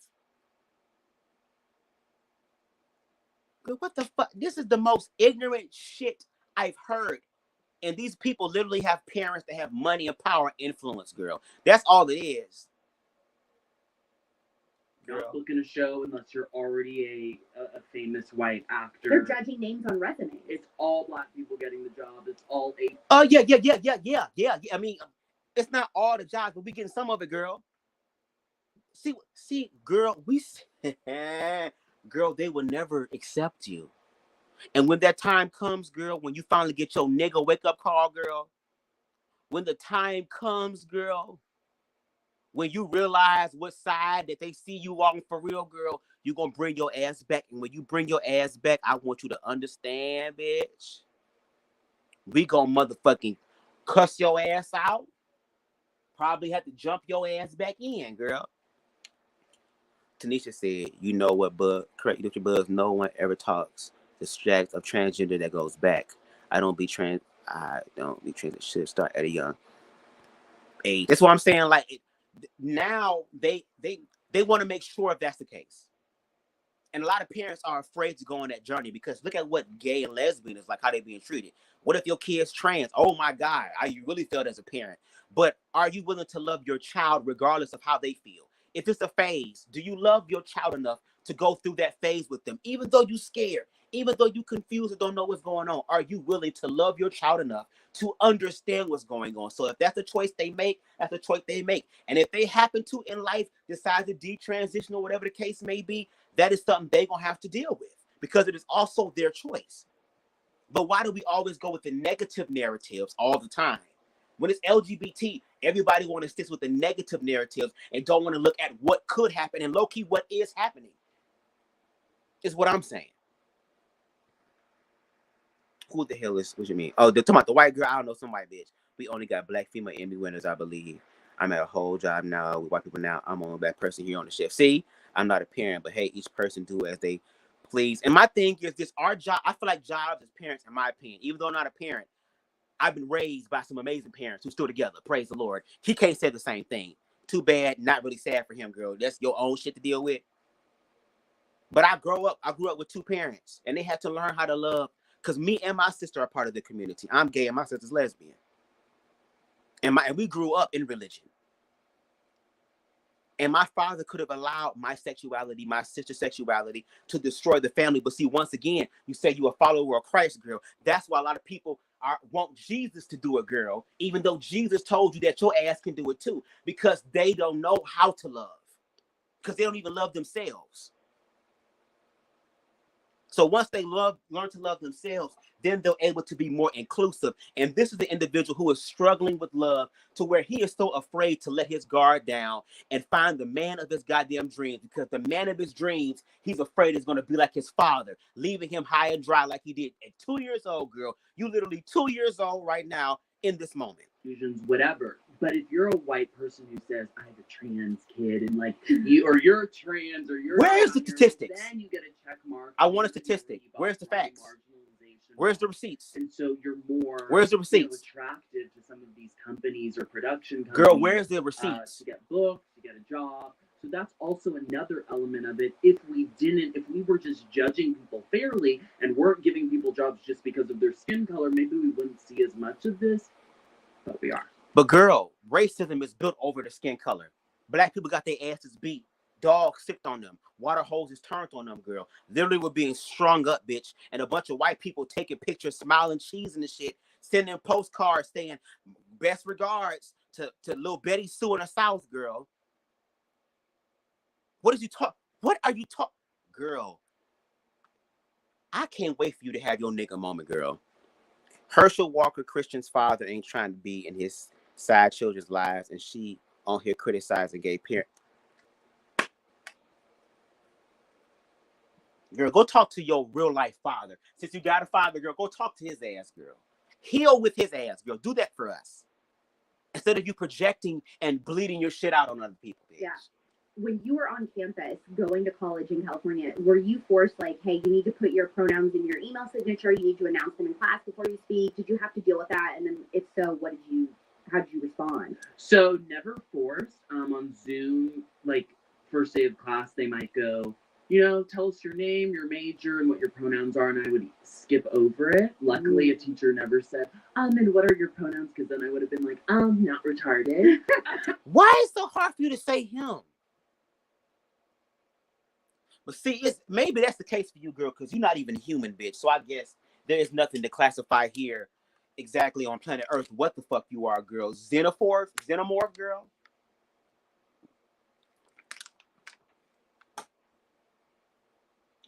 Girl, what the fuck? This is the most ignorant shit I've heard. And these people literally have parents that have money and power and influence, girl. That's all it is. Not booking a show unless you're already a famous white actor. They're judging names on resumes. It's all black people getting the job. It's all a. Oh yeah. I mean, it's not all the jobs, but we getting some of it, girl. See, girl, girl, they will never accept you. And when that time comes, girl, when you finally get your nigga wake up call, girl, when the time comes, girl, when you realize what side that they see you on for real, girl, you're going to bring your ass back. And when you bring your ass back, I want you to understand, bitch. We going to motherfucking cuss your ass out. Probably have to jump your ass back in, girl. Tanisha said, you know what, bud? Correct, you know your buzz. No one ever talks the strategy of transgender that goes back. I don't be trans. It should start at a young age. That's what I'm saying. Like now, they want to make sure if that's the case. And a lot of parents are afraid to go on that journey because look at what gay and lesbian is like, how they being treated. What if your kid's trans? Oh my God, you really felt as a parent. But are you willing to love your child regardless of how they feel? If it's a phase, do you love your child enough to go through that phase with them? Even though you're scared, even though you're confused and don't know what's going on, are you willing to love your child enough to understand what's going on? So if that's a choice they make, that's a choice they make. And if they happen to in life decide to detransition or whatever the case may be, that is something they're going to have to deal with because it is also their choice. But why do we always go with the negative narratives all the time? When it's LGBT, everybody want to stick with the negative narratives and don't want to look at what could happen and low-key what is happening. Is what I'm saying. Who the hell is, what you mean? Oh, they're talking about the white girl. I don't know, some white bitch. We only got black female Emmy winners, I believe. I'm at a whole job now with white people now. I'm on black person here on the shift. See, I'm not a parent, but hey, each person do as they please. And my thing is this, our job, I feel like jobs as parents, in my opinion, even though I'm not a parent, I've been raised by some amazing parents who stood together. Praise the Lord. He can't say the same thing. Too bad, not really sad for him, girl. That's your own shit to deal with. But I grew up with two parents, and they had to learn how to love. Because me and my sister are part of the community. I'm gay and my sister's lesbian. And we grew up in religion. And my father could have allowed my sexuality, my sister's sexuality, to destroy the family. But see, once again, you say you're a follower of Christ, girl. That's why a lot of people want Jesus to do it, girl. Even though Jesus told you that your ass can do it too. Because they don't know how to love. Because they don't even love themselves. So once they learn to love themselves, then they're able to be more inclusive. And this is the individual who is struggling with love to where he is so afraid to let his guard down and find the man of his goddamn dreams. Because the man of his dreams, he's afraid is going to be like his father, leaving him high and dry like he did at 2 years old, girl. You literally 2 years old right now in this moment. Whatever. But if you're a white person who says, I have a trans kid, and like you're trans or you're where's the statistics? Then you get a check mark. I want a statistic. Where's the facts? Where's the receipts? And so you're more where's the receipts? Attractive to some of these companies or production companies. Girl, where's the receipts? To get booked, to get a job. So that's also another element of it. If we were just judging people fairly and weren't giving people jobs just because of their skin color, maybe we wouldn't see as much of this. But we are. But girl, racism is built over the skin color. Black people got their asses beat Dogs sicked on them. Water hoses turned on them, girl. Literally were being strung up, bitch. And a bunch of white people taking pictures, smiling, cheese and the shit, sending postcards saying best regards to little Betty Sue in the South, girl. What are you talking? Girl, I can't wait for you to have your nigga moment, girl. Herschel Walker, Christian's father, ain't trying to be in his side children's lives, and she on here criticizing gay parents. Girl, go talk to your real life father. Since you got a father, girl, go talk to his ass, girl. Heal with his ass, girl. Do that for us. Instead of you projecting and bleeding your shit out on other people, bitch. Yeah. When you were on campus going to college in California, were you forced like, hey, you need to put your pronouns in your email signature, you need to announce them in class before you speak? Did you have to deal with that? And then if so, how did you respond? So never forced. On Zoom, like first day of class, they might go, tell us your name, your major, and what your pronouns are, and I would skip over it. Luckily, a teacher never said, and what are your pronouns? Because then I would have been like, not retarded. Why is it so hard for you to say him? But see, maybe that's the case for you, girl, because you're not even human, bitch. So I guess there is nothing to classify here exactly on planet Earth what the fuck you are, girl. Xenomorph, girl.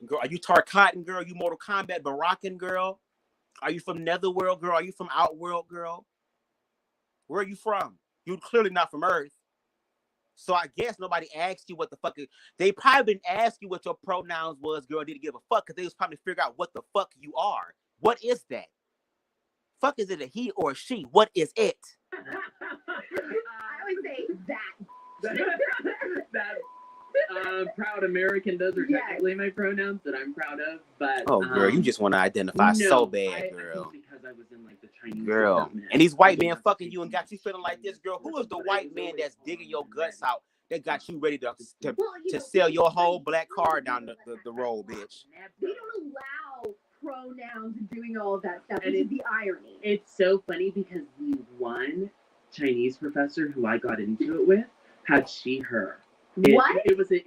Girl, are you Tarkatan, girl? You Mortal Kombat Barakan, girl? Are you from Netherworld, girl? Are you from Outworld, girl? Where are you from? You're clearly not from Earth. So I guess nobody asked you what the fuck. They probably didn't ask you what your pronouns was, girl. Didn't give a fuck because they was probably figure out what the fuck you are. What is that? Fuck, is it a he or a she? What is it? I always say that. Proud American. Those are technically my pronouns that I'm proud of. But girl, you just want to identify so bad, girl. I think because I was in like the Chinese girl, and these white men fucking you and got you feeling like this, girl. Who is the white man that's digging your guts out that got you ready to sell your whole black car down the road, bitch? They don't allow pronouns and doing all of that stuff. And it's the irony. It's so funny because the one Chinese professor who I got into it with had she, her. What? It was an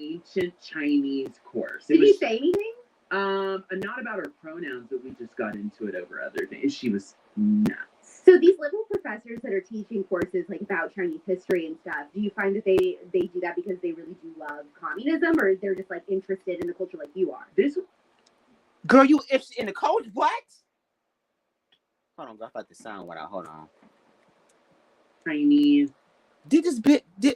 ancient Chinese course. Did you say anything? Not about her pronouns, but we just got into it over other things. She was nuts. So these liberal professors that are teaching courses like about Chinese history and stuff, do you find that they do that because they really do love communism, or they're just like interested in the culture like you are? Girl, you interested in the culture? What? Hold on, girl. I thought the sound went out. Hold on. Chinese.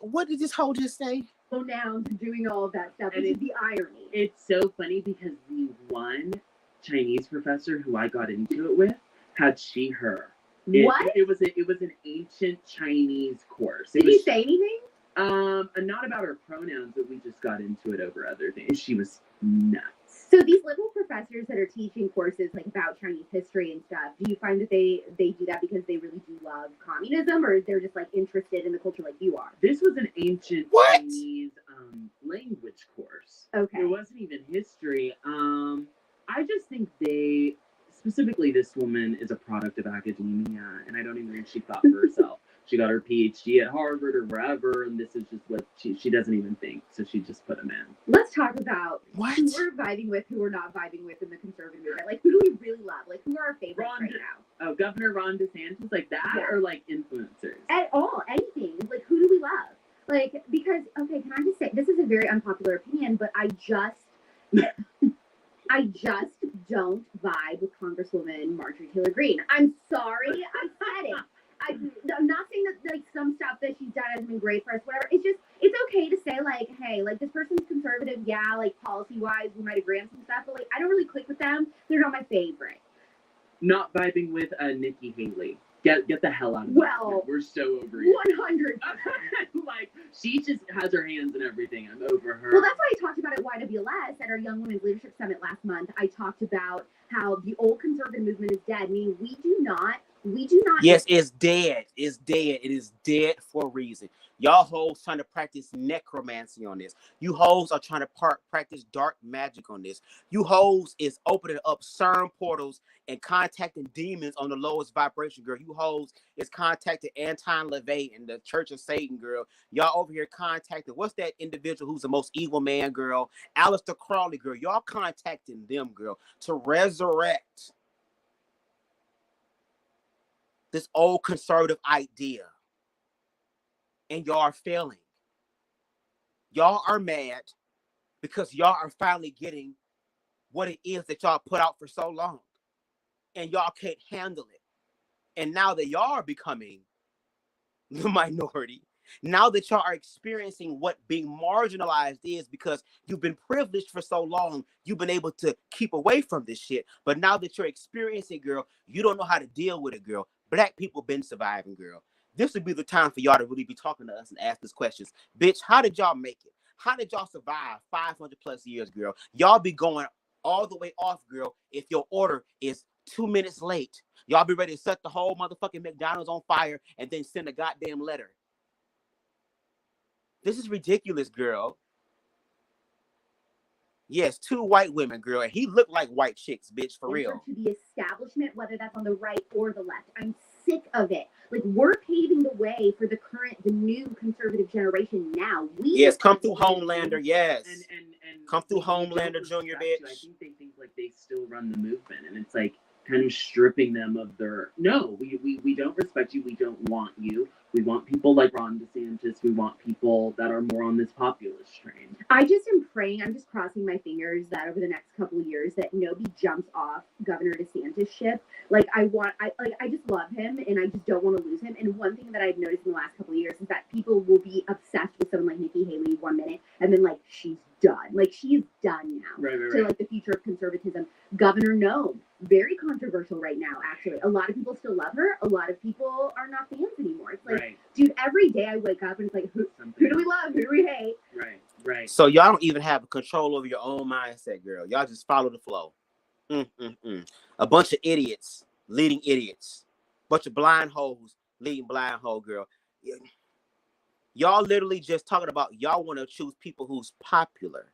What did this hoe just say? Pronouns and doing all of that stuff. And it's the irony. It's so funny because the one Chinese professor who I got into it with had she, her. What? It was an ancient Chinese course. Did you say anything? Not about her pronouns, but we just got into it over other things. She was nuts. So these liberal professors that are teaching courses like about Chinese history and stuff, do you find that they do that because they really do love communism, or they're just like interested in the culture like you are? This was an ancient Chinese language course. Okay. It wasn't even history. I just think specifically this woman is a product of academia, and I don't even think she thought for herself. She got her PhD at Harvard or wherever, and this is just what she doesn't even think, so she just put them in. Let's talk about who we're vibing with, who we're not vibing with in the conservative movement. Like, who do we really love? Like, who are our favorites right now? Oh, Governor Ron DeSantis, like that, or like influencers? At all, anything. Like, who do we love? Like, because, okay, can I just say, this is a very unpopular opinion, but I just don't vibe with Congresswoman Marjorie Taylor Greene. I'm sorry, I said it. I'm not saying that like some stuff that she's done hasn't been great for us, whatever. It's okay to say like, hey, like this person's conservative, yeah, like policy wise, we might agree on some stuff, but like I don't really click with them. They're not my favorite. Not vibing with Nikki Haley. Get the hell out of here. We're so over it. 100. Like she just has her hands in everything. I'm over her. Well, that's why I talked about at YWLS at our Young Women's Leadership Summit last month. I talked about how the old conservative movement is dead, meaning we do not We do not. Yes, it's dead. It's dead. It is dead for a reason. Y'all hoes trying to practice necromancy on this. You hoes are trying to practice dark magic on this. You hoes is opening up CERN portals and contacting demons on the lowest vibration, girl. You hoes is contacting anti-lgbt and the Church of Satan, girl. Y'all over here contacting, what's that individual who's the most evil man, girl? Aleister Crowley, girl. Y'all contacting them, girl, to resurrect this old conservative idea. And y'all are failing. Y'all are mad because y'all are finally getting what it is that y'all put out for so long. And y'all can't handle it. And now that y'all are becoming the minority, now that y'all are experiencing what being marginalized is, because you've been privileged for so long, you've been able to keep away from this shit. But now that you're experiencing, girl, you don't know how to deal with it, girl. Black people been surviving, girl. This would be the time for y'all to really be talking to us and ask us questions. Bitch, how did y'all make it? How did y'all survive 500 plus years, girl? Y'all be going all the way off, girl, if your order is 2 minutes late. Y'all be ready to set the whole motherfucking McDonald's on fire and then send a goddamn letter. This is ridiculous, girl. Yes, 2 white women, girl. And he looked like white chicks, bitch, for real. To the establishment, whether that's on the right or the left. I'm sick of it. Like, we're paving the way for the new conservative generation now. Yes, come through Homelander, yes. And come through Homelander Jr., bitch. I think they think like they still run the movement, and it's like kind of stripping them of their, no, we don't respect you, we don't want you. We want people like Ron DeSantis. We want people that are more on this populist train. I just am praying, I'm just crossing my fingers that over the next couple of years that nobody jumps off Governor DeSantis' ship. Like, I just love him, and I just don't want to lose him. And one thing that I've noticed in the last couple of years is that people will be obsessed with someone like Nikki Haley 1 minute, and then like she's done. Like, she's done now. Right. So like the future of conservatism. Governor Noem, very controversial right now, actually. A lot of people still love her. A lot of people are not fans anymore. It's like, dude, every day I wake up and it's like, who do we love? Who do we hate? Right. So y'all don't even have control over your own mindset, girl. Y'all just follow the flow. A bunch of idiots leading idiots. Bunch of blind hoes leading blind hoe, girl. Y'all literally just talking about y'all want to choose people who's popular.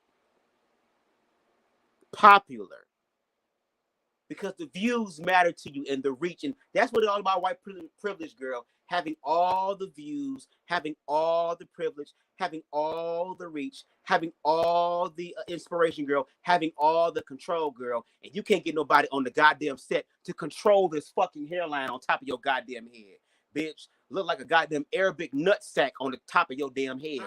Because the views matter to you and the reach. And that's what it's all about, white privilege, girl. Having all the views, having all the privilege, having all the reach, having all the inspiration, girl, having all the control, girl. And you can't get nobody on the goddamn set to control this fucking hairline on top of your goddamn head. Bitch, look like a goddamn Arabic nutsack on the top of your damn head.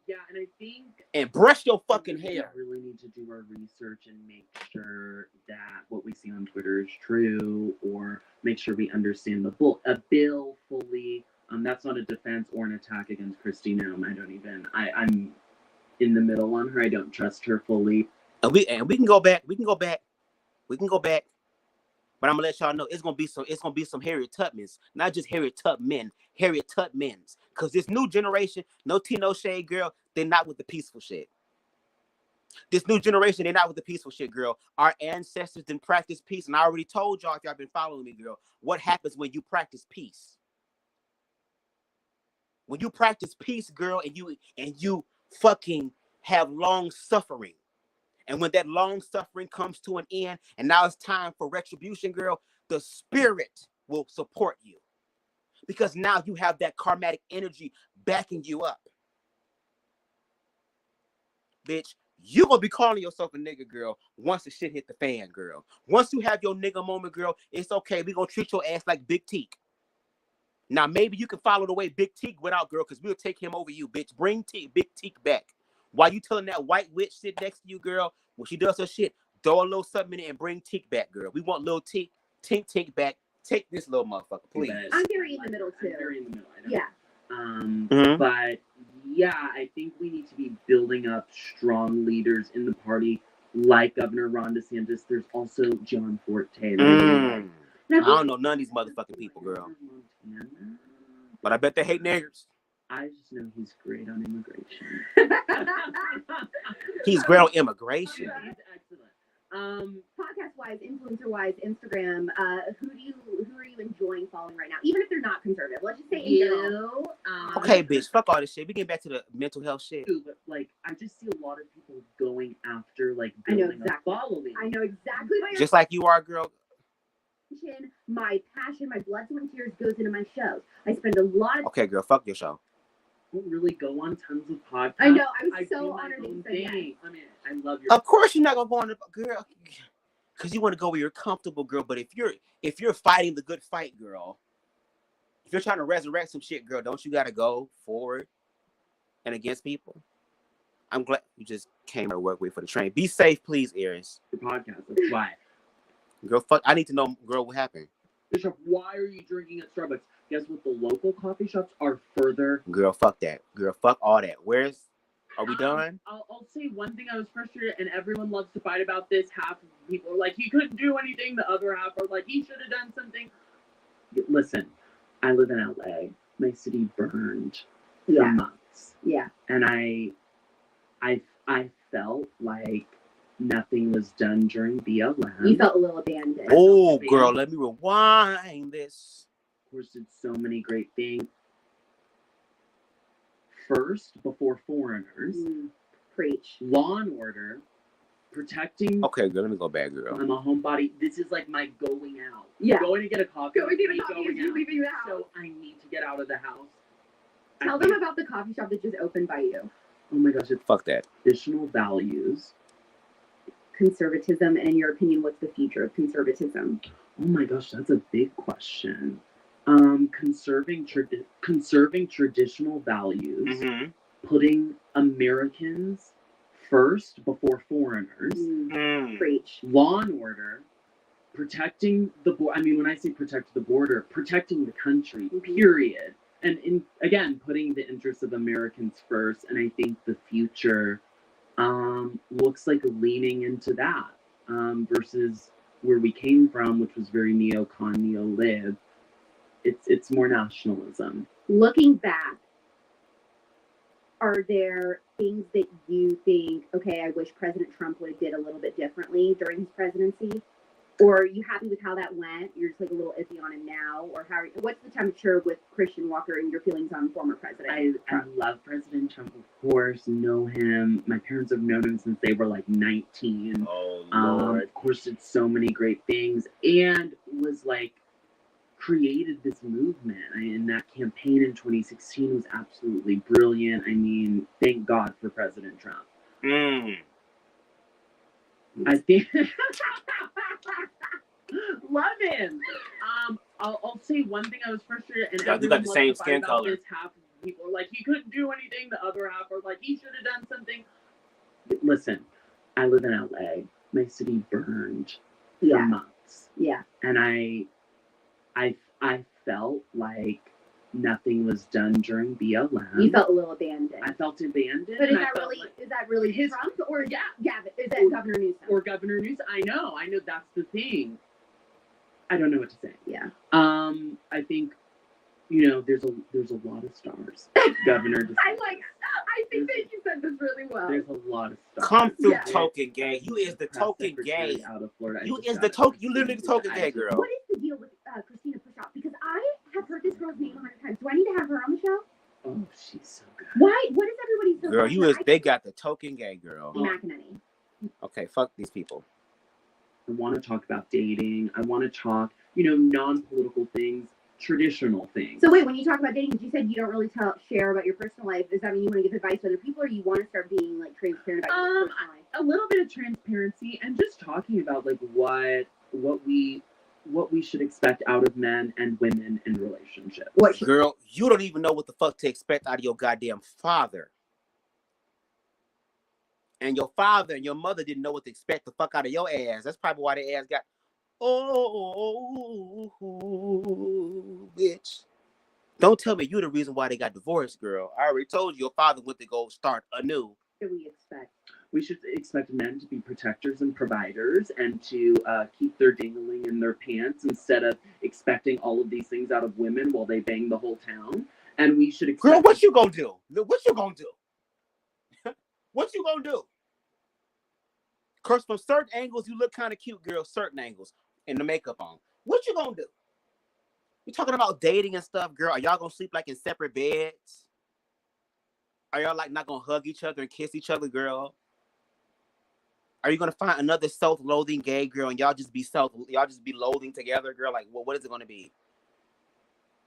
Yeah, and I think... And brush your fucking hair. We really need to do our research and make sure that what we see on Twitter is true, or make sure we understand the bill fully. That's not a defense or an attack against Kristi Noem. I'm in the middle on her. I don't trust her fully. And we can go back. But I'm gonna let y'all know it's gonna be some Harriet Tubmans, not just Harriet Tubmen, Harriet Tubmans. Cause this new generation, no tea, no shade, girl, they're not with the peaceful shit. This new generation, they're not with the peaceful shit, girl. Our ancestors didn't practice peace, and I already told y'all, if y'all been following me, girl, what happens when you practice peace. When you practice peace, girl, and you fucking have long suffering. And when that long suffering comes to an end, and now it's time for retribution, girl, the spirit will support you. Because now you have that karmatic energy backing you up. Bitch, you gonna be calling yourself a nigga, girl, once the shit hit the fan, girl. Once you have your nigga moment, girl, it's okay. We gonna treat your ass like Big Teak. Now, maybe you can follow the way Big Teak went out, girl, because we'll take him over you, bitch. Bring Big Teak back. While you telling that white witch sit next to you, girl, when she does her shit, throw a little something in it and bring Teak back, girl. We want little Teak back. Take this little motherfucker, please. I'm very in the middle, too. I'm very in the middle. Yeah. But yeah, I think we need to be building up strong leaders in the party, like Governor Ron DeSantis. There's also John Forte. I don't know none of these motherfucking people, girl. But I bet they hate niggers. I just know he's great on immigration. He's great on immigration. He's excellent. Podcast-wise, influencer-wise, Instagram, who are you enjoying following right now? Even if they're not conservative, let's just say in general. Okay, bitch, fuck all this shit. We get back to the mental health shit. But like, I just see a lot of people going after like I know building exactly. a following. I know exactly what you're Just like you are, girl. My passion, my blood, sweat, and tears goes into my shows. I spend a lot of Okay, girl, fuck your show. I don't really go on tons of podcasts. I know. I was I so do my honored that you own said yes. thing. I mean, I love your. Of course, you're not gonna go on the girl, because you want to go where you're comfortable, girl. But if you're fighting the good fight, girl, if you're trying to resurrect some shit, girl, don't you gotta go forward and against people? I'm glad you just came to work with for the train. Be safe, please, Eris. Your podcast. That's why. Girl, fuck. I need to know, girl, what happened. Bishop, why are you drinking at Starbucks? Guess what? The local coffee shops are further. Girl, fuck that. Girl, fuck all that. Are we done? I'll say one thing. I was frustrated, and everyone loves to fight about this. Half of people are like, he couldn't do anything. The other half are like, he should have done something. Listen, I live in LA. My city burned for months. Yeah. And I felt like nothing was done during BLM. You felt a little abandoned. Oh, girl, let me rewind this. Of course, did so many great things. First, before foreigners. Preach. Law and order. Protecting. Okay, girl, let me go back, girl. I'm a homebody. This is like my going out. Yeah. Going to get a coffee. Going to get a coffee is you leaving the house. So I need to get out of the house. Tell them about the coffee shop that just opened by you. Oh my gosh, it's Fuck that. traditional values. Conservatism, and in your opinion, what's the future of conservatism? Oh my gosh, that's a big question. Conserving traditional values, putting Americans first before foreigners. Preach. Law and order, protecting the border. I mean, when I say protect the border, protecting the country, period. And again, putting the interests of Americans first. And I think the future looks like leaning into that versus where we came from, which was very neocon, neo-lib. It's more nationalism. Looking back, are there things that you think, okay, I wish President Trump would have did a little bit differently during his presidency? Or are you happy with how that went? You're just like a little iffy on him now? Or what's the temperature with Christian Walker and your feelings on former President Trump? I love President Trump, of course, know him. My parents have known him since they were like 19. Oh, Lord. Of course, did so many great things and was like, created this movement. And that campaign in 2016 was absolutely brilliant. I mean, thank God for President Trump. I think love him. I'll say one thing. I was frustrated, and you got the same skin color. This. Half of people are like, he couldn't do anything. The other half are like, he should have done something. Listen, I live in LA. My city burned for months. Yeah. And I felt like nothing was done during BLM. You felt a little abandoned. I felt abandoned. But is that really Trump or Gavin? Is that Governor Newsom? Or Governor Newsom? I know. That's the thing. I don't know what to say. Yeah. I think, there's a lot of stars. Governor. I think that you said this really well. There's a lot of stars. Come through, token gay. You is the token gay. Out of Florida. You is the token. You literally the token gay, girl. What is the deal with Christina Pushoff? Because I have heard this girl's name 100 times. Do I need to have her on the show? Oh, she's so good. Why? What is everybody so Girl, they got the token gay, girl. McEnany. Okay, fuck these people. I want to talk about dating. I want to talk, non-political things, traditional things. So wait, when you talk about dating, you said you don't really share about your personal life. Does that mean you want to give advice to other people, or you want to start being like transparent about your personal life? A little bit of transparency and just talking about like what we should expect out of men and women in relationships. Girl, you don't even know what the fuck to expect out of your goddamn father. And your father and your mother didn't know what to expect the fuck out of your ass. That's probably why their ass got, bitch. Don't tell me you're the reason why they got divorced, girl. I already told you your father went to go start anew. What do we expect? We should expect men to be protectors and providers and to keep their dingling in their pants instead of expecting all of these things out of women while they bang the whole town. And we should expect... Girl, what you gonna do? What you gonna do? What you gonna do? Cause from certain angles, you look kind of cute, girl. Certain angles, and the makeup on. What you gonna do? You talking about dating and stuff, girl? Are y'all gonna sleep like in separate beds? Are y'all like not gonna hug each other and kiss each other, girl? Are you gonna find another self-loathing gay girl and y'all just be loathing together, girl? Like, what is it gonna be?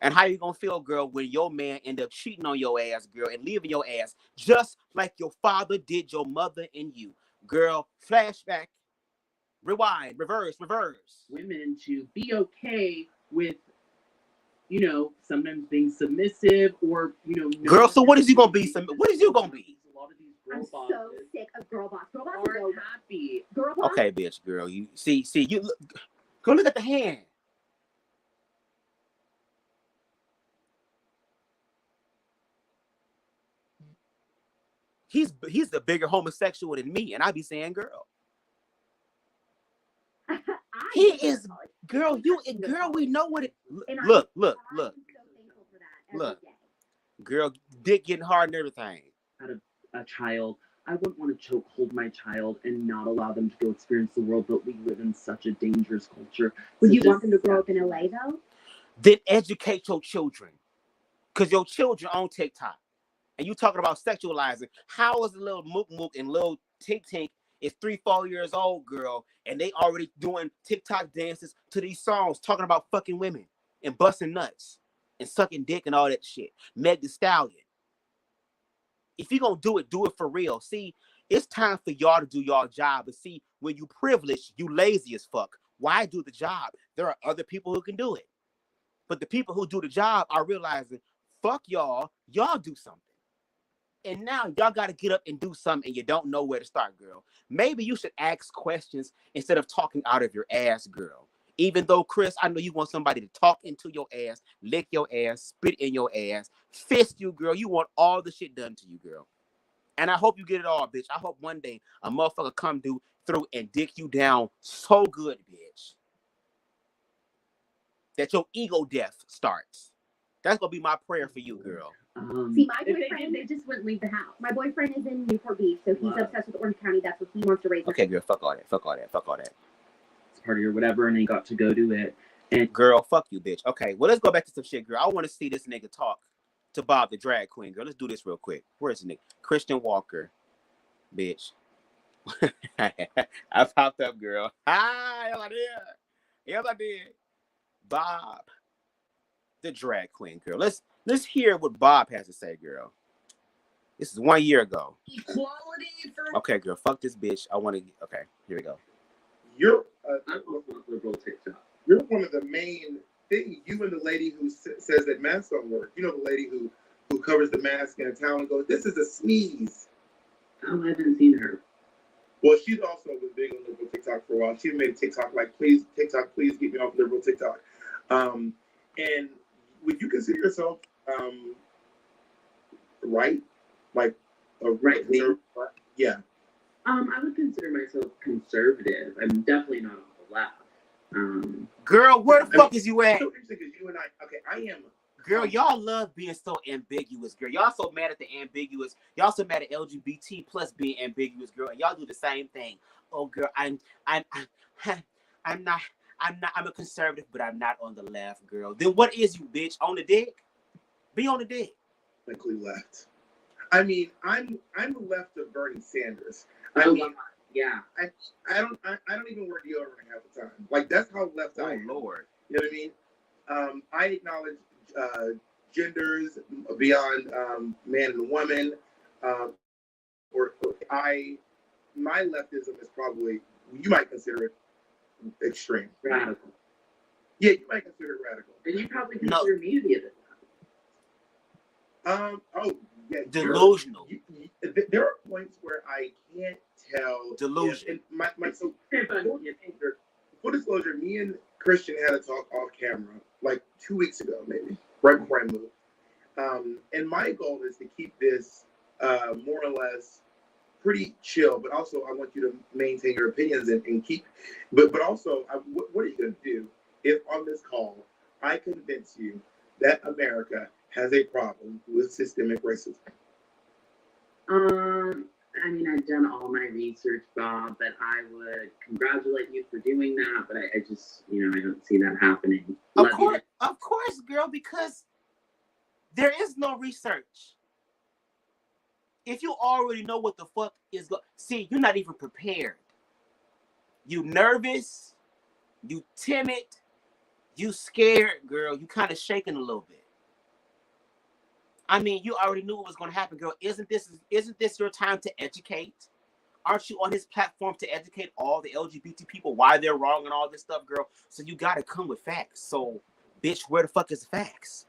And how you gonna feel, girl, when your man end up cheating on your ass, girl, and leaving your ass just like your father did your mother and you, girl? Flashback, rewind, reverse. Women to be okay with, sometimes being submissive or, girl. So what is you gonna be? What is you gonna be? A lot of these girl I'm bosses so sick of girl boss. Girl boss aren't is over. happy. Girl boss. Okay, bitch, girl. You see, you look, go look at the hand. He's the bigger homosexual than me, and I be saying, girl. He is, girl. We know what it. Look. I'm so thankful for that. Look, girl, dick getting hard and everything. Out of a child, I wouldn't want to chokehold my child and not allow them to go experience the world, but we live in such a dangerous culture. Would you want them to grow up in LA though? Then educate your children, cause your children on TikTok, and you talking about sexualizing. How is a little mook and little tink is 3-4 years old, girl, and they already doing TikTok dances to these songs talking about fucking women and busting nuts and sucking dick and all that shit. Meg Thee Stallion. If you gonna do it for real. See, it's time for y'all to do y'all job. But see, when you privileged, you lazy as fuck. Why do the job? There are other people who can do it. But the people who do the job are realizing, fuck y'all do something. And now y'all got to get up and do something, and you don't know where to start, girl. Maybe you should ask questions instead of talking out of your ass, girl. Even though, Chris, I know you want somebody to talk into your ass, lick your ass, spit in your ass, fist you, girl. You want all the shit done to you, girl. And I hope you get it all, bitch. I hope one day a motherfucker come through and dick you down so good, bitch, that your ego death starts. That's going to be my prayer for you, girl. See, my boyfriend, they just wouldn't leave the house. My boyfriend is in Newport Beach, so he's obsessed with Orange County. That's what he wants to raise. Okay, girl, fuck all that. It's party or whatever, and he got to go do it. And girl, fuck you, bitch. Okay, well, let's go back to some shit, girl. I want to see this nigga talk to Bob the drag queen, girl. Let's do this real quick. Where's the nigga? Christian Walker, bitch. I popped up, girl. Hi, yes, I did. Bob, the drag queen, girl. Let's hear what Bob has to say, girl. This is 1 year ago. Equality for Okay, girl, fuck this bitch. I want to. Okay, here we go. You're I'm also a liberal TikTok. you're one of the main things. You and the lady who says that masks don't work. You know the lady who covers the mask in a town and goes, "This is a sneeze." Oh, I haven't seen her. Well, she's also was big on liberal TikTok for a while. She made a TikTok like, "Please, TikTok, please get me off liberal TikTok." And would you consider yourself right, like a Right wing? Yeah. I would consider myself conservative. I'm definitely not on the left. Girl, where the fuck is you at? So interesting because you and I am. Girl, y'all love being so ambiguous, girl. Y'all so mad at the ambiguous. Y'all so mad at LGBT plus being ambiguous, girl. And y'all do the same thing. Oh, girl, I'm a conservative, but I'm not on the left, girl. Then what is you, bitch? On the dick? Be on the dick. Technically left. I mean, I'm left of Bernie Sanders. I mean, yeah. I don't even wear deodorant half the time. Like that's how left I am. Lord. You know what I mean? I acknowledge genders beyond man and woman. My leftism is probably, you might consider it extreme. Radical. Yeah, you might consider it radical. And you probably consider me to be a bit Oh yeah, delusional. There are points where I can't tell. Delusion. Full disclosure, me and Christian had a talk off camera like 2 weeks ago, maybe right before I moved. And my goal is to keep this more or less pretty chill, but also I want you to maintain your opinions and keep. But also, what are you going to do if on this call I convince you that America has a problem with systemic racism? I mean, I've done all my research, Bob, but I would congratulate you for doing that. But I just, I don't see that happening. Of course, girl, because there is no research. If you already know what the fuck is going, see, you're not even prepared. You nervous, you timid, you scared, girl. You kind of shaking a little bit. I mean, you already knew what was going to happen, girl. Isn't this your time to educate? Aren't you on his platform to educate all the LGBT people why they're wrong and all this stuff, girl? So you got to come with facts. So, bitch, where the fuck is the facts?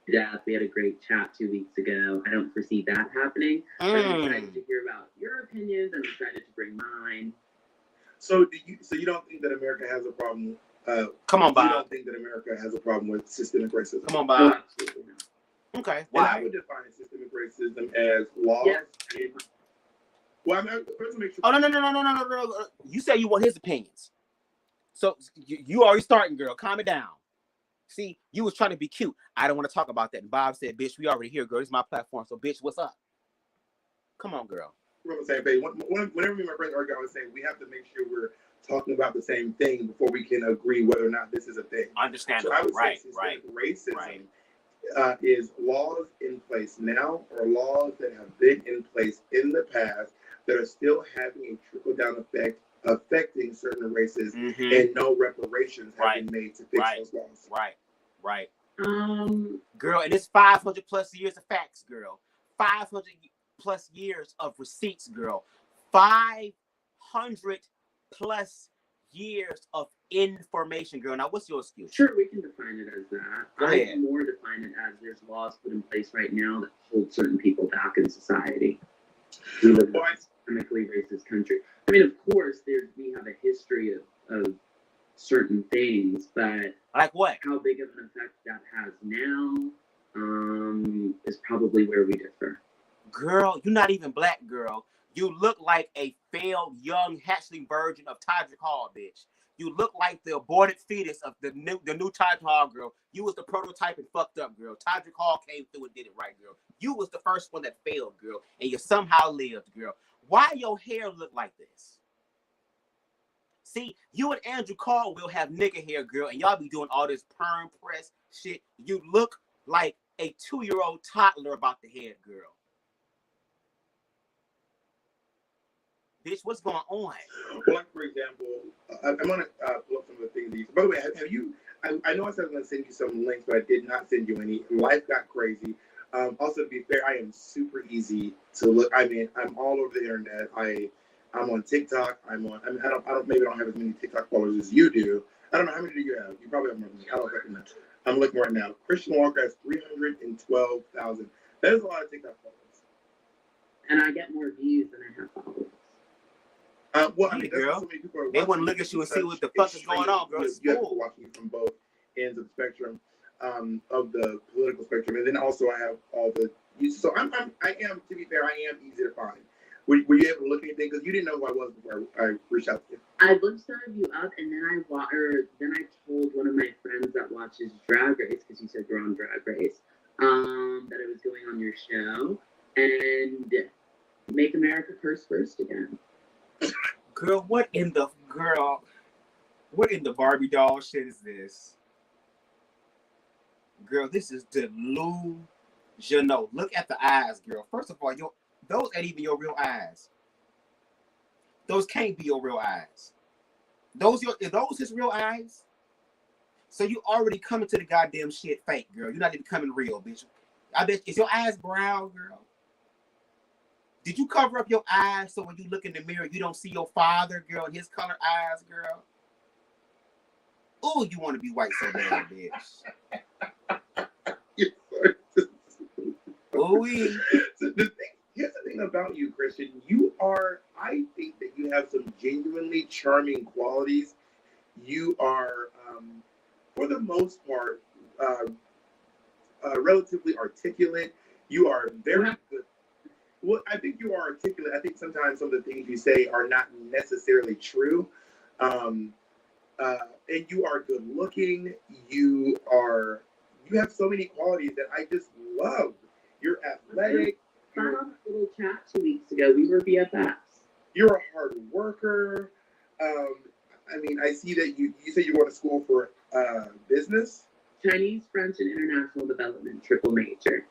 Yeah, we had a great chat 2 weeks ago. I don't foresee that happening. I'm excited to hear about your opinions. I'm excited to bring mine. So you don't think that America has a problem? Come on, Bob. You don't think that America has a problem with systemic racism? Come on, Bob. No, absolutely not. Okay. Why? And I would define systemic racism as laws. Yes. Well, I'm first make sure. Oh no! You say you want his opinions. So you already starting, girl. Calm it down. See, you was trying to be cute. I don't want to talk about that. And Bob said, bitch, we already here, girl. This is my platform. So, bitch, what's up? Come on, girl. We're on the same page. Whenever me and my friends argue, I was saying we have to make sure we're talking about the same thing before we can agree whether or not this is a thing. Understandable. So I would say racism is laws in place now or laws that have been in place in the past that are still having a trickle-down effect affecting certain races and no reparations have been made to fix those laws. Right. Girl, and it's 500 plus years of facts, girl. 500 plus years of receipts, girl. 500 plus years of information, girl. Now, what's your excuse? Sure, we can define it as that. Go ahead. I more define it as there's laws put in place right now that hold certain people back in society. We live in a systemically racist country. I mean, of course, we have a history of certain things, but like what? How big of an effect that has now is probably where we differ. Girl, you're not even black, girl. You look like a failed young hatchling virgin of Todrick Hall, bitch. You look like the aborted fetus of the new Todrick Hall, girl. You was the prototype and fucked up, girl. Todrick Hall came through and did it right, girl. You was the first one that failed, girl, and you somehow lived, girl. Why your hair look like this? See, you and Andrew Caldwell have nigga hair, girl, and y'all be doing all this perm press shit. You look like a 2-year-old toddler about the head, girl. Bitch, what's going on? Well, like, for example, I'm going to pull up some of the things that you... By the way, have you... I know I said I was going to send you some links, but I did not send you any. Life got crazy. Also, to be fair, I am super easy to look. I mean, I'm all over the internet. I'm on TikTok. I maybe don't have as many TikTok followers as you do. I don't know. How many do you have? You probably have more than me. I don't fucking know. I'm looking right now. Christian Walker has 312,000. That is a lot of TikTok followers. And I get more views than I have followers. Well, I mean, girl, so many people are they want to look at you and see what the fuck is going on, girl. You have to watch me from both ends of the spectrum, of the political spectrum, and then also I have all the. So I am. To be fair, I am easy to find. Were you able to look at anything? Because you didn't know who I was before I reached out to you. I looked some of you up, and then I told one of my friends that watches Drag Race, because you said you're on Drag Race, that I was going on your show and make America curse first again. Girl, what in the Barbie doll shit is this? Girl, this is delusional. Look at the eyes, girl. First of all, those ain't even your real eyes. Those can't be your real eyes. Are those his real eyes? So you already coming to the goddamn shit fake, girl. You're not even coming real, bitch. I bet, is your eyes brown, girl? Did you cover up your eyes so when you look in the mirror, you don't see your father, girl, and his colored eyes, girl? Oh, you want to be white so bad, bitch. Ooh-wee. So here's the thing about you, Christian. I think that you have some genuinely charming qualities. You are, for the most part, relatively articulate. You are very good. Well, I think you are articulate. I think sometimes some of the things you say are not necessarily true. And you are good looking. You have so many qualities that I just love. You're athletic. You're a little little chat 2 weeks ago. We were BFFs. You're a hard worker. I mean, I see that you said you're going to school for business. Chinese, French, and International Development, triple major.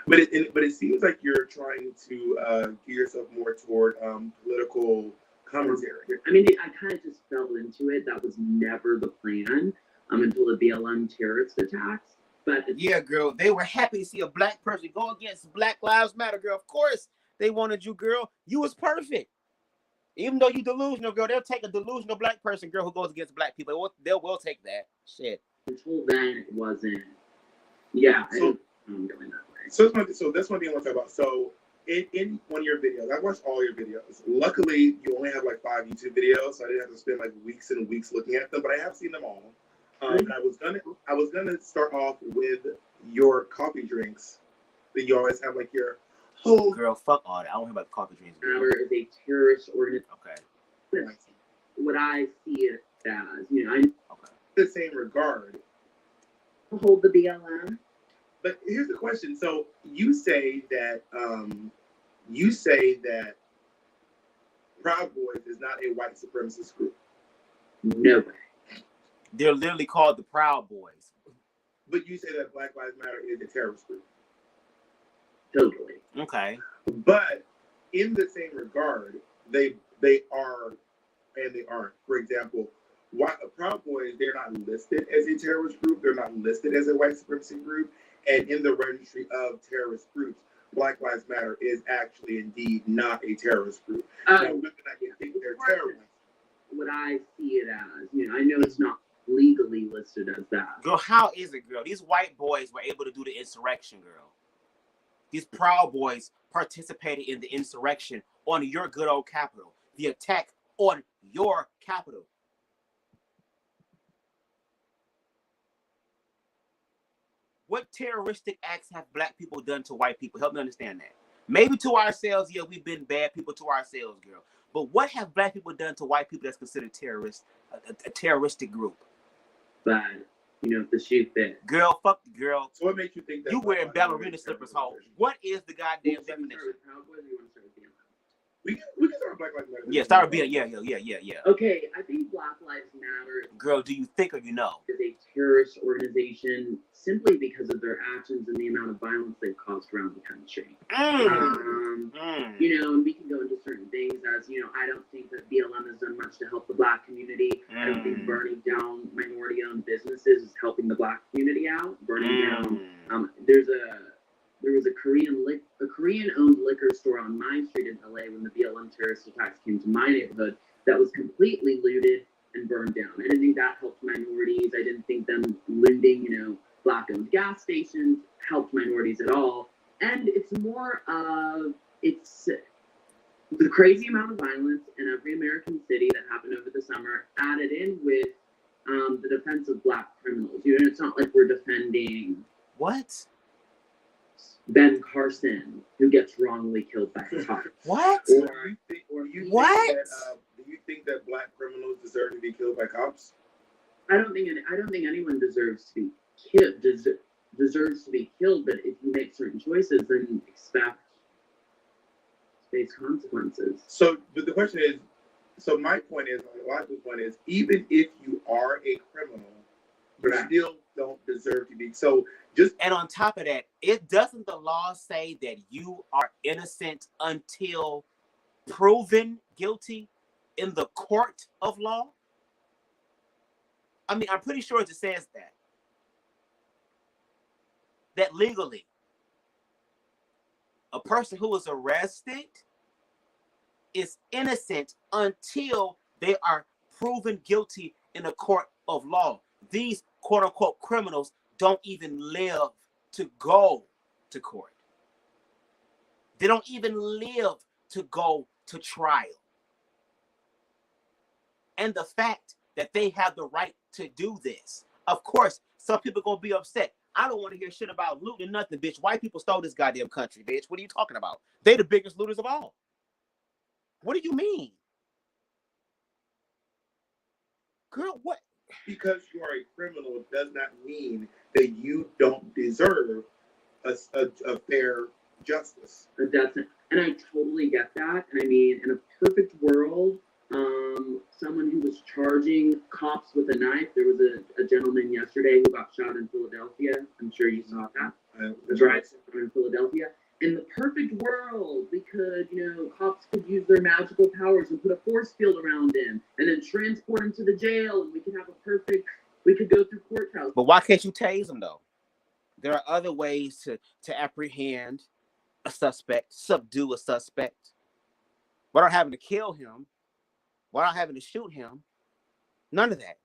But it seems like you're trying to gear yourself more toward political commentary. I mean, I kind of just fell into it. That was never the plan until the BLM terrorist attacks. But yeah, girl, they were happy to see a black person go against Black Lives Matter, girl. Of course, they wanted you, girl. You was perfect. Even though you delusional, girl, they'll take a delusional black person, girl, who goes against black people. They will take that shit. Until then, it wasn't. Yeah, So, I'm going that way. So that's one thing I want to talk about. So in one of your videos, I watched all your videos. Luckily, you only have like 5 YouTube videos, so I didn't have to spend like weeks and weeks looking at them. But I have seen them all. And I was gonna start off with your coffee drinks that you always have, like your whole girl. Fuck all that. I don't hear about coffee drinks. Our is a terrorist organization. Okay. What I see it as, the same regard. Hold the BLM. But here's the question. So you say that Proud Boys is not a white supremacist group. No way. They're literally called the Proud Boys. But you say that Black Lives Matter is a terrorist group. Totally. Okay. But in the same regard, they are and they aren't. For example, Proud Boys, they're not listed as a terrorist group. They're not listed as a white supremacy group. And in the registry of terrorist groups, Black Lives Matter is actually indeed not a terrorist group. Now, whether or not you think they're terrorists. What I see it as, I know it's not legally listed as that. Girl, how is it, girl? These white boys were able to do the insurrection, girl. These Proud Boys participated in the insurrection on your good old Capitol. The attack on your Capitol. What terroristic acts have black people done to white people? Help me understand that. Maybe to ourselves, yeah, we've been bad people to ourselves, girl. But what have black people done to white people that's considered terrorist, a terroristic group? But, the shoe fit. Girl, fuck the girl. So what makes you think that you wearing ballerina slippers home? What is the goddamn definition? We can start with Black Lives Matter. Yeah, start with yeah. Okay, I think Black Lives Matter. Girl, do you think or you know? Is a terrorist organization simply because of their actions and the amount of violence they've caused around the country. And we can go into certain things as, I don't think that BLM has done much to help the black community. I don't think burning down minority-owned businesses is helping the black community out. Burning down, there was a Korean-owned liquor store on my street in LA when the BLM terrorist attacks came to my neighborhood that was completely looted and burned down. I didn't think that helped minorities. I didn't think them looting, black-owned gas stations helped minorities at all. And it's more of, it's the crazy amount of violence in every American city that happened over the summer added in with the defense of black criminals. It's not like we're defending... What? Ben Carson, who gets wrongly killed by a cop. What? Do you think that black criminals deserve to be killed by cops? I don't think anyone deserves to be killed. Deserves to be killed, but if you make certain choices, then you expect to face consequences. So, but the question is, my point is, a lot of the point is, even if you are a criminal, you still don't deserve to be. So and on top of that, doesn't the law say that you are innocent until proven guilty in the court of law? I mean, I'm pretty sure it says that. That legally, a person who is arrested is innocent until they are proven guilty in a court of law. These quote-unquote criminals don't even live to go to court. They don't even live to go to trial. And the fact that they have the right to do this, of course, some people gonna be upset. I don't want to hear shit about looting nothing, bitch. White people stole this goddamn country, bitch. What are you talking about? They the biggest looters of all. What do you mean? Girl, what? Because you are a criminal does not mean that you don't deserve a fair justice. That's it. And I totally get that. And I mean, in a perfect world, someone who was charging cops with a knife. There was a gentleman yesterday who got shot in Philadelphia. I'm sure you saw that. That's right, in Philadelphia. In the perfect world, we could, cops could use their magical powers and put a force field around him and then transport him to the jail, and we could have we could go through courthouse. But why can't you tase him though? There are other ways to apprehend a suspect, subdue a suspect, without having to kill him, without having to shoot him. None of that.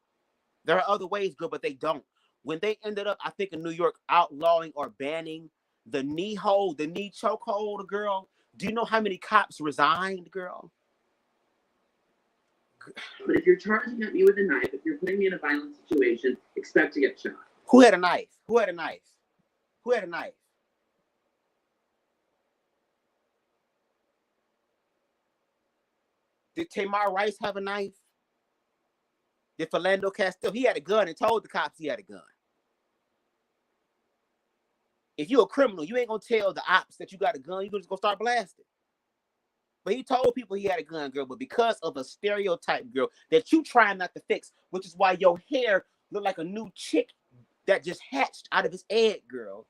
There are other ways, girl, but they don't. When they ended up, I think in New York, outlawing or banning the knee chokehold, girl, do you know how many cops resigned, girl? But if you're charging at me with a knife, if you're putting me in a violent situation, expect to get shot. Who had a knife? Who had a knife? Who had a knife? Did Tamar Rice have a knife? Did Philando Castile? He had a gun and told the cops he had a gun. If you're a criminal, you ain't gonna tell the ops that you got a gun. You're just gonna start blasting. But he told people he had a gun, girl. But because of a stereotype, girl, that you trying not to fix, which is why your hair look like a new chick that just hatched out of his egg, girl.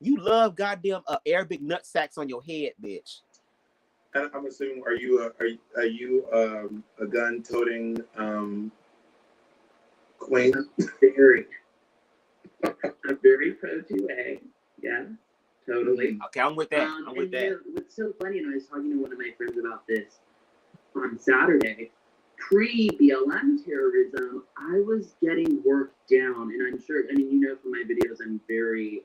You love goddamn Arabic nut sacks on your head, bitch. I'm assuming, are you a gun-toting queen? I'm very pro 2A. Yeah, totally. Okay, I'm with that. I'm with that. What's so funny, and I was talking to one of my friends about this on Saturday. Pre-BLM terrorism, I was getting worked down, and I'm sure, from my videos, I'm very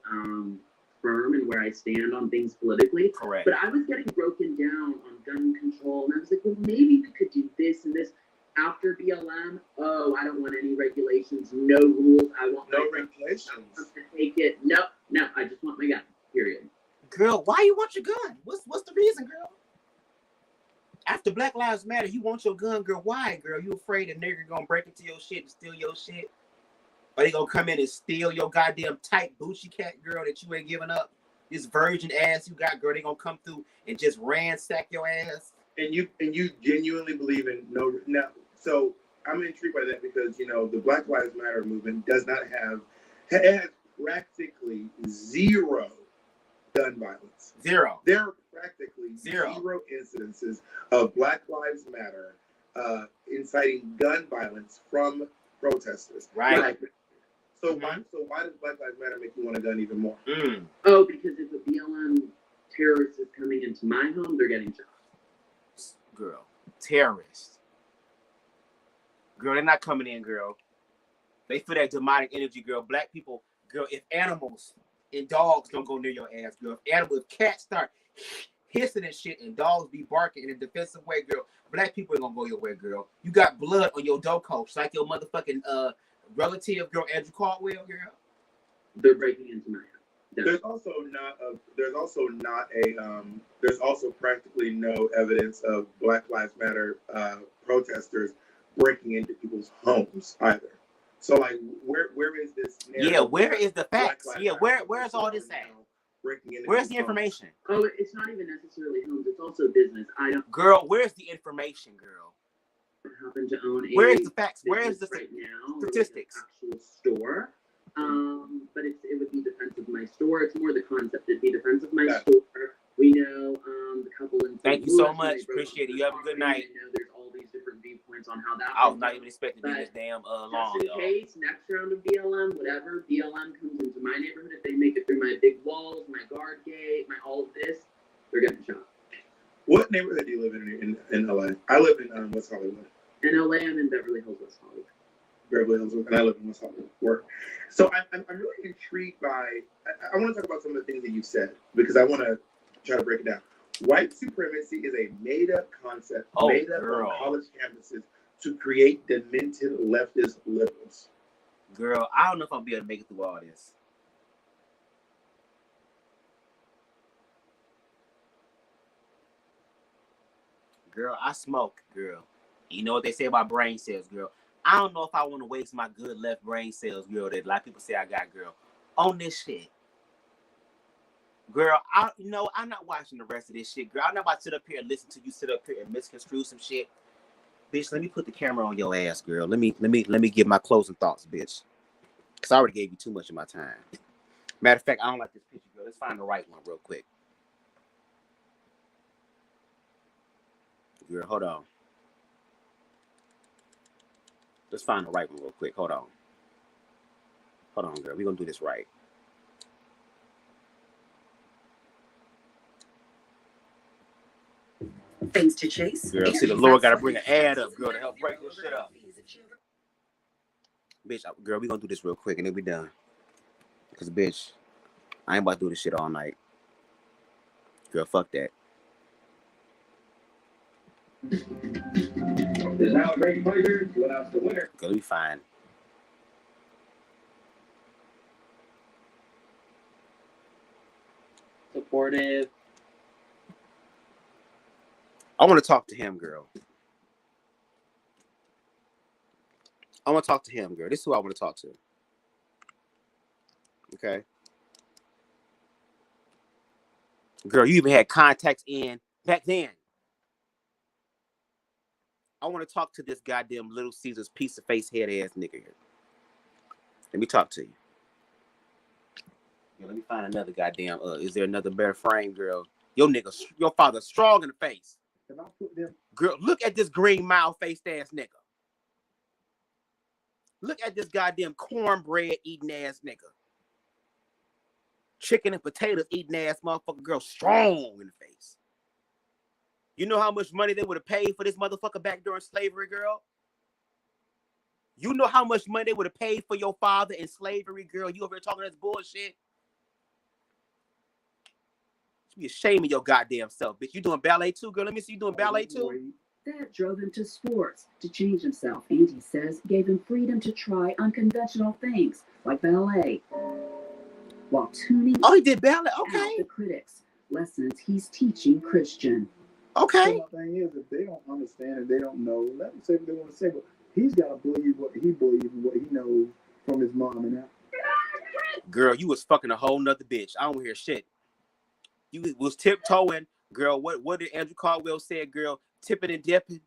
firm in where I stand on things politically. Correct. But I was getting broken down on gun control, and I was like, well, maybe we could do this and this. After BLM, I don't want any regulations, no rules. I want no regulations. To take it. No, I just want my gun. Period. Girl, why you want your gun? What's the reason, girl? After Black Lives Matter, you want your gun, girl. Why, girl? You afraid a nigga gonna break into your shit and steal your shit? Or they gonna come in and steal your goddamn tight Gucci cat, girl, that you ain't giving up? This virgin ass you got, girl, they gonna come through and just ransack your ass? And you genuinely believe in no. So I'm intrigued by that because the Black Lives Matter movement has practically zero gun violence. Zero. There are practically zero incidences of Black Lives Matter inciting gun violence from protesters. Right. So why does Black Lives Matter make you want a gun even more? Oh, because if a BLM terrorist is coming into my home, they're getting shot. Girl, terrorists. Girl, they're not coming in, girl. They feel that demonic energy, girl. Black people, girl, if animals and dogs don't go near your ass, girl. If cats start hissing and shit and dogs be barking in a defensive way, girl, black people ain't gonna go your way, girl. You got blood on your door coach, like your motherfucking relative, girl, Andrew Caldwell, girl. They're breaking into my house. There's also practically no evidence of Black Lives Matter protesters breaking into people's homes either. So like, where is this? Yeah, where is the facts? Yeah, where's all this at? Where's the information? Oh, it's not even necessarily homes. It's also business. Girl, where's the information, girl? I happen to own where's the facts? Where's the right now? Statistics? Actual store. But it would be defense of my store. It's more the concept. It'd be defense of my store. We know the couple in. Thank you so much. Appreciate it. You have a good night. I know there's all these different viewpoints on how that. I was not even expecting to be this damn long. Just in case, next round of BLM, whatever BLM comes into my neighborhood, if they make it through my big walls, my guard gate, my all of this, they're getting shot. What neighborhood do you live in LA? I live in West Hollywood. In LA, I'm in Beverly Hills, West Hollywood. Beverly Hills, and I live in West Hollywood. So I'm really intrigued by. I want to talk about some of the things that you said because I want to try to break it down. White supremacy is a made-up concept made up on college campuses to create demented leftist liberals. Girl, I don't know if I'll be able to make it through all this. Girl, I smoke, girl. You know what they say about brain cells, girl. I don't know if I want to waste my good left brain cells, girl, that a lot of people say I got, girl, on this shit. Girl, I'm not watching the rest of this shit, girl. I'm not about to sit up here and listen to you sit up here and misconstrue some shit. Bitch, let me put the camera on your ass, girl. Let me give my closing thoughts, bitch. Cause I already gave you too much of my time. Matter of fact, I don't like this picture, girl. Let's find the right one real quick. Girl, hold on. Let's find the right one real quick. Hold on. Hold on, girl. We're gonna do this right. Things to chase. Girl, see, the Lord gotta bring an ad up, girl, to help break this shit up. Bitch, girl, we gonna do this real quick and then we done. Cause bitch, I ain't about to do this shit all night. Girl, fuck that. There's now a great pleasure to announce the winner. Girl, we fine. Supportive. I want to talk to him, girl. I want to talk to him, girl. This is who I want to talk to. Okay. Girl, you even had contacts in back then. I want to talk to this goddamn Little Caesars piece of face head ass nigga here. Let me talk to you. Let me find another goddamn. Is there another better frame, girl? Your nigga, your father's strong in the face. If I put them, Girl, look at this green mile faced ass nigga. Look at this goddamn cornbread eating ass nigga. Chicken and potatoes eating ass motherfucker girl strong in the face. You know how much money they would have paid for this motherfucker back during slavery, girl? You know how much money they would have paid for your father in slavery, girl? You over here talking this bullshit? You be ashamed of your goddamn self, bitch. You doing ballet too, girl? Let me see you doing ballet too. That drove him to sports to change himself, and he says gave him freedom to try unconventional things like ballet, while tuning Oh, he did ballet. out Okay. the critics. Lessons he's teaching Christian. Okay. my thing is, if they don't understand and they don't know, let them say what they want to say. But he's got to believe what he believes and what he knows from his mom and that. Girl, you was fucking a whole nother bitch. I don't hear shit. You was tiptoeing, girl. What did Andrew Caldwell say, girl? Tipping and dipping.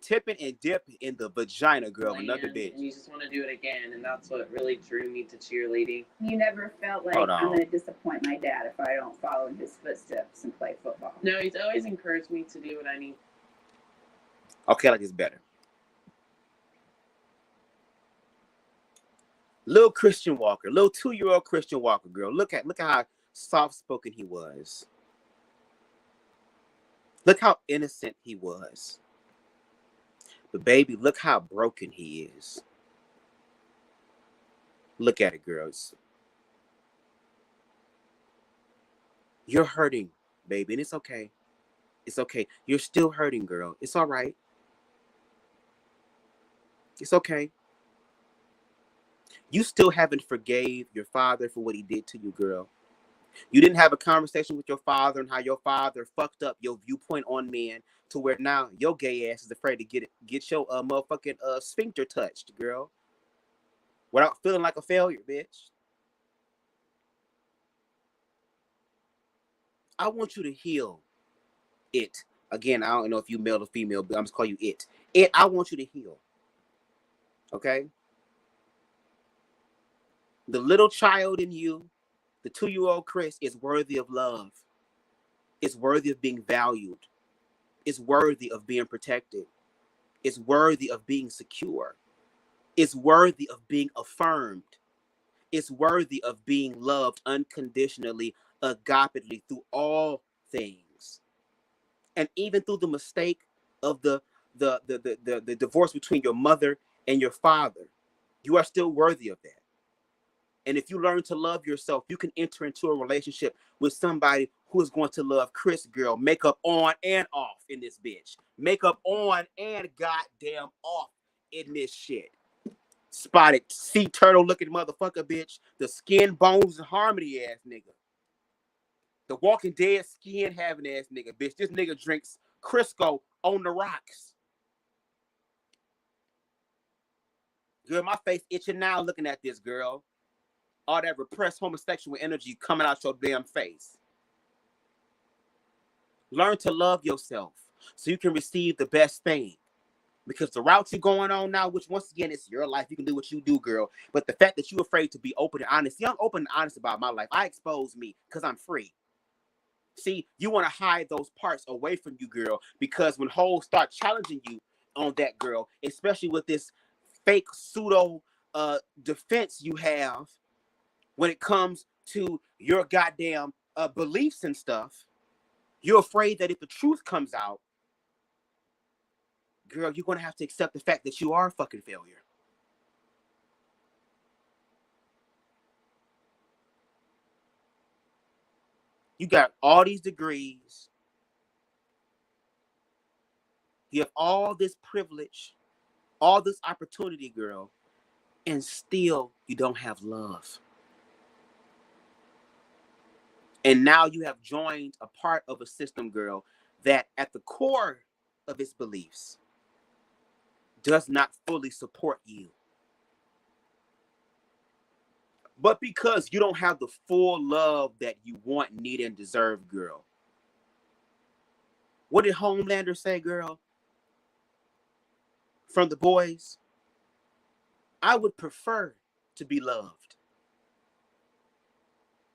Tipping and dipping in the vagina, girl, another bitch. And you just want to do it again, and that's what really drew me to cheerleading. You never felt like I'm going to disappoint my dad if I don't follow in his footsteps and play football. No, he's always encouraged me to do what I need. Okay, I like this better. Little Christian Walker, little 2-year-old Christian Walker, girl. Look at how soft-spoken he was. Look how innocent he was. But baby, look how broken he is. Look at it, girls. You're hurting, baby, and it's okay. It's okay. You're still hurting, girl. It's all right. It's okay. You still haven't forgave your father for what he did to you, girl. You didn't have a conversation with your father and how your father fucked up your viewpoint on men to where now your gay ass is afraid to get your motherfucking sphincter touched, girl. Without feeling like a failure, bitch. I want you to heal it. Again, I don't know if you male or female, but I'm just calling you it. It, I want you to heal. Okay? The little child in you, the 2-year-old Chris, is worthy of love. Is worthy of being valued. Is worthy of being protected. Is worthy of being secure. Is worthy of being affirmed. Is worthy of being loved unconditionally, agapely through all things. And even through the mistake of the divorce between your mother and your father, you are still worthy of that. And if you learn to love yourself, you can enter into a relationship with somebody who is going to love Chris, girl. Makeup on and off in this bitch. Makeup on and goddamn off in this shit. Spotted sea turtle looking motherfucker, bitch. The skin, bones, and harmony ass nigga. The Walking Dead skin having ass nigga, bitch. This nigga drinks Crisco on the rocks. Girl, my face itching now looking at this, girl. all that repressed homosexual energy coming out your damn face. Learn to love yourself so you can receive the best thing. Because the route you're going on now, which once again, it's your life. You can do what you do, girl. But the fact that you're afraid to be open and honest. See, I'm open and honest about my life. I expose me because I'm free. See, you want to hide those parts away from you, girl. Because when hoes start challenging you on that, girl, especially with this fake pseudo defense you have when it comes to your goddamn beliefs and stuff, you're afraid that if the truth comes out, girl, you're going to have to accept the fact that you are a fucking failure. You got all these degrees. You have all this privilege, all this opportunity, girl, and still you don't have love. And now you have joined a part of a system, girl, that at the core of its beliefs does not fully support you. But because you don't have the full love that you want, need, and deserve, girl. What did Homelander say, girl? From the boys? I would prefer to be loved.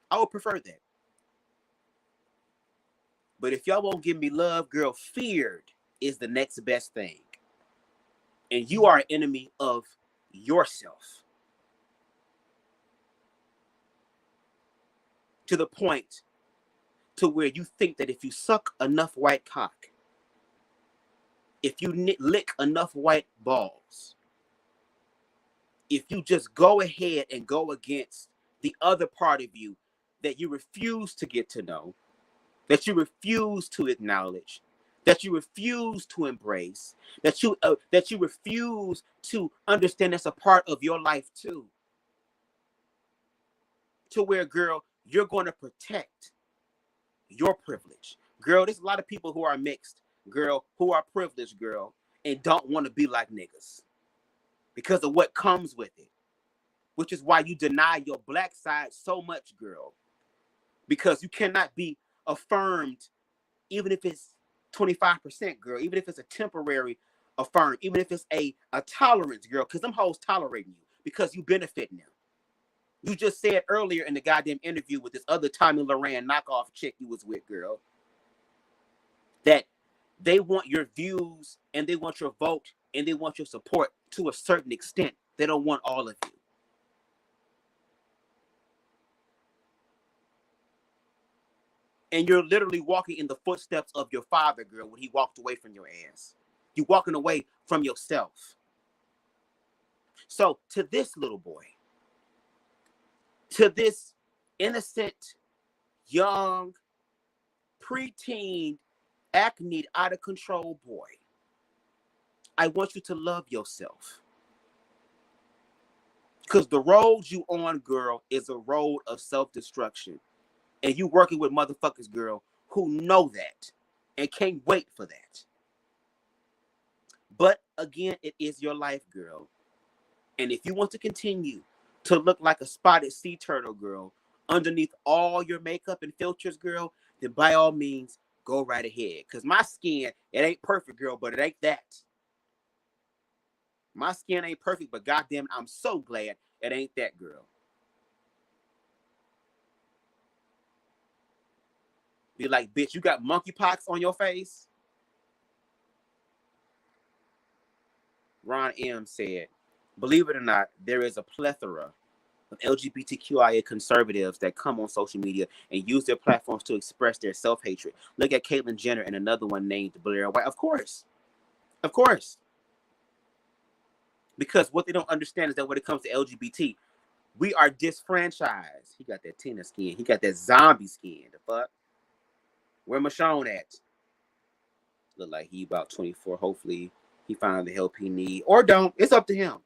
I would prefer that. But if y'all won't give me love, girl, feared is the next best thing. And you are an enemy of yourself. To the point to where you think that if you suck enough white cock, if you lick enough white balls, if you just go ahead and go against the other part of you that you refuse to get to know, that you refuse to acknowledge, that you refuse to embrace, that you refuse to understand that's a part of your life too. To where, girl, you're going to protect your privilege. Girl, there's a lot of people who are mixed, girl, who are privileged, girl, and don't want to be like niggas because of what comes with it, which is why you deny your black side so much, girl, because you cannot be affirmed, even if it's 25%, girl, even if it's a temporary affirm, even if it's a tolerance, girl, because them hoes tolerating you because you benefiting them. You just said earlier in the goddamn interview with this other Tommy Loran knockoff chick you was with, girl, that they want your views and they want your vote and they want your support to a certain extent. They don't want all of you. And you're literally walking in the footsteps of your father, girl, when he walked away from your ass. You're walking away from yourself. So to this little boy, to this innocent, young, preteen, acne, out of control boy, I want you to love yourself. Because the road you on, girl, is a road of self-destruction. And you working with motherfuckers, girl, who know that and can't wait for that. But again, it is your life, girl. And if you want to continue to look like a spotted sea turtle, girl, underneath all your makeup and filters, girl, then by all means, go right ahead. Because my skin, it ain't perfect, girl, but it ain't that. My skin ain't perfect, but goddamn, I'm so glad it ain't that, girl. Be like, bitch, you got monkeypox on your face? Ron M. said, believe it or not, there is a plethora of LGBTQIA conservatives that come on social media and use their platforms to express their self-hatred. Look at Caitlyn Jenner and another one named Blair White. Of course. Of course. Because what they don't understand is that when it comes to LGBT, we are disfranchised. He got that Tina skin. He got that zombie skin. The fuck? Where Michonne at? Look like he about 24. Hopefully he finds the help he need. Or don't. It's up to him.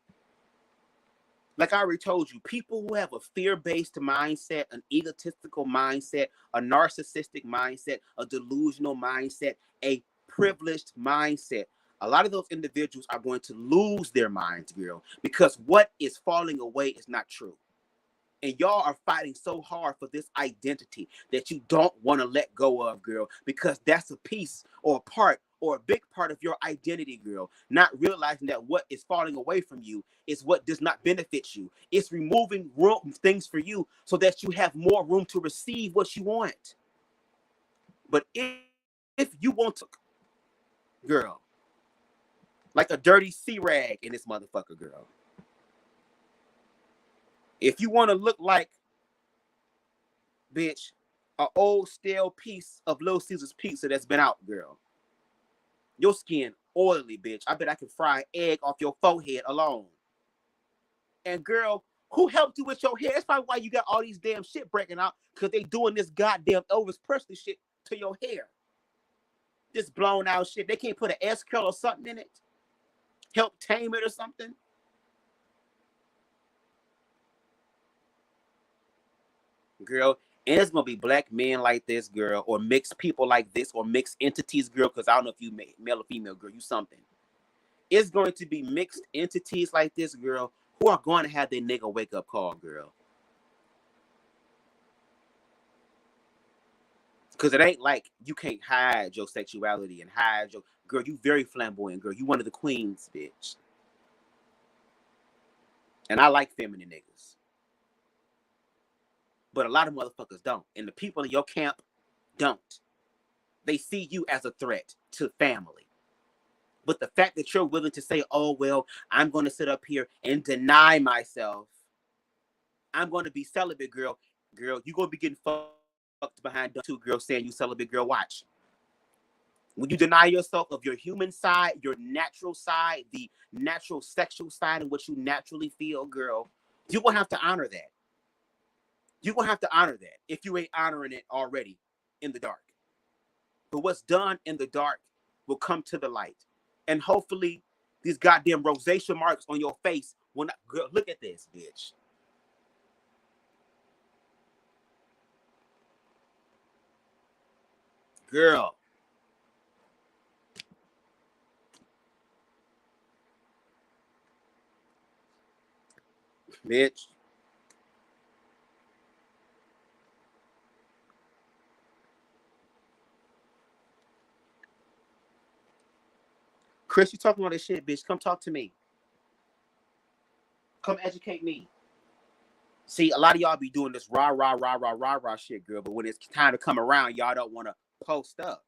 Like I already told you, people who have a fear-based mindset, an egotistical mindset, a narcissistic mindset, a delusional mindset, a privileged mindset, a lot of those individuals are going to lose their minds, girl, because what is falling away is not true. And y'all are fighting so hard for this identity that you don't want to let go of, girl, because that's a piece or a part or a big part of your identity, girl. Not realizing that what is falling away from you is what does not benefit you. It's removing things for you so that you have more room to receive what you want. But if you want to, girl, like a dirty sea rag in this motherfucker, girl. If you want to look like, bitch, an old stale piece of Little Caesar's pizza that's been out, girl. Your skin oily, bitch. I bet I can fry an egg off your forehead alone. And girl, who helped you with your hair? That's probably why you got all these damn shit breaking out, because they doing this goddamn Elvis Presley shit to your hair. This blown out shit. They can't put an S curl or something in it. Help tame it or something. Girl, and it's gonna be black men like this, girl, or mixed people like this, or mixed entities, girl, because I don't know if you male or female, girl, you something. It's going to be mixed entities like this, girl, who are going to have their nigga wake up call, girl. Because it ain't like you can't hide your sexuality and hide your... Girl, you very flamboyant, girl. You one of the queens, bitch. And I like feminine niggas. But a lot of motherfuckers don't. And the people in your camp don't. They see you as a threat to family. But the fact that you're willing to say, oh, well, I'm going to sit up here and deny myself. I'm going to be celibate, girl. Girl, you're going to be getting fucked behind two girls saying you celibate, girl. Watch. When you deny yourself of your human side, your natural side, the natural sexual side and what you naturally feel, girl, you're going to have to honor that. You're going to have to honor that if you ain't honoring it already in the dark. But what's done in the dark will come to the light. And hopefully these goddamn rosacea marks on your face will not... Girl, look at this, bitch. Girl. Bitch. Chris, you talking about this shit, bitch. Come talk to me. Come educate me. See, a lot of y'all be doing this rah, rah, rah, rah, rah, rah shit, girl. But when it's time to come around, y'all don't want to post up.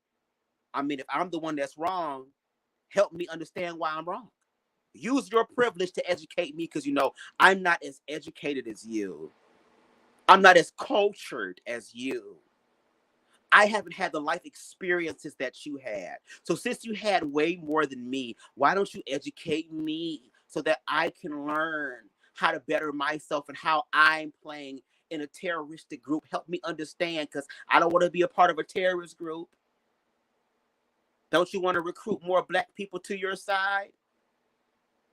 I mean, if I'm the one that's wrong, help me understand why I'm wrong. Use your privilege to educate me, because, you know, I'm not as educated as you. I'm not as cultured as you. I haven't had the life experiences that you had. So since you had way more than me, why don't you educate me so that I can learn how to better myself and how I'm playing in a terroristic group? Help me understand, because I don't want to be a part of a terrorist group. Don't you want to recruit more black people to your side?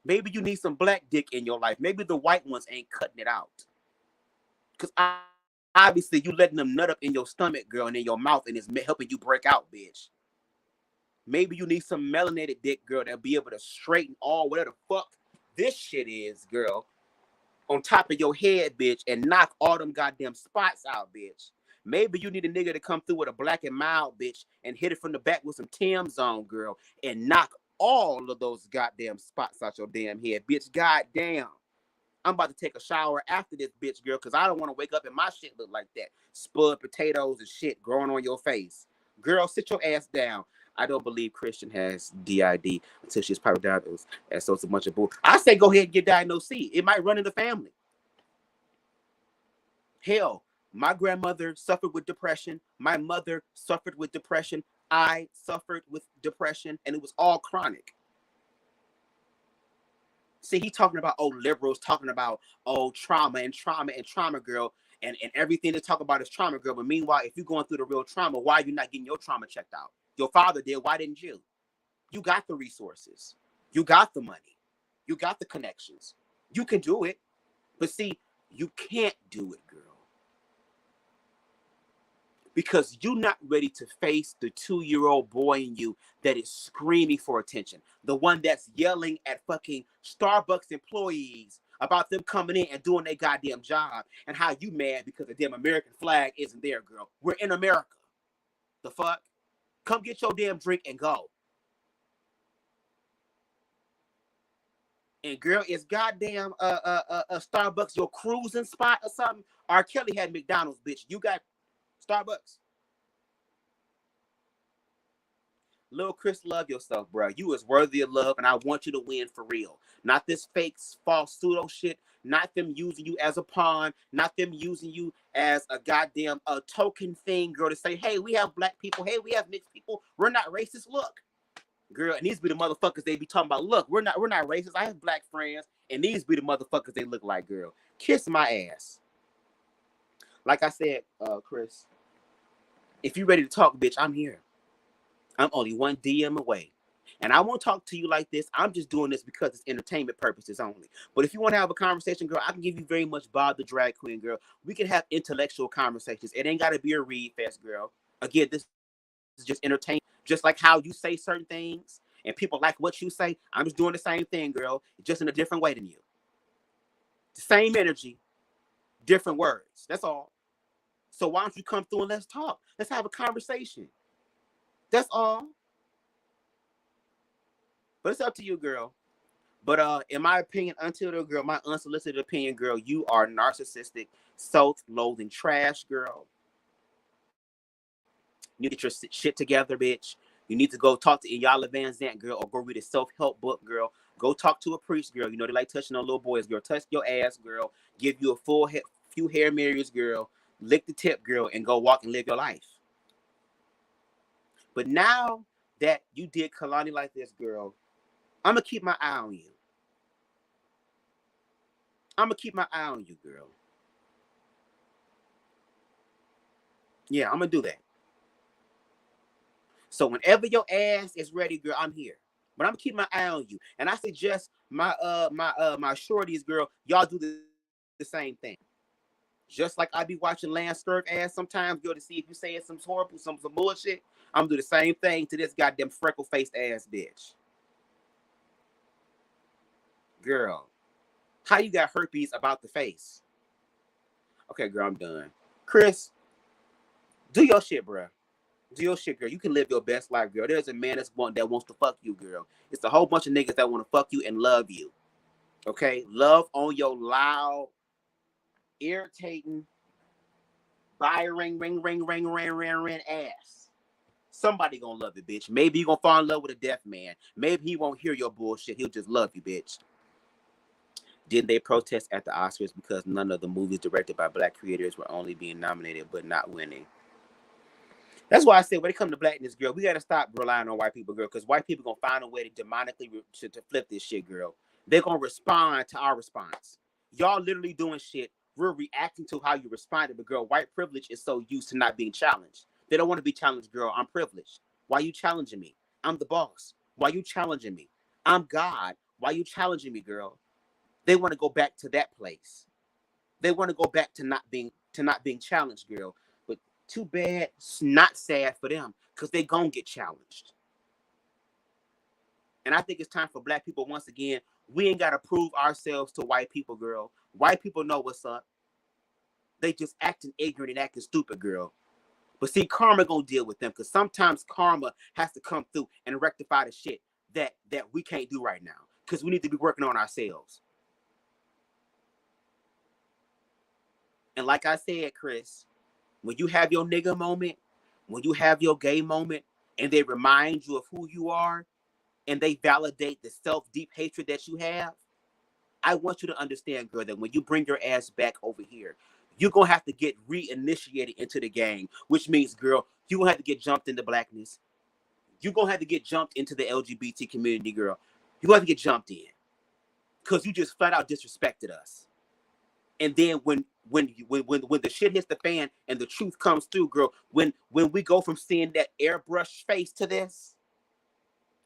Maybe you need some black dick in your life. Maybe the white ones ain't cutting it out. Because obviously you letting them nut up in your stomach, girl, and in your mouth, and it's helping you break out, bitch. Maybe you need some melanated dick, girl, that'll be able to straighten all whatever the fuck this shit is, girl, on top of your head, bitch, and knock all them goddamn spots out, bitch. Maybe you need a nigga to come through with a Black and Mild, bitch, and hit it from the back with some Tim's on, girl, and knock all of those goddamn spots out your damn head, bitch. Goddamn. I'm about to take a shower after this, bitch, girl, because I don't want to wake up and my shit look like that. Spud potatoes and shit growing on your face. Girl, sit your ass down. I don't believe Christian has DID until she's probably diagnosed. And so it's a bunch of bull. I say go ahead and get diagnosed. See, it might run in the family. Hell, my grandmother suffered with depression. My mother suffered with depression. I suffered with depression, and it was all chronic. See, he talking about, oh, liberals talking about, oh, trauma and trauma and trauma, girl, and everything they talk about is trauma, girl. But meanwhile, if you're going through the real trauma, why are you not getting your trauma checked out? Your father did. Why didn't you? You got the resources. You got the money. You got the connections. You can do it. But see, you can't do it, girl. Because you're not ready to face the 2-year-old boy in you that is screaming for attention. The one that's yelling at fucking Starbucks employees about them coming in and doing their goddamn job, and how you mad because the damn American flag isn't there, girl. We're in America. The fuck? Come get your damn drink and go. And girl, is goddamn Starbucks your cruising spot or something? R. Kelly had McDonald's, bitch. You got Starbucks. Lil Chris, love yourself, bro. You is worthy of love, and I want you to win for real. Not this fake, false pseudo shit. Not them using you as a pawn. Not them using you as a goddamn token thing, girl, to say, hey, we have black people. Hey, we have mixed people. We're not racist. Look, girl, and these be the motherfuckers they be talking about. Look, we're not racist. I have black friends, and these be the motherfuckers they look like, girl. Kiss my ass. Like I said, Chris, if you ready to talk, bitch, I'm here. I'm only one DM away. And I won't talk to you like this. I'm just doing this because it's entertainment purposes only. But if you want to have a conversation, girl, I can give you very much Bob the Drag Queen, girl. We can have intellectual conversations. It ain't got to be a read fest, girl. Again, this is just entertainment. Just like how you say certain things and people like what you say, I'm just doing the same thing, girl, just in a different way than you. The same energy, different words. That's all. So why don't you come through and let's talk? Let's have a conversation. That's all. But it's up to you, girl. But in my opinion, my unsolicited opinion, girl, you are narcissistic, self-loathing trash, girl. You get your shit together, bitch. You need to go talk to Iyanla Vanzant, girl, or go read a self-help book, girl. Go talk to a priest, girl. You know they like touching on little boys, girl. Touch your ass, girl. Give you a few hair mirrors, girl. Lick the tip, girl, and go walk and live your life. But now that you did kehlani like this, girl, I'm going to keep my eye on you. I'm going to keep my eye on you, girl. Yeah, I'm going to do that. So whenever your ass is ready, girl, I'm here. But I'm going to keep my eye on you. And I suggest my shorties, girl, y'all do the same thing. Just like I be watching Lance Sturk ass sometimes, girl, to see if you saying some horrible, some bullshit. I'm going to do the same thing to this goddamn freckle-faced ass bitch. Girl, how you got herpes about the face? Okay, girl, I'm done. Chris, do your shit, bro. Do your shit, girl. You can live your best life, girl. There's a man that wants to fuck you, girl. It's a whole bunch of niggas that want to fuck you and love you. Okay? Love on your loud, irritating, ring ass. Somebody gonna love you, bitch. Maybe you gonna fall in love with a deaf man. Maybe he won't hear your bullshit. He'll just love you, bitch. Didn't they protest at the Oscars because none of the movies directed by black creators were only being nominated but not winning? That's why I said when it comes to blackness, girl, we got to stop relying on white people, girl, because white people going to find a way to demonically to flip this shit, girl. They're going to respond to our response. Y'all literally doing shit. We're reacting to how you responded, but girl, white privilege is so used to not being challenged. They don't want to be challenged, girl. I'm privileged. Why you challenging me? I'm the boss. Why you challenging me? I'm God. Why you challenging me, girl? They want to go back to that place. They want to go back to not being challenged, girl. But too bad, it's not sad for them because they gonna get challenged. And I think it's time for black people, once again, we ain't got to prove ourselves to white people, girl. White people know what's up. They just acting ignorant and acting stupid, girl. But see, karma gonna deal with them because sometimes karma has to come through and rectify the shit that we can't do right now because we need to be working on ourselves. And like I said, Chris, when you have your nigga moment, when you have your gay moment, and they remind you of who you are, and they validate the self-deep hatred that you have, I want you to understand, girl, that when you bring your ass back over here, you're going to have to get reinitiated into the gang, which means, girl, you're going to have to get jumped into blackness. You're going to have to get jumped into the LGBT community, girl. You're going to have to get jumped in because you just flat out disrespected us. And then when the shit hits the fan and the truth comes through, girl, when we go from seeing that airbrush face to this,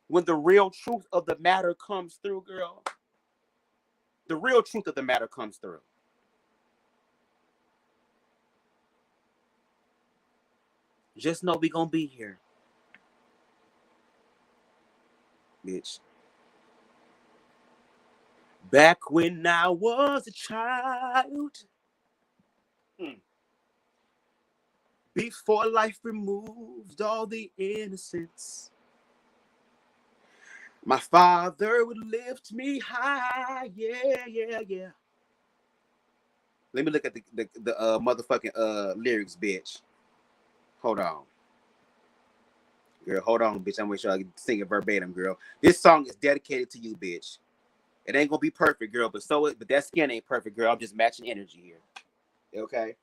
when the real truth of the matter comes through, girl, the real truth of the matter comes through. Just know we gonna be here, bitch. Back when I was a child, before life removed all the innocence, my father would lift me high. Yeah, yeah, yeah. Let me look at the motherfucking lyrics, bitch. Hold on. Girl, hold on, bitch. I'm gonna make sure I can sing it verbatim, girl. This song is dedicated to you, bitch. It ain't gonna be perfect, girl, but that skin ain't perfect, girl. I'm just matching energy here. Okay?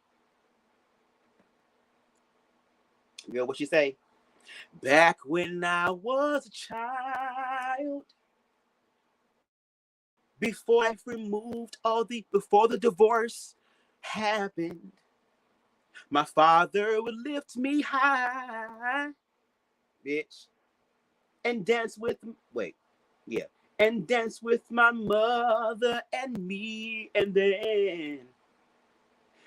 Girl, what she say? Back when I was a child, before I removed before the divorce happened, my father would lift me high, bitch, and dance with, and dance with my mother and me, and then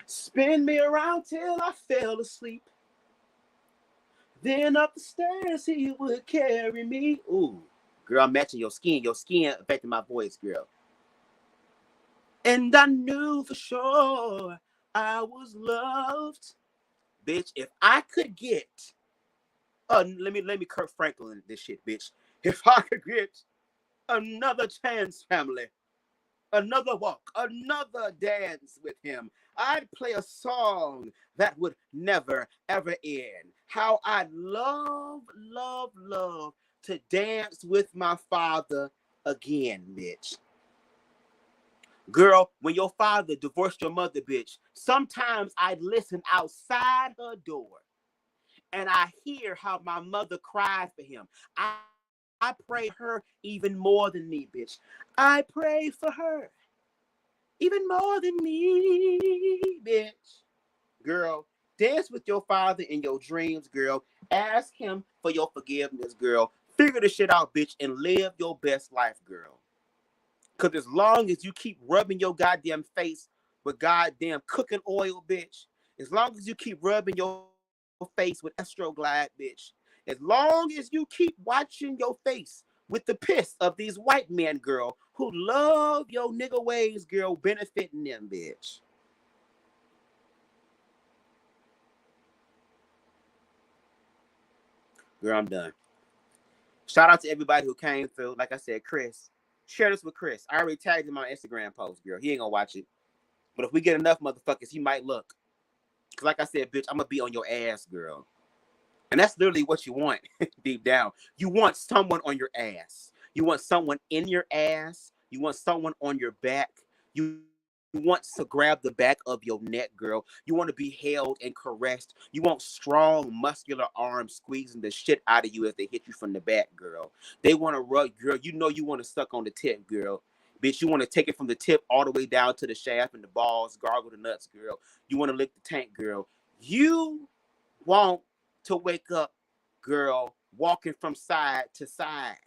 spin me around till I fell asleep. Then up the stairs he would carry me. Ooh, girl, I'm matching your skin. Your skin affecting my voice, girl. And I knew for sure I was loved. Bitch, if I could get let me Kurt Franklin this shit, bitch. If I could get another chance, family, another walk, another dance with him, I'd play a song that would never, ever end. How I'd love, love, love to dance with my father again, bitch. Girl, when your father divorced your mother, bitch, sometimes I'd listen outside her door and I hear how my mother cried for him. I pray her even more than me, bitch. I pray for her even more than me, bitch. Girl, dance with your father in your dreams, girl. Ask him for your forgiveness, girl. Figure the shit out, bitch, and live your best life, girl. Because as long as you keep rubbing your goddamn face with goddamn cooking oil, bitch, as long as you keep rubbing your face with Estroglide, bitch, as long as you keep watching your face with the piss of these white men, girl, who love your nigga ways, girl, benefiting them, bitch. Girl, I'm done. Shout out to everybody who came through. Like I said, Chris. Share this with Chris. I already tagged him on my Instagram post, girl. He ain't gonna watch it. But if we get enough motherfuckers, he might look. Because like I said, bitch, I'm gonna be on your ass, girl. And that's literally what you want deep down. You want someone on your ass. You want someone in your ass. You want someone on your back. You want to grab the back of your neck, girl. You want to be held and caressed. You want strong, muscular arms squeezing the shit out of you as they hit you from the back, girl. They want to rub, girl. You know you want to suck on the tip, girl. Bitch, you want to take it from the tip all the way down to the shaft and the balls, gargle the nuts, girl. You want to lick the tank, girl. You want to wake up, girl, walking from side to side.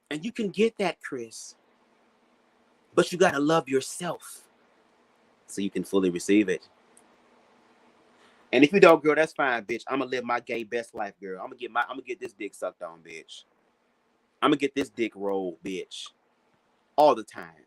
And you can get that, Chris. But you gotta love yourself so you can fully receive it. And if you don't, girl, that's fine, bitch. I'm gonna live my gay best life, girl. I'm gonna get this dick sucked on, bitch. I'm gonna get this dick rolled, bitch. All the time.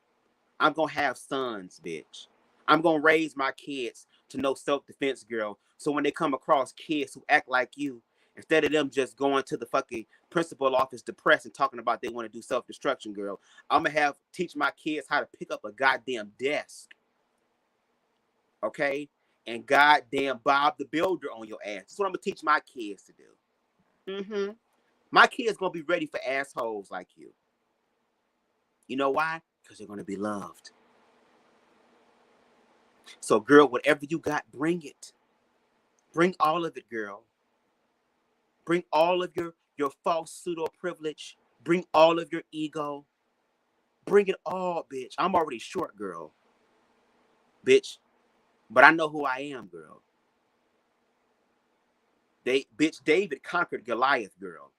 I'm gonna have sons, bitch. I'm gonna raise my kids to know self-defense, girl. So when they come across kids who act like you, instead of them just going to the fucking principal office depressed and talking about they want to do self-destruction, girl, I'm gonna teach my kids how to pick up a goddamn desk. Okay? And goddamn Bob the Builder on your ass. That's what I'm gonna teach my kids to do. My kids gonna be ready for assholes like you. You know why? Because they're gonna be loved. So, girl, whatever you got, bring it. Bring all of it, girl. Bring all of your false pseudo privilege. Bring all of your ego. Bring it all, bitch. I'm already short, girl. Bitch. But I know who I am, girl. Bitch, David conquered Goliath, girl.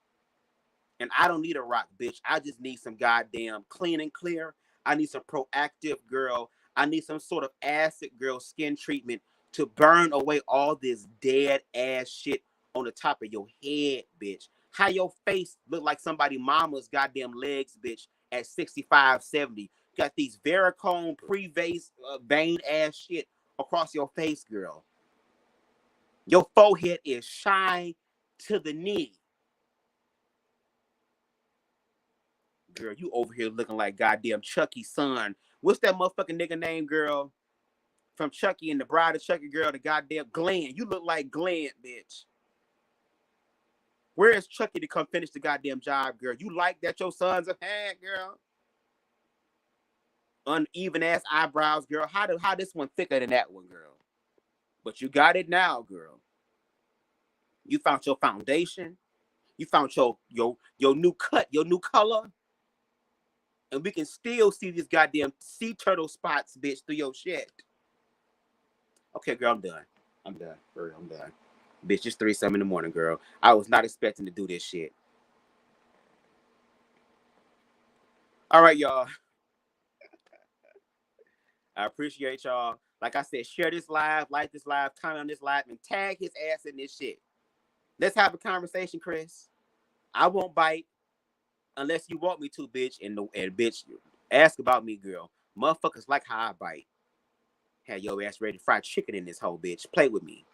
And I don't need a rock, bitch. I just need some goddamn clean and clear. I need some proactive, girl. I need some sort of acid, girl, skin treatment to burn away all this dead ass shit on the top of your head, bitch. How your face look like somebody mama's goddamn legs, bitch, at 65, 70. Got these varicose, pre-vase, vein ass shit across your face, girl. Your forehead is shine to the knee. Girl, you over here looking like goddamn Chucky's son. What's that motherfucking nigga name, girl? From Chucky and the Bride of Chucky, girl, the goddamn Glenn. You look like Glenn, bitch. Where is Chucky to come finish the goddamn job, girl? You like that your son's a hand, girl? Uneven ass eyebrows, girl. How this one thicker than that one, girl? But you got it now, girl. You found your foundation. You found your new cut, your new color. And we can still see these goddamn sea turtle spots, bitch, through your shit. Okay, girl, I'm done. I'm done. For real, I'm done. Bitch, it's 3-something in the morning, girl. I was not expecting to do this shit. All right, y'all. I appreciate y'all. Like I said, share this live, like this live, comment on this live, and tag his ass in this shit. Let's have a conversation, Chris. I won't bite unless you want me to, bitch. And bitch, ask about me, girl. Motherfuckers like how I bite. Have your ass ready to fry chicken in this whole bitch. Play with me.